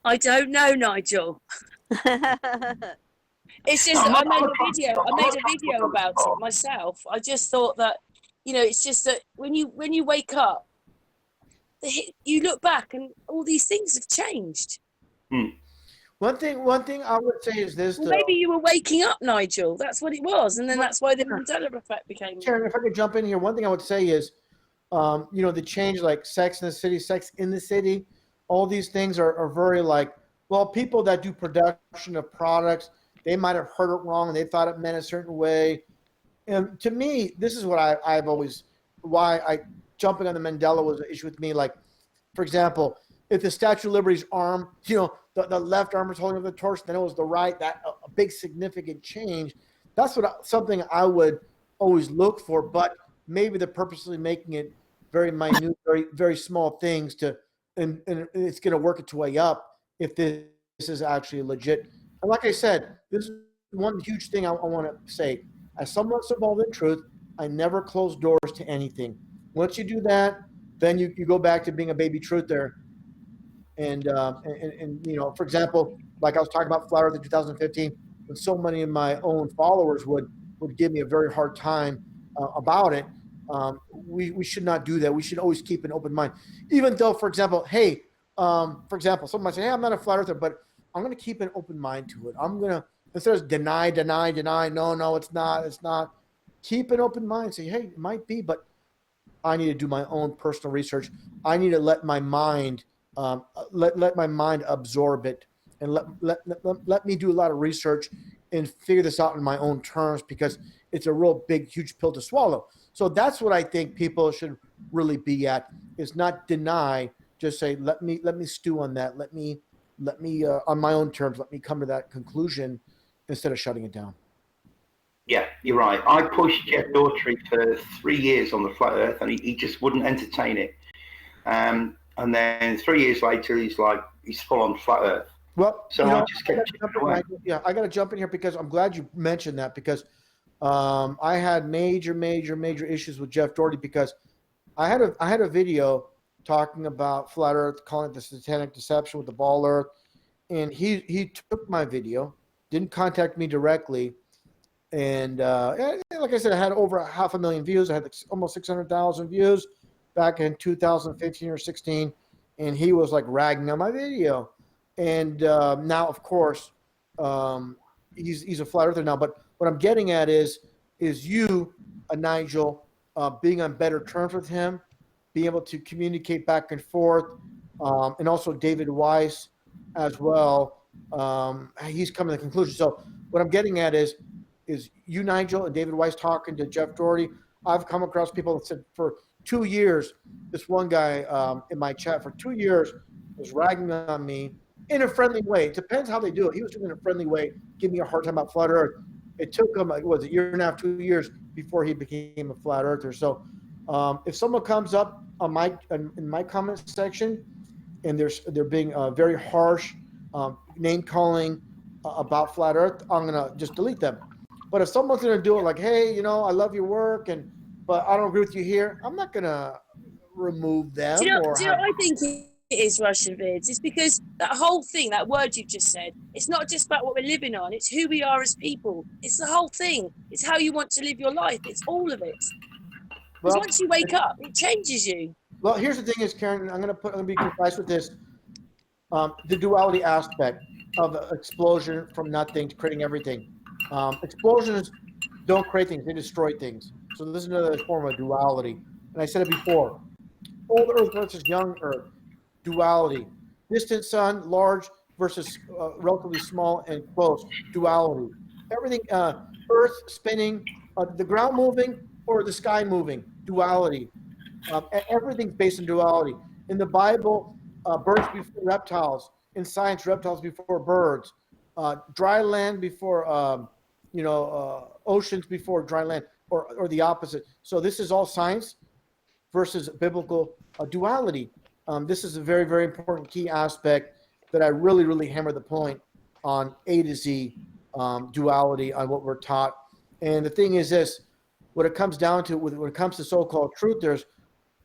I don't know, Nigel. It's just that I made a video about it myself. I just thought that, it's just that when you wake up, you look back and all these things have changed. One thing I would say is this. Well, maybe you were waking up, Nigel. That's what it was, and then that's why the Mandela effect became. Karen, if I could jump in here, one thing I would say is, the change, like Sex in the City, all these things are very people that do production of products, they might have heard it wrong and they thought it meant a certain way. And to me, this is what I've always, why jumping on the Mandela was an issue with me. Like, for example, if the Statue of Liberty's arm, the left arm was holding up the torch, then it was the right, that a big significant change. That's something I would always look for, but maybe they're purposely making it very minute, very, very small things and it's going to work its way up if this is actually legit. And like I said, this is one huge thing I want to say. As someone that's involved in truth, I never close doors to anything. Once you do that, then you go back to being a baby truther. And for example, like I was talking about Flat Earth in 2015, when so many of my own followers would give me a very hard time about it. We should not do that. We should always keep an open mind. Even though, for example, someone might say, hey, I'm not a flat earther, but I'm going to keep an open mind to it. I'm going to, instead of deny, no, it's not. Keep an open mind. Say, hey, it might be, but I need to do my own personal research. I need to let my mind, let my mind absorb it, and let me do a lot of research and figure this out in my own terms, because it's a real big, huge pill to swallow. So that's what I think people should really be at, is not deny, just say, let me stew on that. Let me on my own terms, let me come to that conclusion instead of shutting it down. Yeah, you're right. I pushed Jeff Daughtry for 3 years on the flat earth, and he just wouldn't entertain it. And then 3 years later, he's full on flat earth. Well, so I just kept chipping away. I got to jump in here because I'm glad you mentioned that, because I had major issues with Jeff Daughtry, because I had a video talking about flat earth, calling it the satanic deception with the ball earth, and he took my video, didn't contact me directly, and like I said, I had over 500,000 views. I had almost 600,000 views back in 2015 or 16, and he was ragging on my video. And now, of course, he's a flat earther now. But what I'm getting at is you, Nigel, being on better terms with him, being able to communicate back and forth, and also David Weiss as well. He's coming to the conclusion. So what I'm getting at is you, Nigel, and David Weiss talking to Jeff Doherty. I've come across people that said for 2 years, this one guy in my chat for 2 years was ragging on me in a friendly way. It depends how they do it. He was doing it in a friendly way, giving me a hard time about flat Earth. It took him, like, was it a year and a half, 2 years before he became a flat earther. So if someone comes up on in my comment section and they're being very harsh, name calling about flat Earth, I'm gonna just delete them. But if someone's gonna do it like, hey, I love your work, but I don't agree with you here, I'm not gonna remove them. Do you know what I think it is, Russian Vids? It's because that whole thing, that word you've just said, it's not just about what we're living on, it's who we are as people. It's the whole thing. It's how you want to live your life. It's all of it. Because once you wake up, it changes you. Well, here's the thing is, Karen, I'm gonna be concise with this. The duality aspect of explosion from nothing to creating everything. Explosions don't create things, they destroy things. So this is another form of duality. And I said it before, old Earth versus young Earth, duality. Distant sun, large versus relatively small and close, duality. Everything, Earth spinning, the ground moving or the sky moving, duality. Everything's based on duality. In the Bible, birds before reptiles. In science, reptiles before birds. Dry land before, oceans before dry land, or the opposite. So this is all science versus biblical duality. This is a very, very important key aspect that I really, really hammer the point on A to Z duality on what we're taught. And the thing is this, what it comes down to, when it comes to so-called truthers,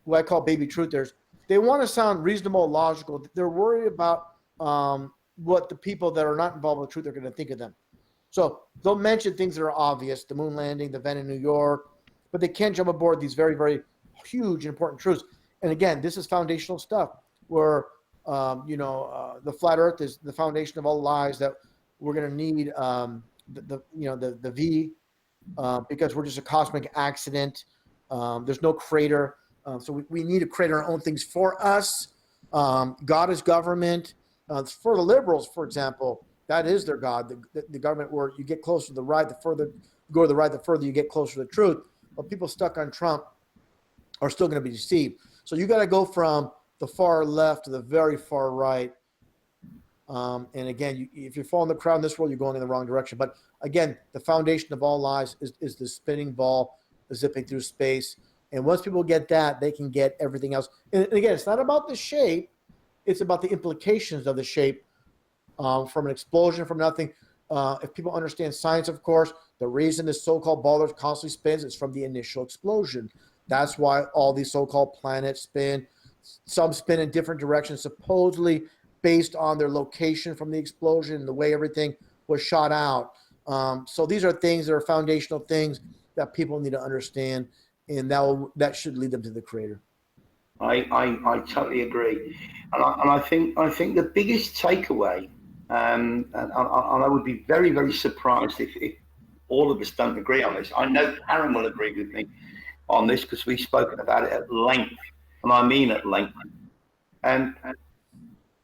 what I call baby truthers, they want to sound reasonable, logical. They're worried about what the people that are not involved with truth are going to think of them. So they'll mention things that are obvious, the moon landing, the event in New York, but they can't jump aboard these very, very huge and important truths. And again, this is foundational stuff where, the flat earth is the foundation of all lies that we're going to need the V because we're just a cosmic accident. There's no creator. So we need to create our own things for us. God is government. For the liberals, for example, that is their God, the government where you get closer to the right, the further you go to the right, the further you get closer to the truth. But people stuck on Trump are still going to be deceived. So you got to go from the far left to the very far right. And again, if you're following the crowd in this world, you're going in the wrong direction. But again, the foundation of all lies is the spinning ball zipping through space. And once people get that, they can get everything else. And again, it's not about the shape. It's about the implications of the shape from an explosion from nothing. If people understand science, of course, the reason this so-called ball Earth constantly spins is from the initial explosion. That's why all these so-called planets spin. Some spin in different directions, supposedly based on their location from the explosion and the way everything was shot out. So these are things that are foundational things that people need to understand, and that should lead them to the Creator. I totally agree, and I think the biggest takeaway, and I would be very, very surprised if all of us don't agree on this. I know Karen will agree with me on this because we've spoken about it at length, and I mean at length. And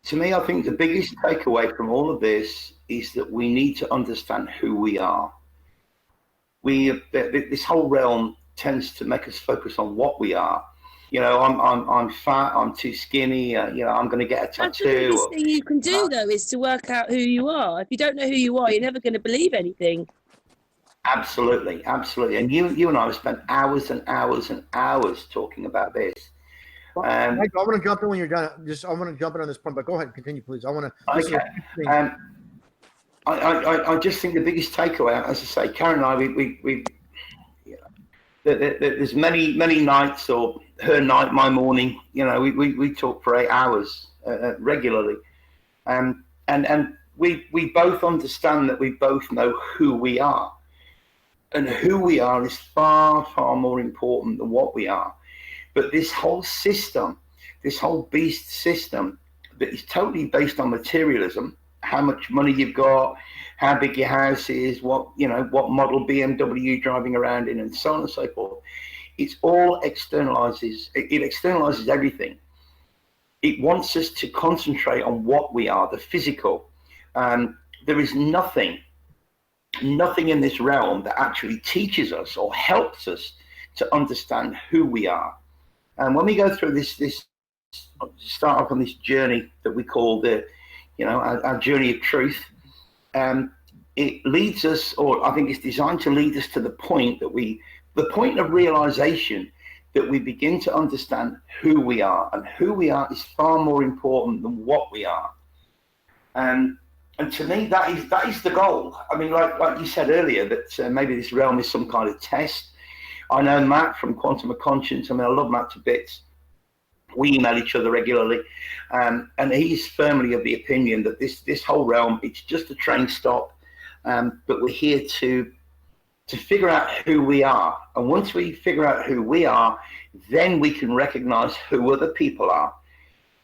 to me, I think the biggest takeaway from all of this is that we need to understand who we are. This whole realm tends to make us focus on what we are. I'm fat, I'm too skinny, I'm going to get a tattoo. The biggest thing you can do, though, is to work out who you are. If you don't know who you are, you're never going to believe anything. Absolutely. And you and I have spent hours and hours and hours talking about this. I want to jump in when you're done. I want to jump in on this point, but go ahead and continue, please. I want to. Okay. I just think the biggest takeaway, as I say, Karen and I, there's many nights, or her night, my morning. We talk for 8 hours regularly, and we both understand that we both know who we are, and who we are is far, far more important than what we are. But this whole system, this whole beast system that is totally based on materialism, how much money you've got, how big your house is, what model BMW you're driving around in, and so on and so forth. It's all externalizes. It externalizes everything. It wants us to concentrate on what we are, the physical. There is nothing in this realm that actually teaches us or helps us to understand who we are. And when we go through this start off on this journey that we call our journey of truth, it leads us, or I think it's designed to lead us to the point of realization that we begin to understand who we are, and who we are is far more important than what we are. And to me, that is the goal. I mean, like you said earlier, that maybe this realm is some kind of test. I know Matt from Quantum of Conscience. I mean, I love Matt to bits. We email each other regularly, and he's firmly of the opinion that this whole realm, it's just a train stop, but we're here to figure out who we are. And once we figure out who we are, then we can recognize who other people are.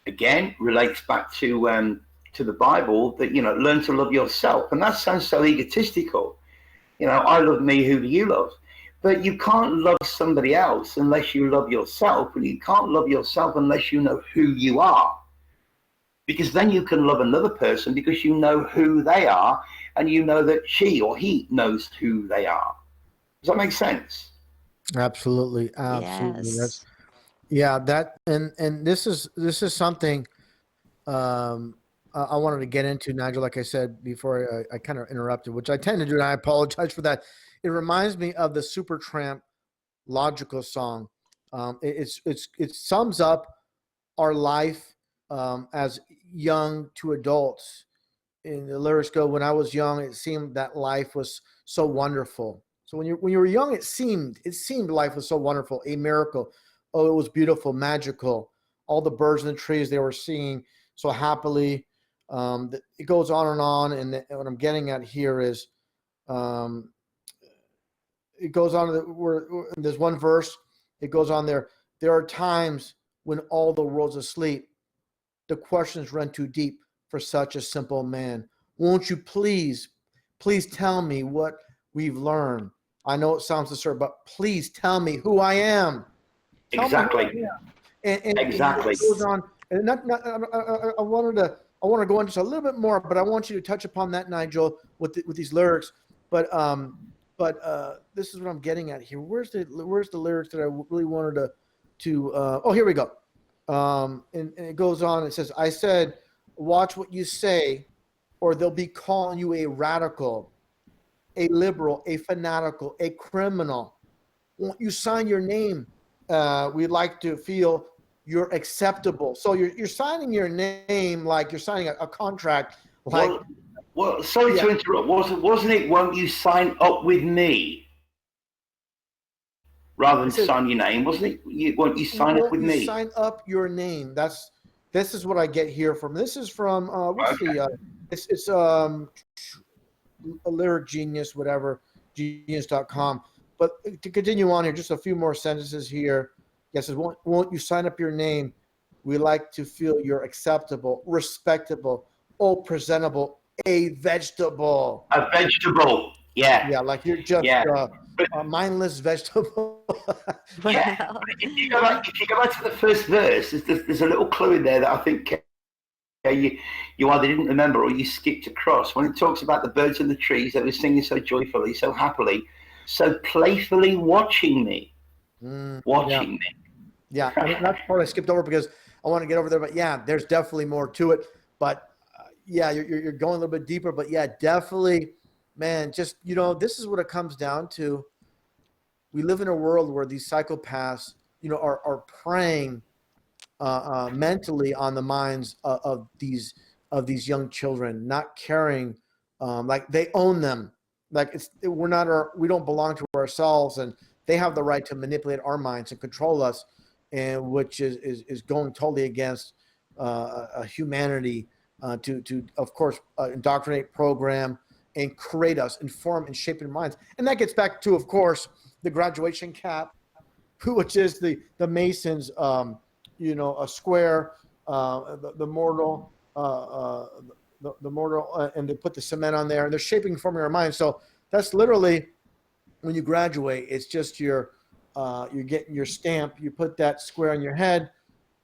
Again, relates back to the Bible, that, learn to love yourself. And that sounds so egotistical. I love me, who do you love? But you can't love somebody else unless you love yourself, and you can't love yourself unless you know who you are. Because then you can love another person because you know who they are, and you know that she or he knows who they are. Does that make sense? Absolutely. Yes. And this is something I wanted to get into, Nigel, like I said before I kind of interrupted, which I tend to do, and I apologize for that. It reminds me of the Supertramp Logical song. It sums up our life as young to adults. And the lyrics go, when I was young, it seemed that life was so wonderful. So when you were young, it seemed life was so wonderful, a miracle. Oh, it was beautiful, magical. All the birds in the trees they were singing so happily. It goes on, and what I'm getting at here is, it goes on. There's one verse. It goes on there. There are times when all the world's asleep. The questions run too deep for such a simple man. Won't you please tell me what we've learned? I know it sounds absurd, but please tell me who I am. Exactly. And exactly. it goes on. And I want to go into just a little bit more, but I want you to touch upon that, Nigel, with these lyrics. But this is what I'm getting at here. Where's the lyrics that I really wanted to oh, here we go. And it goes on. It says, I said, watch what you say, or they'll be calling you a radical, a liberal, a fanatical, a criminal. Won't you sign your name? We'd like to feel you're acceptable. So you're signing your name like you're signing a contract. Like, well, sorry to interrupt. Wasn't it? Won't you sign up with me? Rather than sign your name, wasn't it? Won't you sign up with me? Sign up your name. This is what I get here from. This is from it's a Lyric Genius, whatever, genius.com. But to continue on here, just a few more sentences here. Yes, it says, won't you sign up your name? We like to feel you're acceptable, respectable, presentable, a vegetable. A vegetable, yeah. Yeah, like you're just a mindless vegetable. Yeah. If you go back to the first verse, there's a little clue in there that I think you either didn't remember or you skipped across. When it talks about the birds in the trees that were singing so joyfully, so happily, so playfully watching me. Watching me. Yeah, I mean, that's part I skipped over because I want to get over there. But yeah, there's definitely more to it. But you're going a little bit deeper. But yeah, definitely, man, just, this is what it comes down to. We live in a world where these psychopaths, are preying mentally on the minds of these young children, not caring, like they own them. Like we don't belong to ourselves, and they have the right to manipulate our minds and control us, and which is going totally against humanity to of course indoctrinate, program, and create us, inform and shape our minds. And that gets back to, of course, the graduation cap, which is the Masons, a square, the mortal, the mortar, and they put the cement on there, and they're shaping and forming our mind. So that's literally when you graduate. It's just you're getting your stamp. You put that square on your head.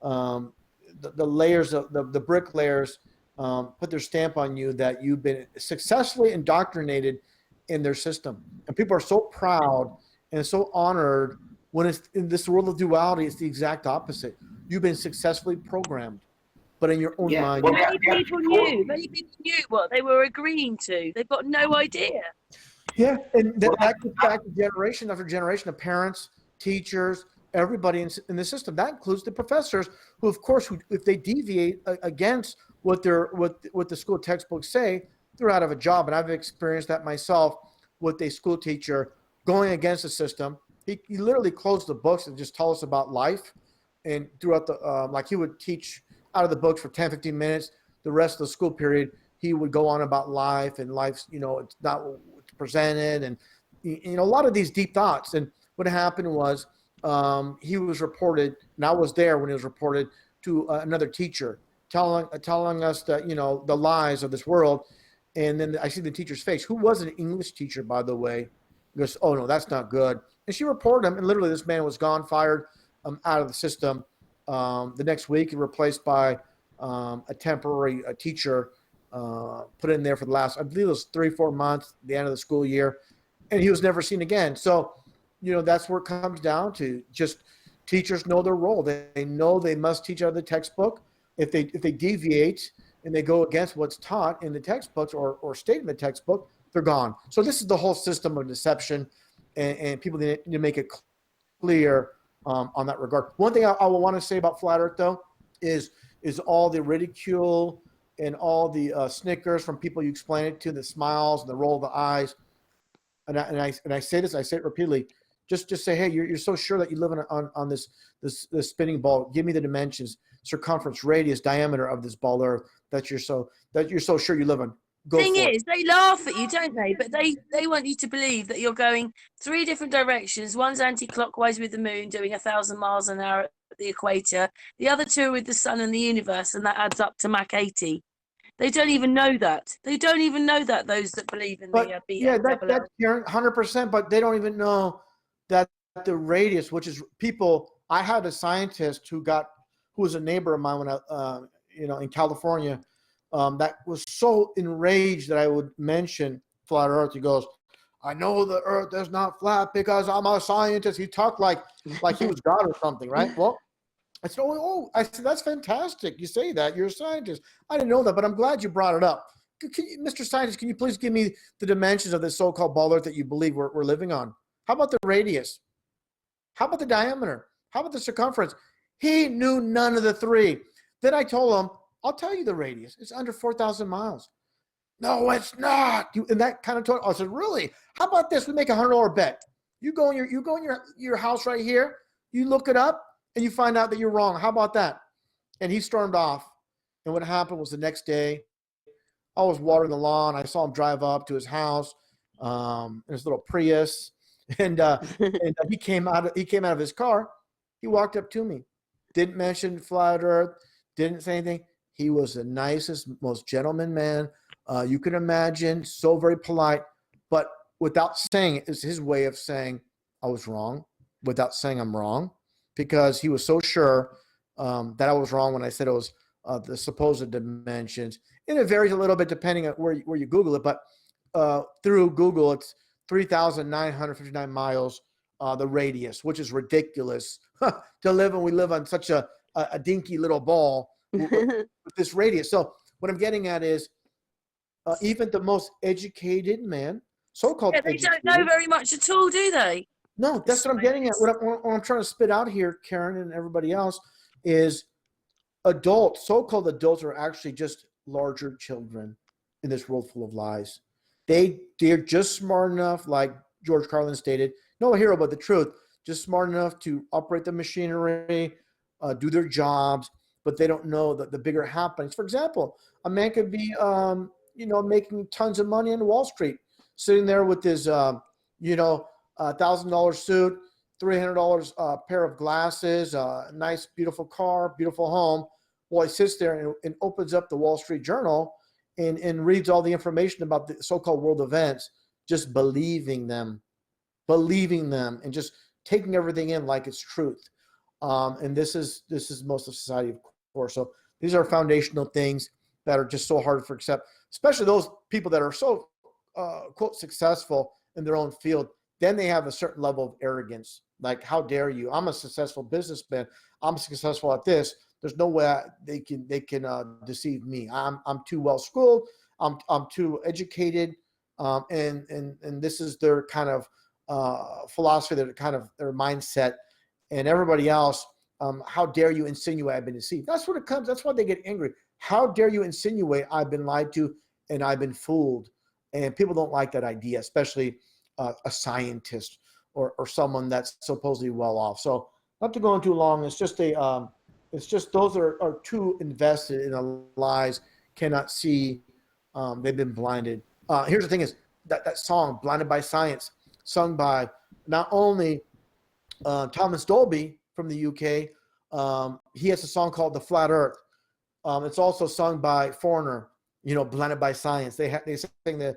The layers of the brick layers put their stamp on you that you've been successfully indoctrinated in their system. And people are so proud and so honored when it's in this world of duality. It's the exact opposite. You've been successfully programmed, but in your own mind. Well, Many people knew what they were agreeing to. They've got no idea. Yeah, and that goes back to generation after generation of parents, teachers, everybody in the system. That includes the professors, who, of course, if they deviate against what the school textbooks say, they're out of a job. And I've experienced that myself with a school teacher going against the system. He literally closed the books and just tell us about life. And throughout the, like he would teach out of the books for 10, 15 minutes. The rest of the school period, he would go on about life and life's, it's not what's presented. And, a lot of these deep thoughts. And what happened was he was reported, and I was there when he was reported to another teacher telling us that, the lies of this world. And then I see the teacher's face, who was an English teacher, by the way. He goes, "Oh, no, that's not good." And she reported him, and literally this man was gone, fired out of the system. The next week, replaced by a temporary teacher put in there for the last, I believe it was 3-4 months, the end of the school year, and he was never seen again. So, that's where it comes down to. Just teachers know their role. They know they must teach out of the textbook. If they deviate and they go against what's taught in the textbooks or stated in the textbook, they're gone. So this is the whole system of deception, and people need to make it clear on that regard. One thing I will want to say about Flat Earth, though, is all the ridicule and all the snickers from people you explain it to, the smiles and the roll of the eyes. And I say this, I say it repeatedly. Just say, hey, you're so sure that you live on this spinning ball. Give me the dimensions, circumference, radius, diameter of this ball Earth that you're so sure you live on. Thing is, they laugh at you, don't they? But they want you to believe that you're going 3 different directions. One's anti-clockwise with the moon, doing 1,000 miles an hour at the equator. The other 2 are with the sun and the universe, and that adds up to Mach 80. They don't even know that. They don't even know that, those that believe in the that's 100%. But they don't even know that the radius, which is people. I had a scientist who was a neighbor of mine when I, in California. That was so enraged that I would mention flat Earth. He goes, "I know the Earth is not flat because I'm a scientist." He talked like he was God or something, right? Well, I said, I said, "That's fantastic. You say that. You're a scientist. I didn't know that, but I'm glad you brought it up. Mr. Scientist, can you please give me the dimensions of this so-called ball Earth that you believe we're living on? How about the radius? How about the diameter? How about the circumference?" He knew none of the 3. Then I told him, "I'll tell you the radius. It's under 4,000 miles. "No, it's not." And that kind of I said, "Really? How about this? We make a $100 bet. You go in your house right here. You look it up, and you find out that you're wrong. How about that?" And he stormed off. And what happened was the next day, I was watering the lawn. I saw him drive up to his house, in his little Prius, and he came out of his car. He walked up to me, didn't mention flat Earth, didn't say anything. He was the nicest, most gentleman man you can imagine, so very polite, but without saying it, it's his way of saying I was wrong, without saying I'm wrong, because he was so sure that I was wrong when I said it was the supposed dimensions. And it varies a little bit depending on where you Google it, but through Google, it's 3,959 miles, the radius, which is ridiculous to live, and we live on such a dinky little ball with this radius. So what I'm getting at is even the most educated man, so-called they don't know very much at all, do they? No, that's what I'm getting at. What I'm trying to spit out here, Karen and everybody else, is adults, so-called adults, are actually just larger children in this world full of lies. They're just smart enough, like George Carlin stated, no hero but the truth, just smart enough to operate the machinery, do their jobs, but they don't know the bigger happenings. For example, a man could be, making tons of money on Wall Street, sitting there with his, $1,000 suit, $300 pair of glasses, nice, beautiful car, beautiful home. Well, he sits there and opens up the Wall Street Journal, and reads all the information about the so-called world events, just believing them, and just taking everything in like it's truth. And this is most of society, of course. So these are foundational things that are just so hard for accept, especially those people that are so quote successful in their own field. Then they have a certain level of arrogance. Like, how dare you? I'm a successful businessman. I'm successful at this. There's no way they can deceive me. I'm too well schooled. I'm too educated. And this is their kind of philosophy, their mindset. And everybody else, how dare you insinuate I've been deceived? That's what it comes. That's why they get angry. How dare you insinuate I've been lied to and I've been fooled? And people don't like that idea, especially a scientist or someone that's supposedly well off. So not to go on too long. It's just those are too invested in the lies, cannot see. They've been blinded. Here's the thing: is that song "Blinded by Science," sung by not only Thomas Dolby from the UK. He has a song called "The Flat Earth." It's also sung by Foreigner. "Blinded by Science." They sing the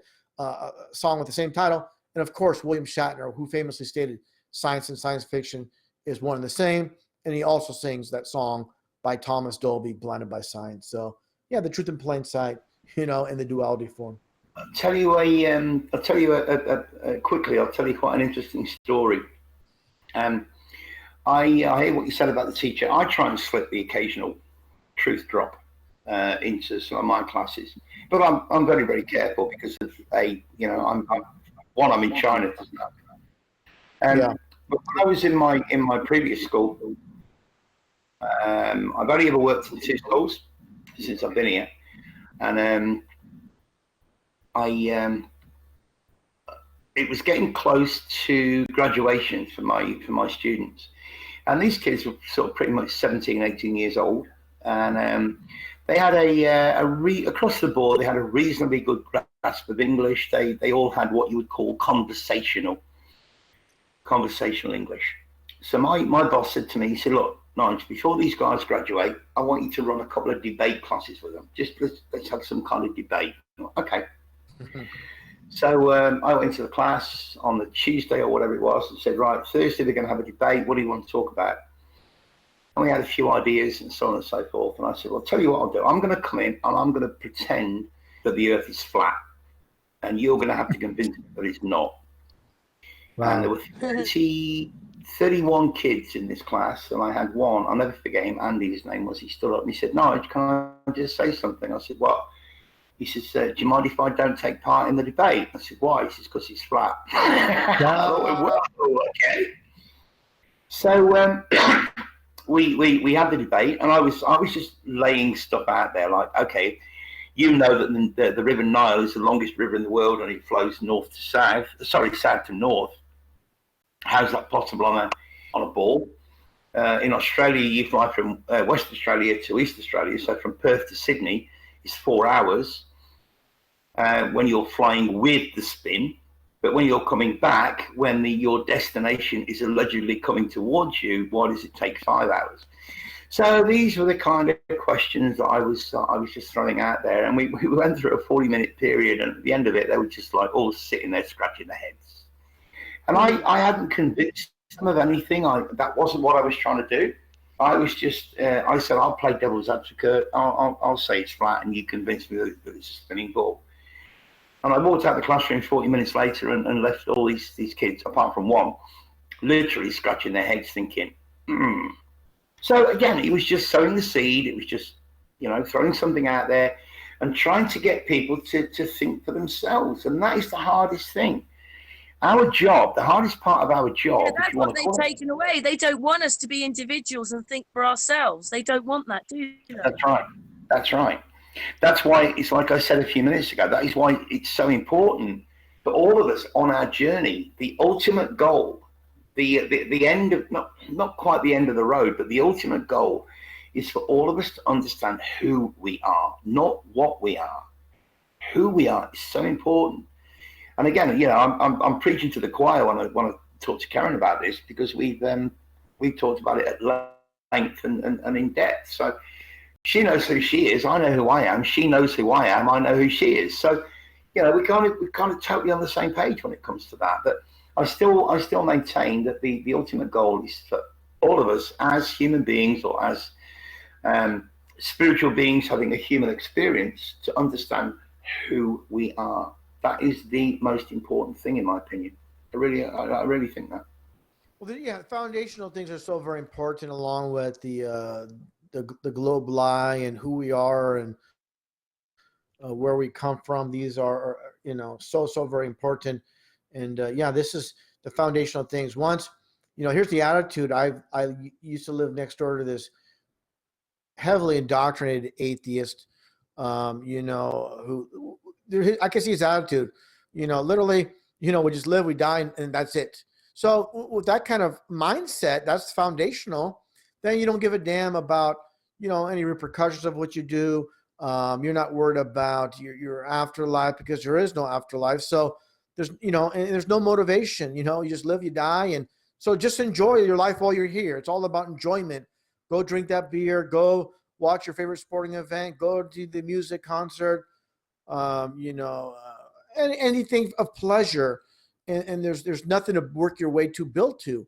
song with the same title, and of course William Shatner, who famously stated, "Science and science fiction is one and the same." And he also sings that song by Thomas Dolby, "Blinded by Science." So yeah, the truth in plain sight, in the duality form. I'll tell you quickly. I'll tell you quite an interesting story. I hear what you said about the teacher. I try and slip the occasional truth drop into some of my classes, but I'm very, very careful because of I'm in China. Yeah. But when I was in my previous school, I've only ever worked in 2 schools since I've been here, and it was getting close to graduation for my students, and these kids were sort of pretty much 17, 18 years old, and they had across the board they had a reasonably good grasp of English. They all had what you would call conversational English. So my boss said to me, he said, "Look, Nige, before these guys graduate, I want you to run a couple of debate classes with them. Just let's have some kind of debate." Okay. So I went into the class on the Tuesday or whatever it was and said, "Right, Thursday they're going to have a debate. What do you want to talk about?" And we had a few ideas and so on and so forth. And I said, "Well, I'll tell you what I'll do. I'm going to come in and I'm going to pretend that the earth is flat. And you're going to have to convince me that it's not." Wow. And there were 31 kids in this class. And I had one, I'll never forget him, Andy, his name was. He stood up and he said, "Nige, can I just say something?" I said, "What?" He says, "Do you mind if I don't take part in the debate?" I said, "Why?" He says, "Because it's flat." I thought, well, okay. So we had the debate, and I was just laying stuff out there, like, okay, that the River Nile is the longest river in the world, and it flows south to north. How's that possible on a ball? In Australia, you fly from West Australia to East Australia, so from Perth to Sydney is 4 hours when you're flying with the spin. But when you're coming back, when your destination is allegedly coming towards you, why does it take 5 hours? So these were the kind of questions that I was just throwing out there, and we went through a 40-minute period, and at the end of it, they were just like all sitting there scratching their heads. And I hadn't convinced them of anything. That wasn't what I was trying to do. I was just, I said, "I'll play devil's advocate. I'll say it's flat, and you convince me that it's a spinning ball." And I walked out the classroom 40 minutes later and left all these kids, apart from one, literally scratching their heads thinking, So again, it was just sowing the seed. It was just, throwing something out there and trying to get people to think for themselves. And that is the hardest thing. Our job, the hardest part of our job. Yeah, that's what they've taken away. They don't want us to be individuals and think for ourselves. They don't want that, do they? That's right. That's why it's like I said a few minutes ago. That is why it's so important for all of us on our journey. The ultimate goal, the end of not quite the end of the road, but the ultimate goal is for all of us to understand who we are, not what we are. Who we are is so important. And again, I'm preaching to the choir when I want to talk to Karen about this, because we've talked about it at length and in depth. So She knows who she is. I know who I am. She knows who I am. I know who she is. So, we're kind of totally on the same page when it comes to that. But I still maintain that the ultimate goal is for all of us as human beings or as spiritual beings having a human experience to understand who we are. That is the most important thing, in my opinion. I really think that. Well, yeah, foundational things are so very important, along with the globe lie and who we are and where we come from. These are so very important. And yeah, this is the foundational things. Once, here's the attitude. I used to live next door to this heavily indoctrinated atheist. Who I can see his attitude. Literally, we just live, we die, and that's it. So with that kind of mindset, that's foundational. Then you don't give a damn about any repercussions of what you do. You're not worried about your afterlife because there is no afterlife. So there's and there's no motivation. You just live, you die, and so just enjoy your life while you're here. It's all about enjoyment. Go drink that beer. Go watch your favorite sporting event. Go to the music concert. Anything of pleasure. And there's nothing to work your way to build to,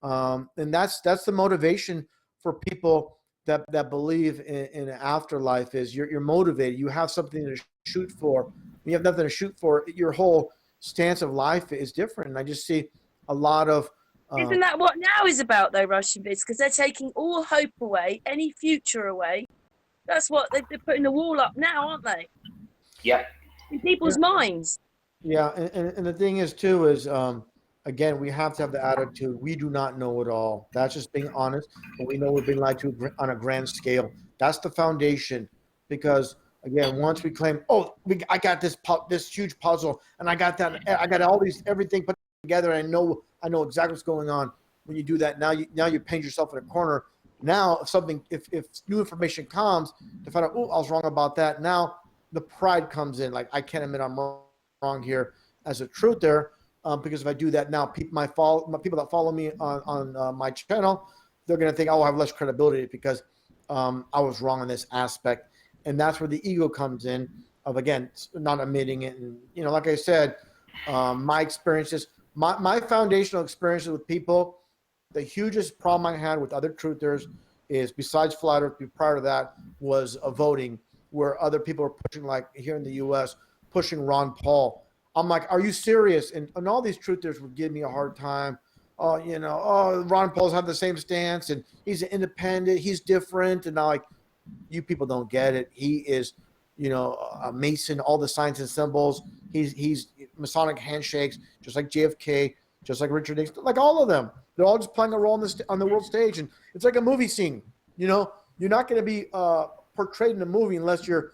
and that's the motivation for people that believe in an afterlife. Is you're motivated, you have something to shoot for. You have nothing to shoot for, your whole stance of life is different. And I just see a lot of isn't that what now is about though, Russian Bits? Because they're taking all hope away, any future away. That's what they're putting the wall up now, aren't they? Yeah. In people's minds. Yeah, and the thing is too is again, we have to have the attitude, we do not know it all. That's just being honest, and we know we're being lied to on a grand scale. That's the foundation, because again, once we claim, I got this huge puzzle, and I got all these everything put together, and I know exactly what's going on. When you do that, now you paint yourself in a corner. Now, if new information comes to find out, I was wrong about that. Now the pride comes in, like I can't admit I'm wrong here as a truther, because if I do that now, people that follow me on my channel, they're going to think, I have less credibility because I was wrong in this aspect. And that's where the ego comes in, of again not admitting it. And like I said, my experiences, my foundational experiences with people, the hugest problem I had with other truthers is, besides flat earth, prior to that was voting, where other people are pushing, like here in the US, pushing Ron Paul. I'm like, are you serious? And all these truthers would give me a hard time. Ron Paul's had the same stance, and he's an independent, he's different. And I'm like, you people don't get it. He is, a Mason, all the signs and symbols. He's Masonic handshakes, just like JFK, just like Richard Nixon, like all of them. They're all just playing a role on the world stage, and it's like a movie scene. You're not going to be portrayed in a movie unless you're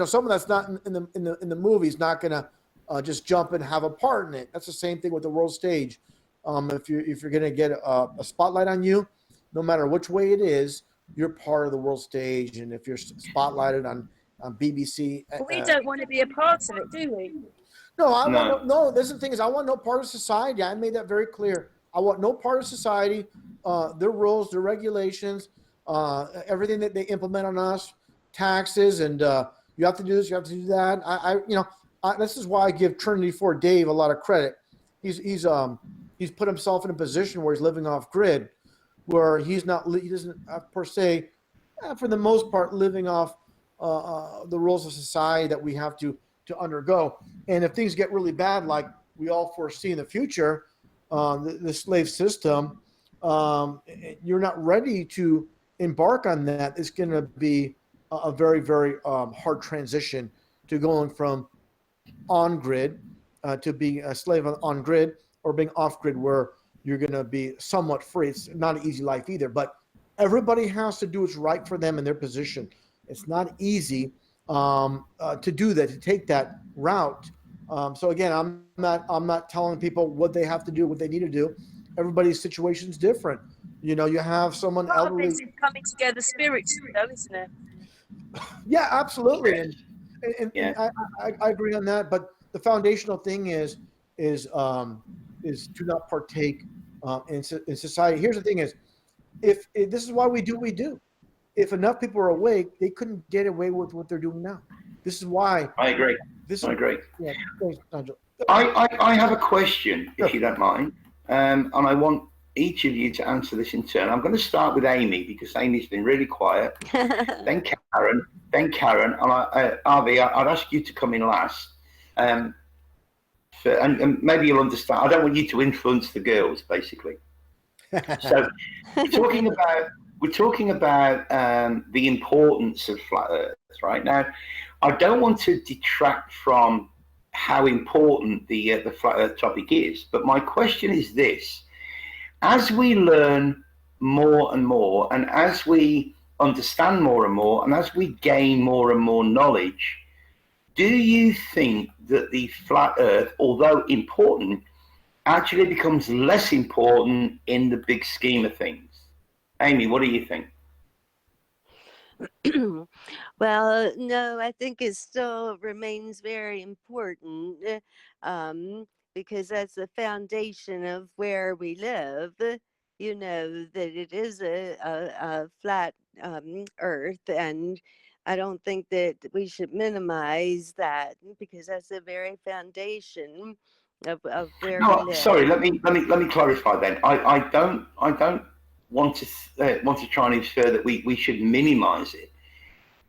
someone that's not in the movie is not going to just jump and have a part in it. That's the same thing with the world stage. If you're going to get a spotlight on you, no matter which way it is, you're part of the world stage. And if you're spotlighted on BBC, we don't want to be a part of it, do we? No, this is the thing, is I want no part of society. I made that very clear. I want no part of society, their rules, their regulations, everything that they implement on us, taxes, and you have to do this, you have to do that. This is why I give Trinity 4 Dave a lot of credit. He's put himself in a position where he's living off grid, where he doesn't per se, for the most part, living off the rules of society that we have to undergo. And if things get really bad, like we all foresee in the future, the slave system, you're not ready to embark on that. It's going to be a very, very hard transition to going from on grid to being a slave on grid, or being off grid, where you're going to be somewhat free. It's not an easy life either, but everybody has to do what's right for them in their position. It's not easy to do that, to take that route. So again, I'm not telling people what they have to do, what they need to do. Everybody's situation is different. You have someone elderly. This is coming together spiritually, though, isn't it? Yeah, absolutely, and I agree on that. But the foundational thing is to not partake in society. Here's the thing: is if this is why we do what we do. if enough people are awake, they couldn't get away with what they're doing now. This is why. I agree. This I agree. Yeah, thanks, Nigel. I have a question, if Sure. you don't mind, and I want each of you to answer this in turn. I'm going to start with Amy because Amy's been really quiet. Then Karen, and Avi, I'd ask you to come in last. And maybe you'll understand. I don't want you to influence the girls, basically. So we're talking about the importance of flat Earth right now. I don't want to detract from how important the flat Earth topic is, but my question is this: as we learn more and more, and as we understand more and more, and as we gain more and more knowledge, do you think that the flat Earth, although important, actually becomes less important in the big scheme of things? Amy, what do you think? Well, no, I think it still remains very important, because that's the foundation of where we live. You know, that it is a flat earth, and I don't think that we should minimize that because that's the very foundation of where we No, sorry. live. Let me clarify. Then I don't want to try and infer that we should minimise it.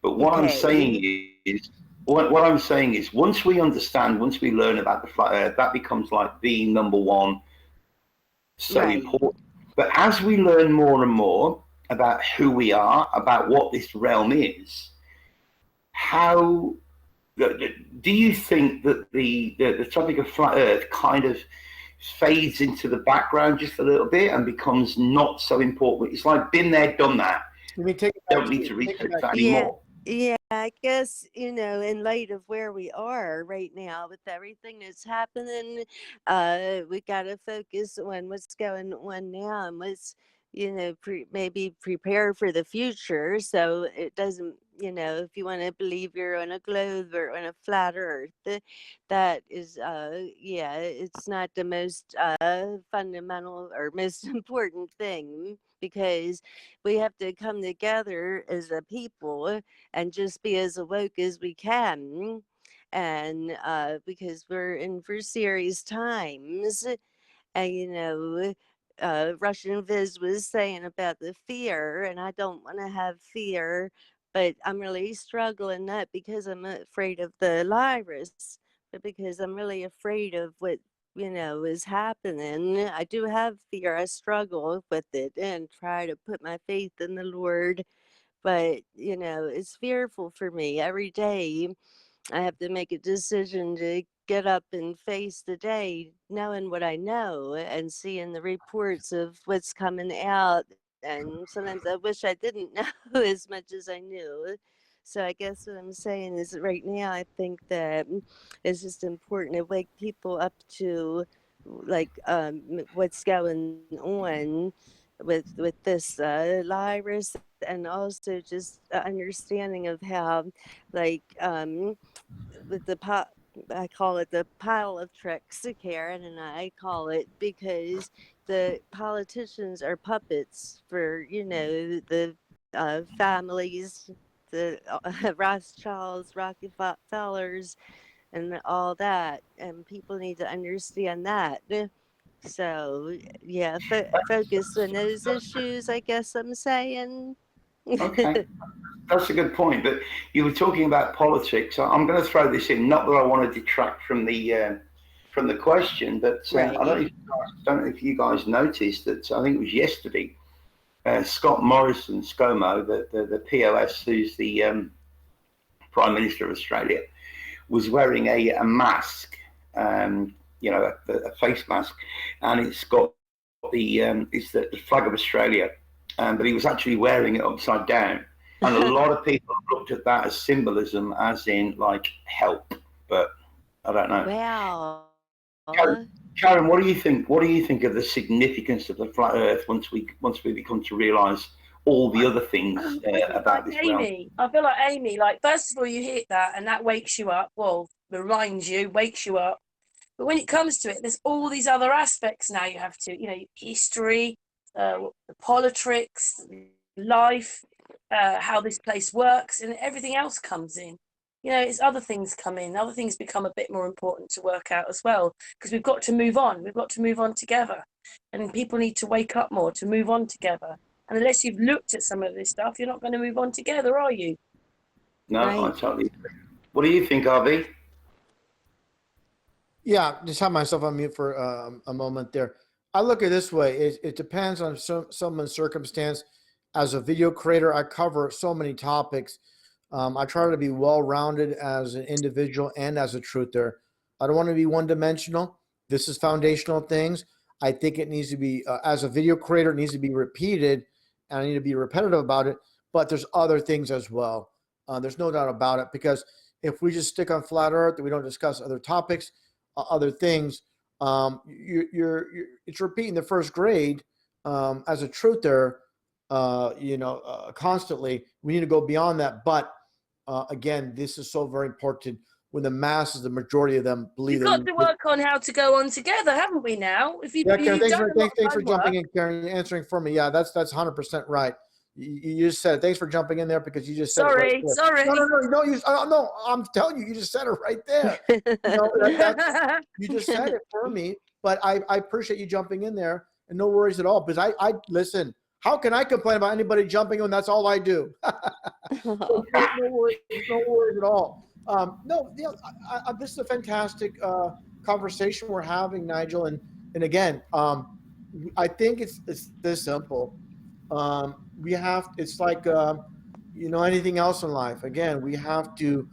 But what I'm saying Okay, is, what I'm saying is, once we understand, once we learn about the flat Earth, that becomes like being number one, so right. important. But as we learn more and more about who we are, about what this realm is, how do you think that the topic of flat Earth kind of fades into the background just a little bit and becomes not so important? It's like been there, done that. Let me take it back Don't to need you. to Take it research back. that Yeah, anymore. yeah, I guess, in light of where we are right now with everything that's happening, we gotta focus on what's going on now and what's, maybe prepare for the future so it doesn't, if you want to believe you're on a globe or on a flat earth, that is, yeah, it's not the most fundamental or most important thing because we have to come together as a people and just be as awoke as we can. And because we're in for serious times, and Russian Viz was saying about the fear, and I don't want to have fear, but I'm really struggling not because I'm afraid of the virus, but because I'm really afraid of what is happening. I do have fear. I struggle with it and try to put my faith in the Lord, but it's fearful for me every day. I have to make a decision to get up and face the day, knowing what I know and seeing the reports of what's coming out. And sometimes I wish I didn't know as much as I knew. So I guess what I'm saying is that right now I think that it's just important to wake people up to like what's going on with this virus, and also just understanding of how like with the I call it the pile of tricks, Karen and I call it, because the politicians are puppets for, the families, the Rothschilds, Rockefellers, and all that. And people need to understand that. So, yeah, focus on those issues, I guess I'm saying. Okay, that's a good point. But you were talking about politics. I'm going to throw this in. Not that I want to detract from the question, but Right. don't know if you guys noticed that. I think it was yesterday. Scott Morrison, ScoMo, the POS, who's the Prime Minister of Australia, was wearing a mask, a face mask, and it's got it's the flag of Australia, but he was actually wearing it upside down. And a lot of people looked at that as symbolism, as in like help, but I don't know. Wow. Karen, what do you think? What do you think of the significance of the flat Earth once we become to realise all the other things about this realm? Amy, I feel like Amy, like first of all, you hit that and that wakes you up. Well, reminds you, wakes you up. But when it comes to it, there's all these other aspects now you have to, history, the politics, life. how this place works, and everything else comes in. It's other things come in, other things become a bit more important to work out as well, because we've got to move on. We've got to move on together, and people need to wake up more to move on together. And unless you've looked at some of this stuff, you're not going to move on together, are you? No, Right. I totally agree. What do you think, Harvey? Yeah, just have myself on mute for a moment there. I look at it this way. It depends on someone's circumstance. As a video creator, I cover so many topics. I try to be well-rounded as an individual and as a truther. I don't want to be one-dimensional. This is foundational things. I think it needs to be, as a video creator, it needs to be repeated, and I need to be repetitive about it. But there's other things as well. There's no doubt about it, because if we just stick on flat Earth and we don't discuss other topics, other things, it's repeating the first grade as a truther. Constantly. We need to go beyond that. But again, this is so very important when the masses, the majority of them believe. We've got to work on how to go on together, haven't we? Now, if you, Karen, thanks for homework, jumping in, Karen. You're answering for me. Yeah, that's 100% right. You just said it. Thanks for jumping in there, because you just said it right there. Sorry. No, I'm telling you, you just said it right there. You just said it for me. But I appreciate you jumping in there, and no worries at all. Because I listen. How can I complain about anybody jumping in? That's all I do. No worries at all. This is a fantastic conversation we're having, Nigel. And again, I think it's this simple. It's like, anything else in life. Again, we have to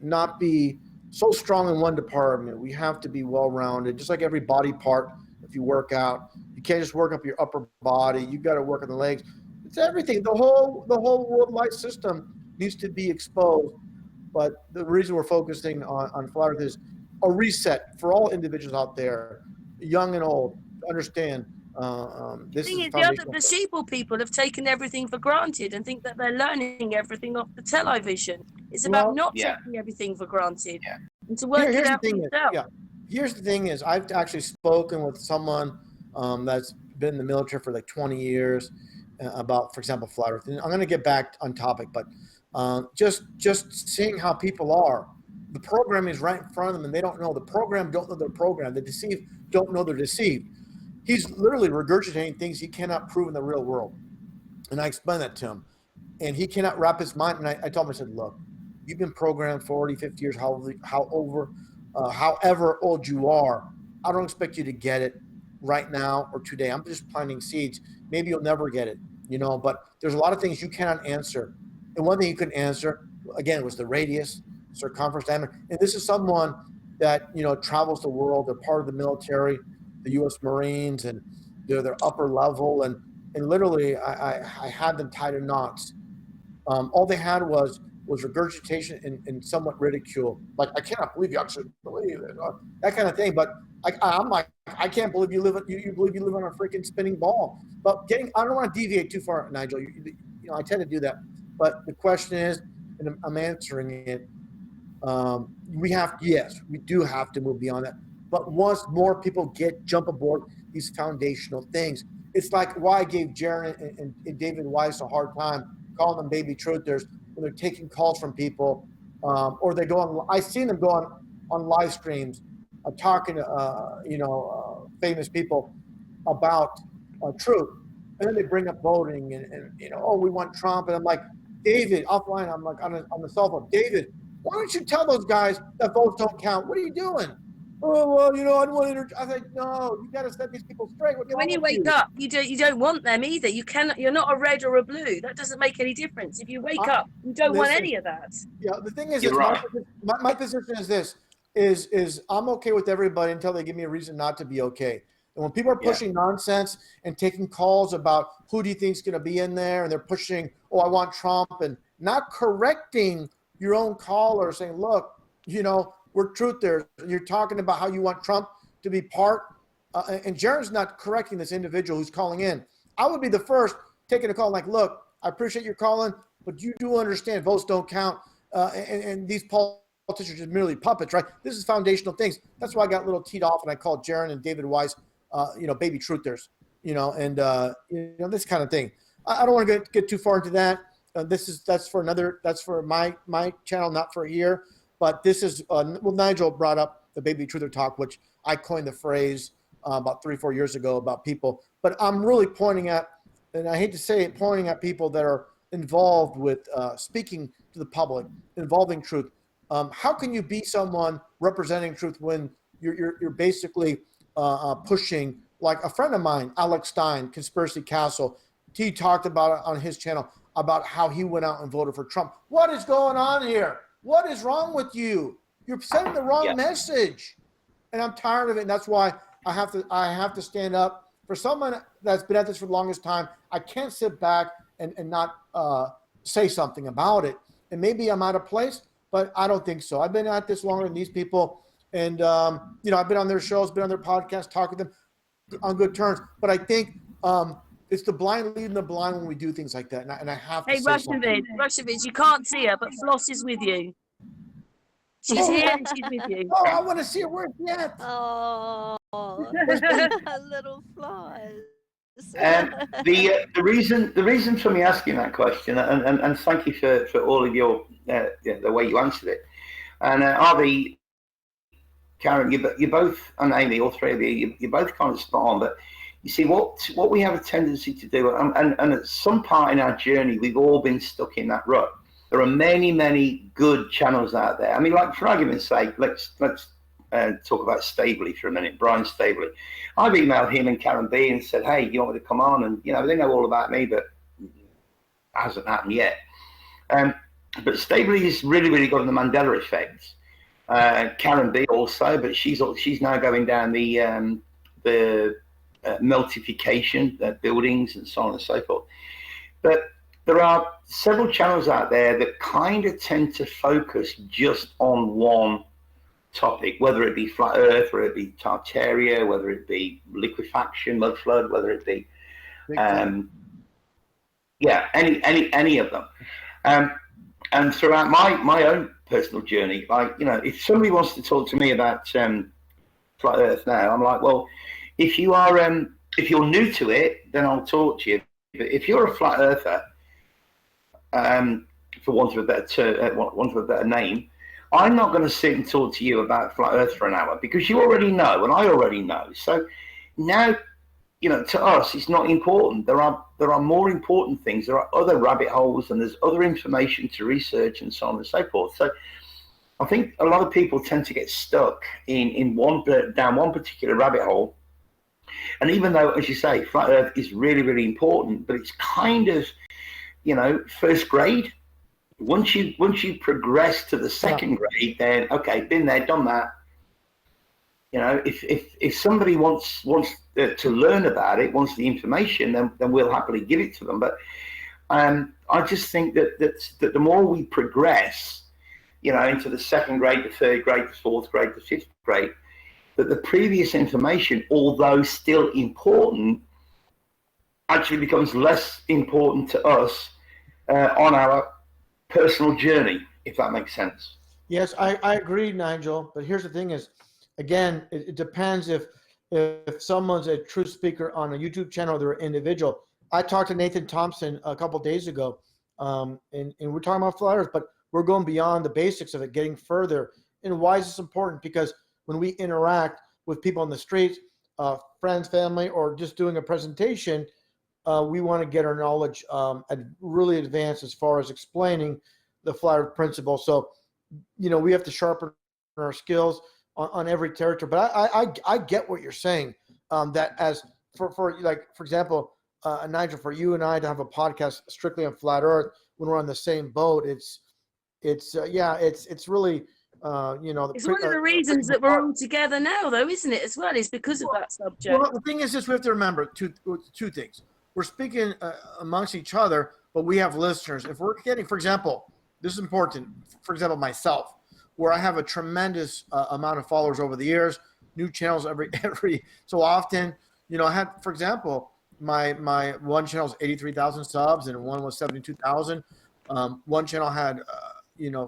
not be so strong in one department. We have to be well-rounded, just like every body part. If you work out, you can't just work up your upper body. You got to work on the legs. It's everything. The whole worldwide system needs to be exposed. But the reason we're focusing on flat Earth is a reset for all individuals out there, young and old, to understand this thing is is, the sheeple people have taken everything for granted and think that they're learning everything off the television. It's about not taking everything for granted and to work it out for yourself. Here's the thing is, I've actually spoken with someone that's been in the military for like 20 years about, for example, flat Earth. And I'm going to get back on topic, but just seeing how people are. The program is right in front of them, and they don't know. The program don't know their program. The deceived don't know they're deceived. He's literally regurgitating things he cannot prove in the real world. And I explained that to him. And he cannot wrap his mind. And I told him, I said, look, you've been programmed 40, 50 years, however old you are. I don't expect you to get it right now or today. I'm just planting seeds. Maybe you'll never get it, but there's a lot of things you cannot answer. And one thing you couldn't answer, again, was the radius, circumference, diameter. And this is someone that, travels the world. They're part of the military, the U.S. Marines, and they're their upper level. And literally, I had them tied in knots. All they had was regurgitation and somewhat ridicule. Like, I cannot believe you actually believe it, that kind of thing. But I'm like, I can't believe you believe you live on a freaking spinning ball. But I don't want to deviate too far, Nigel. I tend to do that. But the question is, and I'm answering it. We do have to move beyond that. But once more people jump aboard these foundational things, it's like why I gave Jaron and David Weiss a hard time calling them baby truthers when they're taking calls from people, or they go on. I've seen them go on live streams, talking to famous people about truth, and then they bring up voting and we want Trump, and I'm like, David, offline, I'm like on the cell phone, David, why don't you tell those guys that votes don't count? What are you doing? Oh, well, I don't want to. I was like, no, you got to set these people straight. When you wake up, you don't want them either. You're not a red or a blue. That doesn't make any difference. If you wake up, you don't want any of that. Yeah, the thing is, right. my position is this: is I'm okay with everybody until they give me a reason not to be okay. And when people are pushing nonsense and taking calls about who do you think is going to be in there, and they're pushing, I want Trump, and not correcting your own caller, saying, look, we're truthers. You're talking about how you want Trump to be part, and Jaron's not correcting this individual who's calling in. I would be the first taking a call like, look, I appreciate your calling, but you do understand votes don't count, and these politicians are merely puppets, right? This is foundational things. That's why I got a little teed off, and I called Jaron and David Weiss, baby truthers, and this kind of thing. I don't want to get too far into that. That's for my channel, not for here. But this is Nigel brought up the Baby Truther Talk, which I coined the phrase about 3-4 years ago about people. But I'm really pointing at, and I hate to say it, pointing at people that are involved with speaking to the public, involving truth. How can you be someone representing truth when you're basically pushing, like a friend of mine, Alex Stein, Conspiracy Castle, he talked about it on his channel about how he went out and voted for Trump. What is going on here? What is wrong with you? You're sending the wrong message. And I'm tired of it. And that's why I have to stand up for someone that's been at this for the longest time. I can't sit back and not say something about it. And maybe I'm out of place, but I don't think so. I've been at this longer than these people. And, I've been on their shows, been on their podcasts, talked with them on good terms. But I think it's the blind leading the blind when we do things like that. And I have to say something. Russian, you can't see her, but Floss is with you. She's here and she's with you. Oh, I want to see her. Where's yet? Oh, little Floss. The reason for me asking that question, and thank you for all of your the way you answered it, and Arby, Karen, you both, and Amy, all three of you're both kind of spot on. But you see, what we have a tendency to do, and at some part in our journey, we've all been stuck in that rut. There are many good channels out there. I mean, like, for argument's sake, let's talk about Stabley for a minute. Brian Stabley. I've emailed him and Karen B and said, hey, you want me to come on? And, they know all about me, but it hasn't happened yet. But Stabley is really good on the Mandela effect. Karen B also, but she's now going down the multiplication, buildings and so on and so forth. But there are several channels out there that kind of tend to focus just on one topic, whether it be flat Earth, whether it be Tartaria, whether it be liquefaction, mud flood, whether it be, any of them. And throughout my own personal journey, if somebody wants to talk to me about flat Earth now, I'm like, well, if you're new to it, then I'll talk to you. But if you're a flat earther, for want of a better name, I'm not going to sit and talk to you about flat Earth for an hour, because you already know, and I already know. So now, to us, it's not important. There are more important things. There are other rabbit holes, and there's other information to research, and so on and so forth. So I think a lot of people tend to get stuck down one particular rabbit hole. And even though, as you say, flat Earth is really important, but it's kind of, first grade. Once you progress to the second grade, then okay, been there, done that. If somebody wants to learn about it, wants the information, then we'll happily give it to them. But I just think that the more we progress, into the second grade, the third grade, the fourth grade, the fifth grade, that the previous information, although still important, actually becomes less important to us on our personal journey, if that makes sense. Yes, I agree, Nigel. But here's the thing is, again, it depends if someone's a true speaker on a YouTube channel or they're an individual. I talked to Nathan Thompson a couple of days ago, and we're talking about flat Earth, but we're going beyond the basics of it, getting further. And why is this important? Because when we interact with people on the streets, friends, family, or just doing a presentation, we want to get our knowledge really advanced as far as explaining the flat Earth principle. So, we have to sharpen our skills on every territory. But I get what you're saying. That as for example, Nigel, for you and I to have a podcast strictly on flat Earth when we're on the same boat, it's really. It's one of the reasons that we're all together now, though, isn't it? As well, is because of that subject. Well, the thing is this: we have to remember two things. We're speaking amongst each other, but we have listeners. If we're getting, for example, this is important. For example, myself, where I have a tremendous amount of followers over the years, new channels every so often. I had, for example, my one channel is 83,000 subs, and one was 72,000. One channel had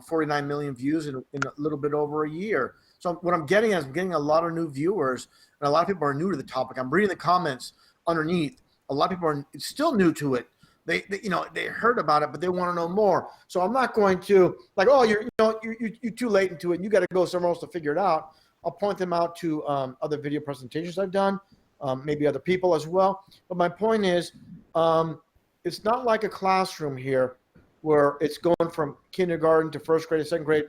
49 million views in a little bit over a year. So what I'm getting is I'm getting a lot of new viewers, and a lot of people are new to the topic. I'm reading the comments underneath. A lot of people are still new to it, They they heard about it, but they want to know more. So I'm not going to like, oh, you're too late into it, and you got to go somewhere else to figure it out. I'll point them out to other video presentations I've done, maybe other people as well. But my point is, it's not like a classroom here where it's going from kindergarten to first grade to second grade.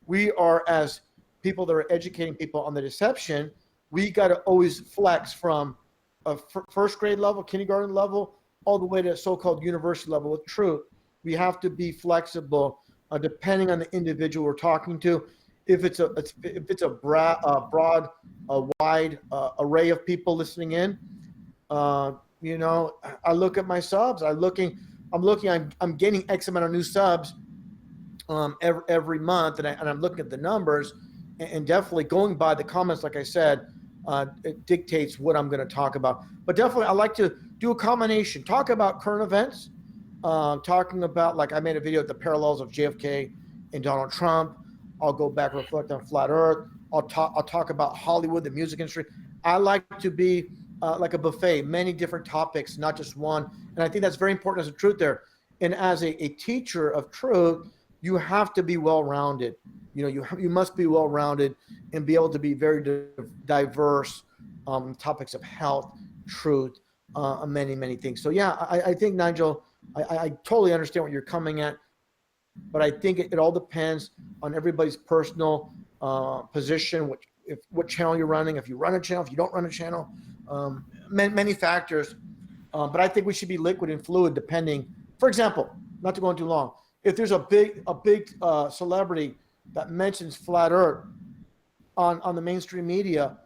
We are, as people that are educating people on the deception, we got to always flex from a first grade level, kindergarten level, all the way to so-called university level with truth. We have to be flexible depending on the individual we're talking to. If it's a broad, wide array of people listening in, I look at my subs. I'm gaining X amount of new subs every month, and I'm looking at the numbers, and definitely going by the comments, like I said, it dictates what I'm going to talk about. But definitely, I like to do a combination. Talk about current events, talking about, like I made a video at the parallels of JFK and Donald Trump. I'll go back and reflect on flat Earth. I'll talk about Hollywood, the music industry. I like to be like a buffet, many different topics, not just one. And I think that's very important as a truth there. And as a teacher of truth, you have to be well-rounded. You must be well-rounded and be able to be very diverse topics of health, truth, many, many things. So yeah, I think, Nigel, I totally understand what you're coming at, but I think it all depends on everybody's personal position, what channel you're running, if you run a channel, if you don't run a channel, many factors. But I think we should be liquid and fluid depending. For example, not to go on too long, if there's a big celebrity that mentions flat Earth on the mainstream media,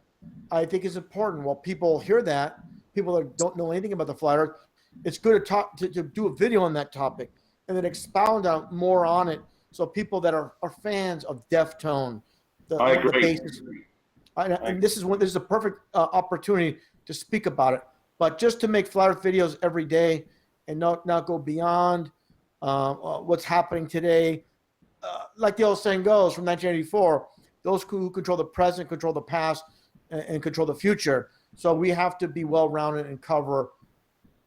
I think it's important. While people hear that, people that don't know anything about the flat Earth, it's good to do a video on that topic and then expound out more on it. So people that are fans of Deftone, I agree. The basis, and this is a perfect opportunity to speak about it. But just to make flat Earth videos every day and not go beyond what's happening today, like the old saying goes from 1984, those who control the present control the past and control the future. So we have to be well-rounded and cover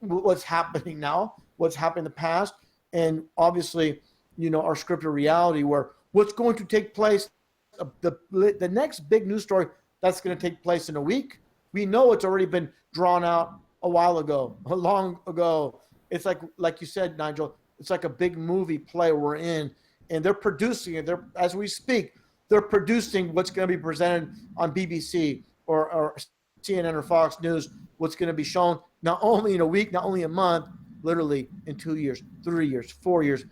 what's happening now, what's happened in the past, and obviously, our scripted reality, where what's going to take place, the next big news story that's going to take place in a week. We know it's already been drawn out a while ago, long ago. It's like you said, Nigel, it's like a big movie play we're in, and they're producing it. As we speak, they're producing what's going to be presented on BBC or CNN or Fox News, what's going to be shown not only in a week, not only a month, literally in 2 years, 3 years, 4 years,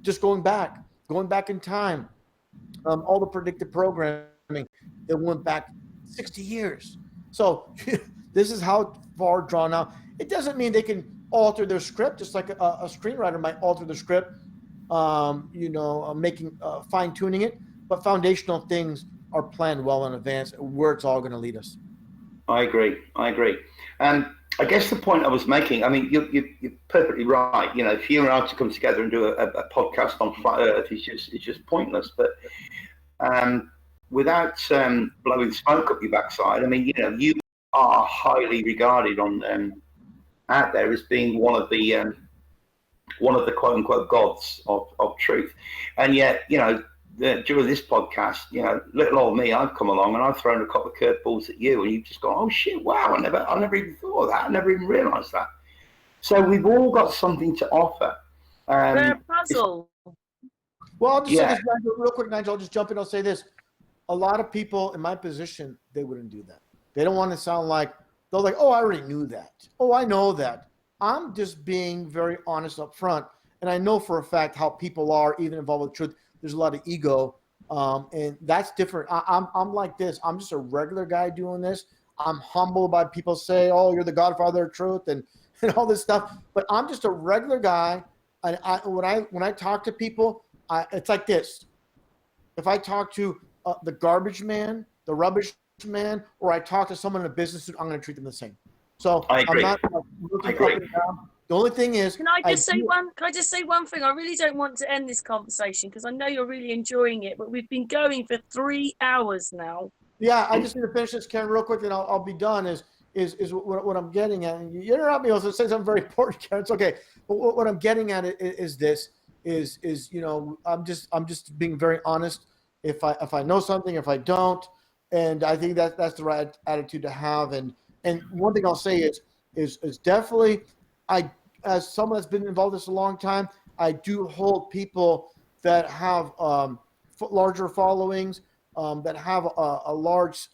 just going back in time. All the predictive programming that went back 60 years. So this is how far drawn out. It doesn't mean they can alter their script, just like a screenwriter might alter the script, making fine-tuning it. But foundational things are planned well in advance, where it's all going to lead us. I agree. I guess the point I was making, I mean, you're perfectly right. If you and I to come together and do a podcast on flat Earth, it's just pointless. But without blowing smoke up your backside, I mean, you are highly regarded out there as being one of the quote unquote gods of truth, and yet during this podcast, little old me, I've come along and I've thrown a couple of curveballs at you, and you've just gone, oh shit, wow, I never even thought of that. I never even realised that. So we've all got something to offer. We're a puzzle. Well, I'll just say this, Nigel, real quick, Nigel. I'll just jump in. I'll say this: a lot of people in my position, they wouldn't do that. They don't want to sound like they're like, oh, I already knew that. Oh, I know that. I'm just being very honest up front, and I know for a fact how people are, even involved with truth. There's a lot of ego, and that's different. I'm like this. I'm just a regular guy doing this. I'm humbled by people say, "Oh, you're the Godfather of truth," and all this stuff. But I'm just a regular guy, and when I talk to people, it's like this. If I talk to the garbage man, the rubbish man, or I talk to someone in a business suit, I'm going to treat them the same. So I agree. I'm not looking up and down. The only thing is, Can I just say one thing? I really don't want to end this conversation because I know you're really enjoying it, but we've been going for 3 hours now. Yeah, I just need to finish this, Karen, real quick, and I'll be done. is what I'm getting at. And you interrupt me, I was going to say something very important, Karen. It's okay. But what I'm getting at is this, you know, I'm just being very honest. If I know something, if I don't, and I think that's the right attitude to have. And one thing I'll say is definitely, as someone that's been involved in this a long time, I do hold people that have larger followings, that have a large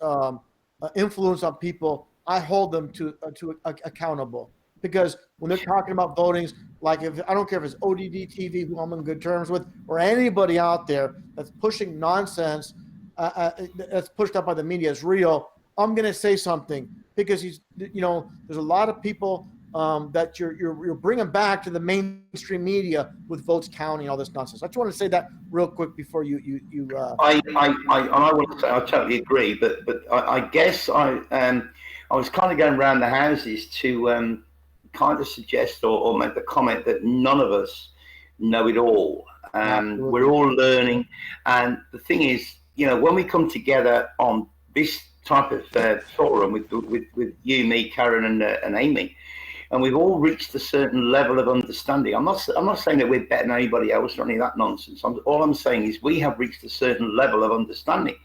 influence on people. I hold them to accountable, because when they're talking about votings, like if I don't care if it's ODD TV, who I'm on good terms with, or anybody out there that's pushing nonsense that's pushed up by the media is real, I'm going to say something, because there's a lot of people that you're bringing back to the mainstream media with votes counting, all this nonsense. I just want to say that real quick before you. I want to say I totally agree, but I guess I was kind of going around the houses to kind of suggest or make the comment that none of us know it all. We're all learning, and the thing is, when we come together on this type of forum with you, me, Karen, and Amy, and we've all reached a certain level of understanding. I'm not saying that we're better than anybody else or any of that nonsense. All I'm saying is we have reached a certain level of understanding,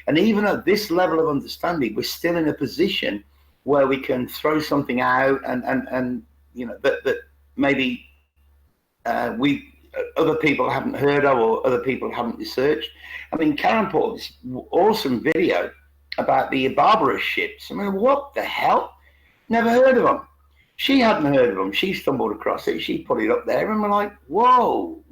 and even at this level of understanding, we're still in a position where we can throw something out and that maybe other people haven't heard of or other people haven't researched. I mean, Karen put this awesome video about the Barbarous ships. I mean, what the hell? Never heard of them. She hadn't heard of them. She stumbled across it. She put it up there, and we're like, whoa.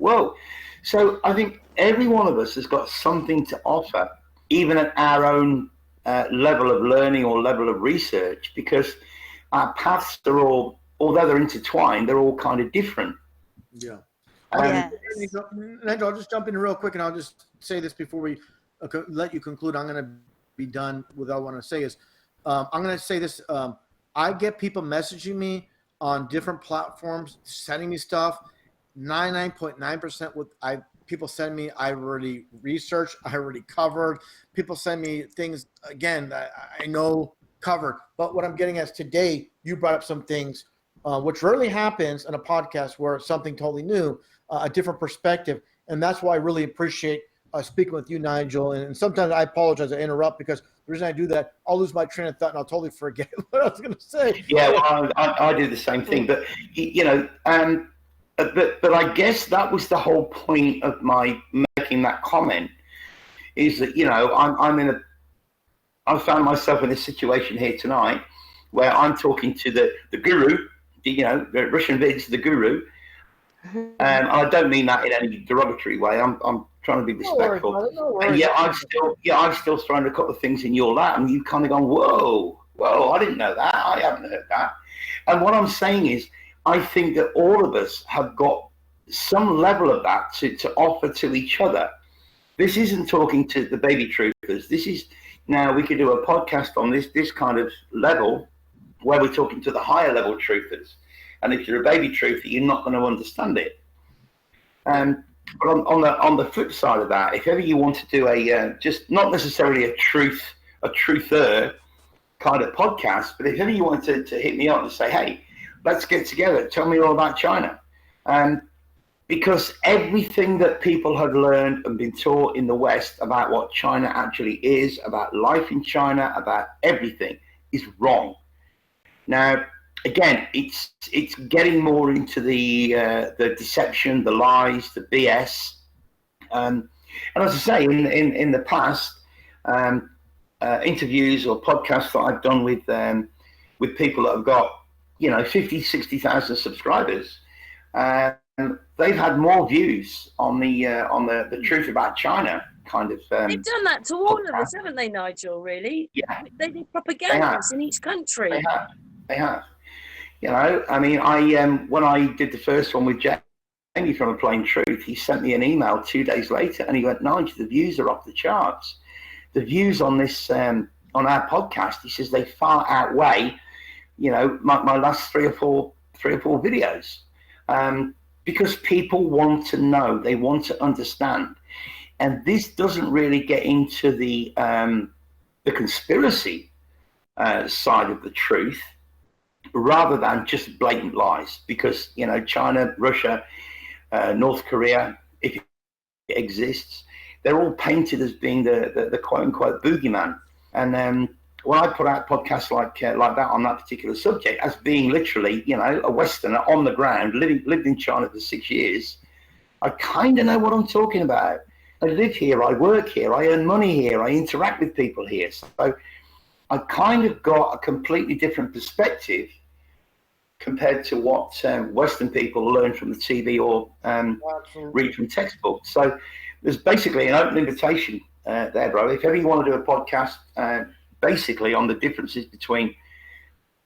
So I think every one of us has got something to offer, even at our own level of learning or level of research, because our paths are all, although they're intertwined, they're all kind of different. Yeah. Yes. Nigel, I'll just jump in real quick, and I'll just say this before we let you conclude. I'm going to be done with what I want to say is, I'm going to say this. I get people messaging me on different platforms, sending me stuff. 99.9% what people send me, I already researched, I already covered. People send me things, again, that I know covered. But what I'm getting at is today, you brought up some things, which rarely happens in a podcast, where something totally new, a different perspective. And that's why I really appreciate speaking with you, Nigel. And sometimes I apologize, I interrupt, because the reason I do that, I'll lose my train of thought and I'll totally forget what I was going to say. Yeah, well, I do the same thing. But, but I guess that was the whole point of my making that comment, is that, I found myself in a situation here tonight where I'm talking to the guru, the Russian vids, the guru. And I don't mean that in any derogatory way. I'm trying to be respectful. No worries. And I've still thrown a couple of things in your lap, and you've kind of gone, whoa, I didn't know that. I haven't heard that. And what I'm saying is, I think that all of us have got some level of that to offer to each other. This isn't talking to the baby truthers. This is, now we could do a podcast on this kind of level where we're talking to the higher level truthers. And if you're a baby truther, you're not going to understand it. But on the flip side of that, if ever you want to do a just not necessarily a truther kind of podcast, but if ever you want to hit me up and say, hey, let's get together, tell me all about China. Because everything that people have learned and been taught in the West about what China actually is, about life in China, about everything, is wrong. Now, again, it's getting more into the deception, the lies, the BS, and as I say, in the past, interviews or podcasts that I've done with people that have got 50, 60,000 subscribers, they've had more views on the truth about China kind of. They've done that to all of us, haven't they, Nigel? Really? Yeah. They did propaganda in each country. They have. I mean, when I did the first one with Jamie from A Plain Truth, he sent me an email 2 days later, and he went, "Nigel, the views are off the charts. The views on this on our podcast," he says, "they far outweigh, my last three or four videos, because people want to know, they want to understand, and this doesn't really get into the conspiracy side of the truth, rather than just blatant lies. Because, you know, China, Russia, North Korea, if it exists, they're all painted as being the quote unquote boogeyman. And when I put out podcasts like that on that particular subject, as being literally, you know, a Westerner on the ground, lived in China for 6 years, I kind of know what I'm talking about. I live here, I work here, I earn money here, I interact with people here. So I kind of got a completely different perspective compared to what Western people learn from the TV or read from textbooks. So there's basically an open invitation there, bro. If ever you want to do a podcast, basically on the differences between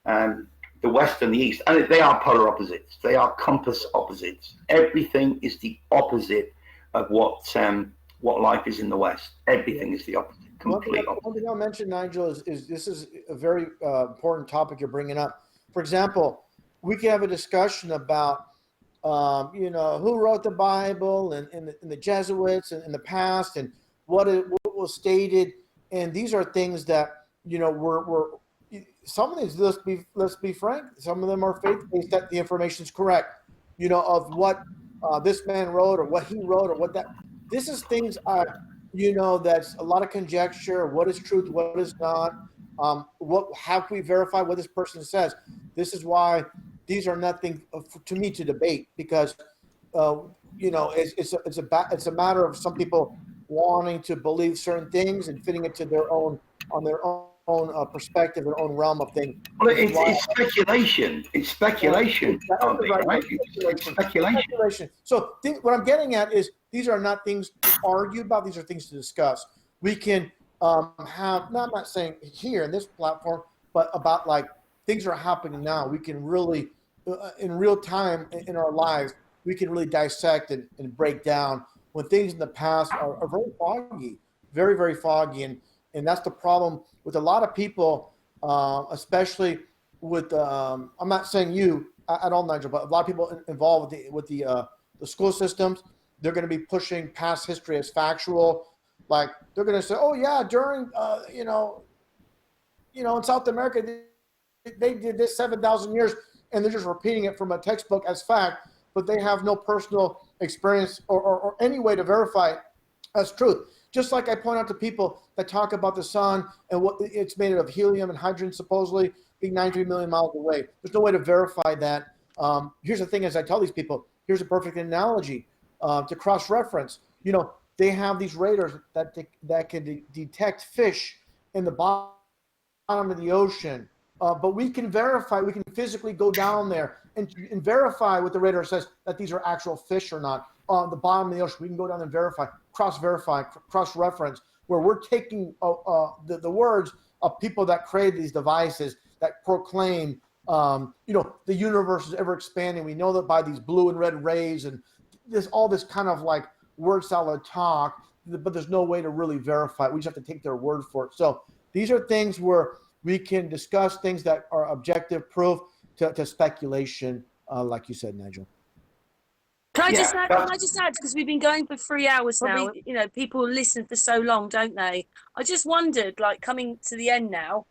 the West and the East, and they are polar opposites. They are compass opposites. Everything is the opposite of what life is in the West. Everything is the opposite. Complete opposite. One thing I'll mention, Nigel, is this is a very important topic you're bringing up. For example, we can have a discussion about you know, who wrote the Bible and the Jesuits and in the past, and what was stated. And these are things that, you know, we're some of these, let's be frank, some of them are faith-based, that the information is correct, you know, of what this man wrote or what he wrote or what that. This is things, you know, that's a lot of conjecture. What is truth? What is not? How can we verify what this person says? This is why these are nothing to me to debate, because you know, it's a matter of some people wanting to believe certain things and fitting it to their own perspective, their own realm of things. Well, it's speculation. It's speculation. Exactly right. It's speculation. So what I'm getting at is these are not things to argue about. These are things to discuss. We can have, no, I'm not saying here in this platform, but about like things are happening now. We can really, in real time in our lives, we can really dissect and break down when things in the past are very foggy, very, very foggy. And that's the problem with a lot of people, especially with, I'm not saying you at all, Nigel, but a lot of people involved with the school systems. They're going to be pushing past history as factual. Like they're going to say, oh yeah, during, you know, in South America, they did this 7,000 years, and they're just repeating it from a textbook as fact, but they have no personal experience or any way to verify it as truth. Just like I point out to people that talk about the sun and what it's made of helium and hydrogen, supposedly being 93 million miles away. There's no way to verify that. Here's the thing, as I tell these people, here's a perfect analogy to cross-reference. You know, they have these radars that can detect fish in the bottom of the ocean. But we can verify, we can physically go down there and verify what the radar says, that these are actual fish or not. On the bottom of the ocean, we can go down and verify, cross-reference, where we're taking the words of people that created these devices that proclaim, you know, the universe is ever expanding. We know that by these blue and red rays and all this kind of like word salad talk, but there's no way to really verify it. We just have to take their word for it. So these are things where we can discuss things that are objective proof to speculation, like you said, Nigel. Can I just add, because we've been going for 3 hours now, you know, people listen for so long, don't they? I just wondered, like coming to the end now,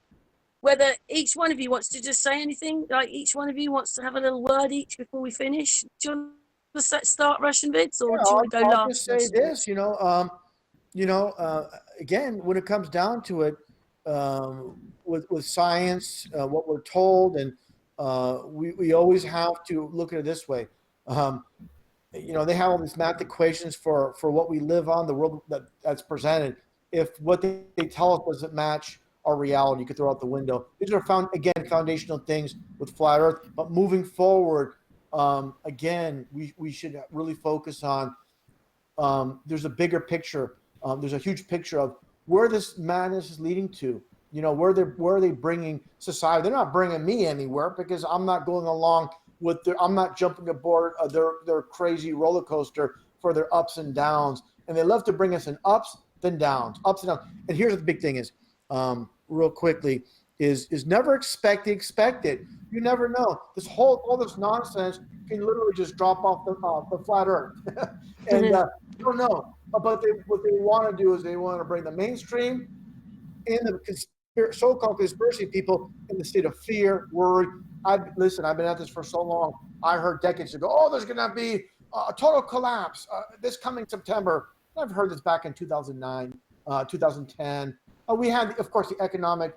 whether each one of you wants to just say anything, like each one of you wants to have a little word each before we finish. Do you want to start Russian bits, or do you want to go last? I'll just say this, again, when it comes down to it, with science, what we're told, and we always have to look at it this way. You know, they have all these math equations for what we live on, the world that's presented. If what they tell us doesn't match our reality, you could throw out the window. These are foundational things with flat Earth. But moving forward, again, we should really focus on. There's a bigger picture. There's a huge picture of where this madness is leading to. You know, where are they bringing society? They're not bringing me anywhere, because I'm not going along with I'm not jumping aboard their crazy roller coaster for their ups and downs. And they love to bring us in ups then downs, ups and downs. And here's the big thing is, real quickly, is never expect it. You never know. All this nonsense can literally just drop off the flat Earth. And you don't know. But what they want to do is they want to bring the mainstream and the so-called conspiracy people in the state of fear, worry. Listen, I've been at this for so long. I heard decades ago, oh, there's going to be a total collapse this coming September. I've heard this back in 2009, 2010. We had, of course, the economic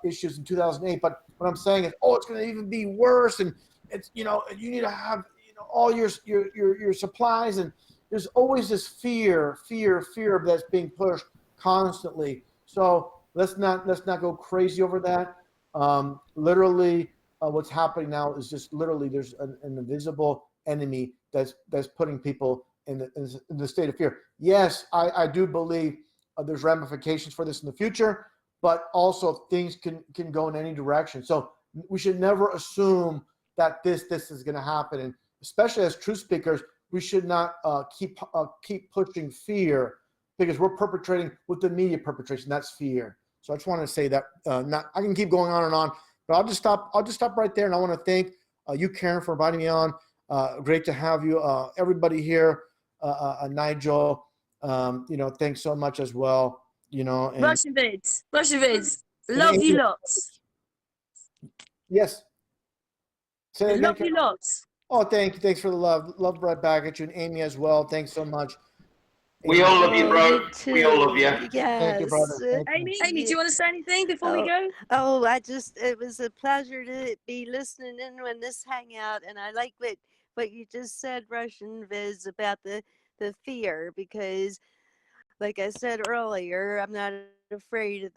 issues in 2008. But what I'm saying is, oh, it's going to even be worse, and it's you need to have all your supplies, and there's always this fear that's being pushed constantly. So let's not go crazy over that. Literally, what's happening now is just literally there's an invisible enemy that's putting people in the state of fear. Yes, I do believe there's ramifications for this in the future, but also things can go in any direction. So we should never assume that this is going to happen, and especially as truth speakers, we should not keep pushing fear, because we're perpetrating what the media perpetration. That's fear. So I just want to say that. I can keep going on and on, but I'll just stop right there. And I want to thank you, Karen, for inviting me on. Great to have you, everybody here. Nigel, thanks so much as well. And Russian vids, love you lots. Yes. Say again, love you lots. Oh, thank you. Thanks for the love. Love right back at you, and Amy as well. Thanks so much. We all love you, bro. We all love you. Yes. Thank you, brother. Amy, do you want to say anything before we go? Oh, it was a pleasure to be listening in on this hangout, and I like what you just said, Russian Viz, about the fear, because like I said earlier, I'm not afraid of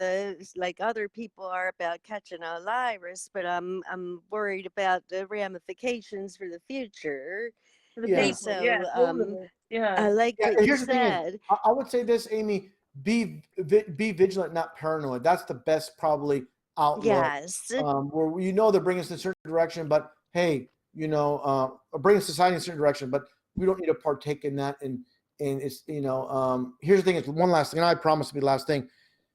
like other people are about catching a virus, but I'm worried about the ramifications for the future. For the Yeah. people, So yeah. I like what you Here's the thing said. is, I would say this, Amy: be vigilant, not paranoid. That's the best probably outlook. Yes. Where they're bringing us in a certain direction, but hey, bringing society in a certain direction, but we don't need to partake in that. And it's here's the thing: is one last thing, and I promise to be the last thing.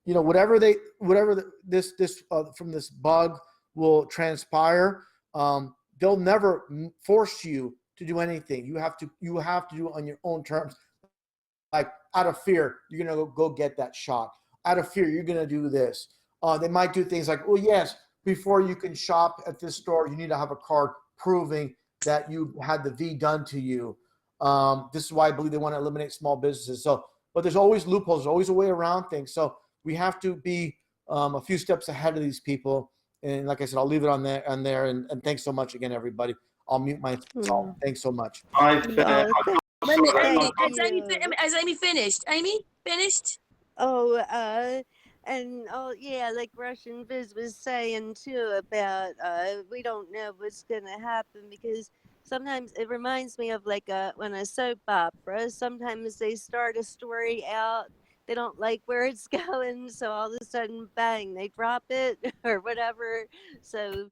Whatever this from this bug will transpire, they'll never force you to do anything. You have to do it on your own terms. Like, out of fear, you're gonna go get that shot. Out of fear, you're gonna do this. They might do things like, oh yes, before you can shop at this store, you need to have a card proving that you had the V done to you. This is why I believe they want to eliminate small businesses. So, but there's always loopholes. There's always a way around things. So we have to be a few steps ahead of these people. And like I said, I'll leave it on there. And thanks so much again, everybody. I'll mute myself. Thanks so much. Has Amy finished? Amy finished? Yeah, like Russian Viz was saying too about we don't know what's gonna happen, because sometimes it reminds me of like when a soap opera, sometimes they start a story out, they don't like where it's going, so all of a sudden, bang, they drop it or whatever. So,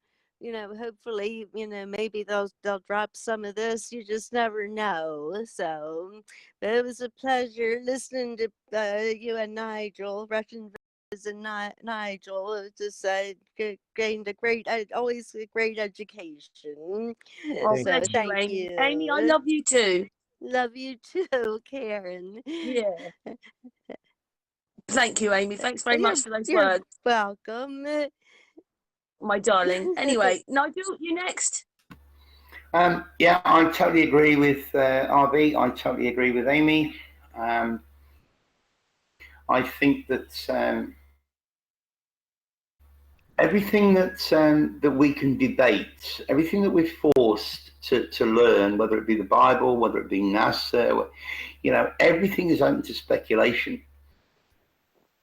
hopefully, maybe they'll drop some of this. You just never know. So, but it was a pleasure listening to you and Nigel, Russian Viz and Nigel. It just gained always a great education. Oh, So bless you, thank Amy. you. Amy, I love you too. Love you too, Karen. Yeah. Thank you, Amy. Thanks very much for those You're words. welcome. My darling. Anyway, Nigel, you next. Yeah, I totally agree with RB. I totally agree with Amy. I think that everything that we can debate, everything that we're forced to learn, whether it be the Bible, whether it be NASA, everything is open to speculation.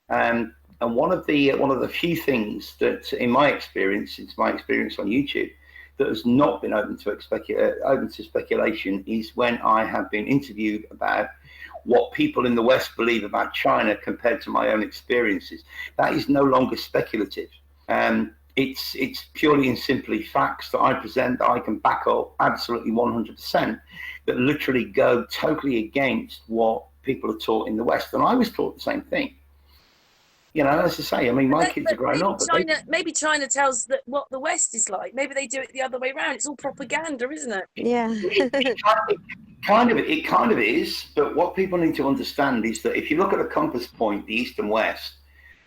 And one of the few things that, in my experience, it's my experience on YouTube, that has not been open to speculation is when I have been interviewed about what people in the West believe about China compared to my own experiences. That is no longer speculative. It's purely and simply facts that I present that I can back up absolutely 100%, that literally go totally against what people are taught in the West. And I was taught the same thing. As I say, I mean, my kids are grown up. Maybe China tells what the West is like. Maybe they do it the other way around. It's all propaganda, isn't it? Yeah. It kind of is. But what people need to understand is that if you look at a compass point, the East and West,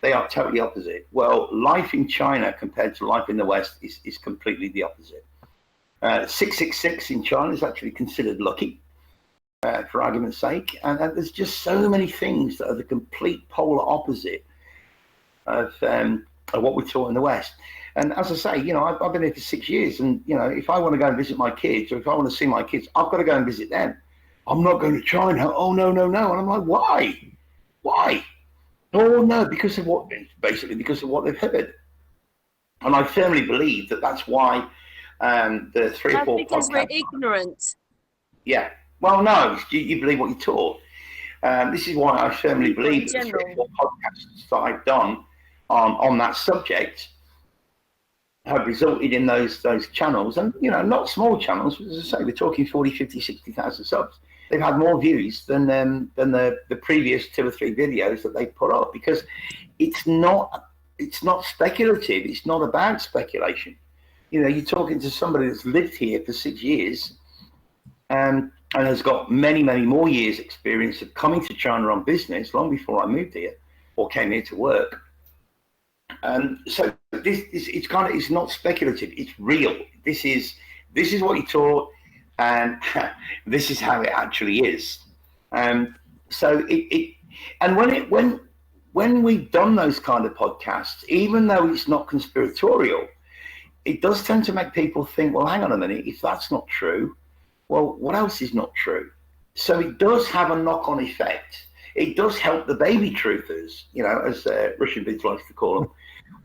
They are totally opposite. Well, life in China compared to life in the West is completely the opposite. 666 in China is actually considered lucky, for argument's sake. And there's just so many things that are the complete polar opposite of what we're taught in the West. And as I say, you know, I've been here for 6 years, and, you know, if I want to go and visit my kids, or if I want to see my kids, I've got to go and visit them. I'm not going to China. Oh, no, no, no. And I'm like, why? Why? Oh, no, because of what they've heard. And I firmly believe that that's why the three or four because we're podcasts. ignorant. Yeah. Well, no, you believe what you're taught. This is why I firmly believe that the 3 or 4 podcasts that I've done on that subject have resulted in those channels, and, you know, not small channels. As I say, we're talking 40, 50, 60,000 subs. They've had more views than the previous 2 or 3 videos that they put up, because it's not speculative. It's not about speculation. You know, you're talking to somebody that's lived here for 6 years, and has got many, many more years experience of coming to China on business long before I moved here or came here to work. So it's not speculative. It's real. This is what you're taught, and this is how it actually is. So when we've done those kind of podcasts, even though it's not conspiratorial, it does tend to make people think, well, hang on a minute, if that's not true, well, what else is not true? So it does have a knock-on effect. It does help the baby truthers, you know, as Russian Bids likes to call them,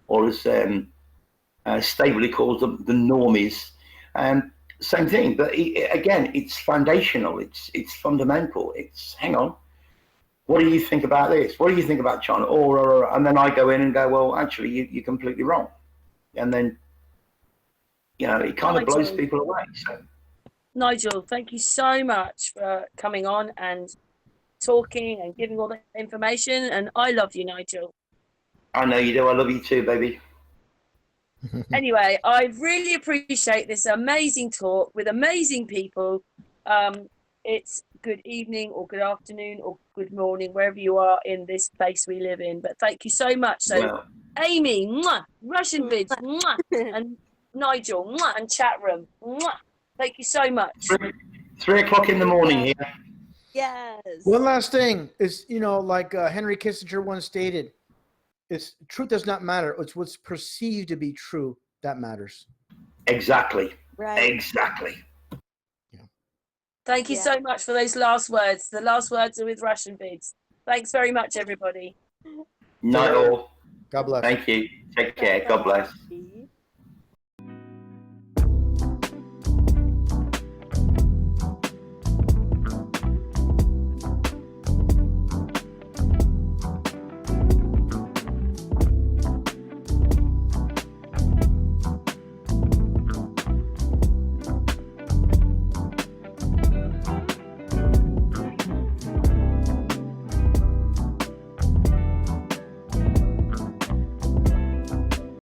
or as Stabley calls them, the normies. Same thing, but again, it's foundational. It's fundamental. It's, hang on, what do you think about this? What do you think about China? And then I go in and go, well, actually, you're completely wrong. And then, you know, it kind of blows people away. So, Nigel, thank you so much for coming on and talking and giving all the information. And I love you, Nigel. I know you do. I love you too, baby. Anyway, I really appreciate this amazing talk with amazing people. It's good evening or good afternoon or good morning, wherever you are in this place we live in. But thank you so much. So, well, Amy, mwah, Russian Bids, mwah, and Nigel, mwah, and chat room, mwah. Thank you so much. 3 o'clock in the morning here. Yes. One last thing is, you know, like Henry Kissinger once stated, it's truth does not matter. It's what's perceived to be true that matters. Exactly. Right. Exactly. Yeah. Thank you so much for those last words. The last words are with Russian Bids. Thanks very much, everybody. Not all. God bless. Thank you. Take care. God bless.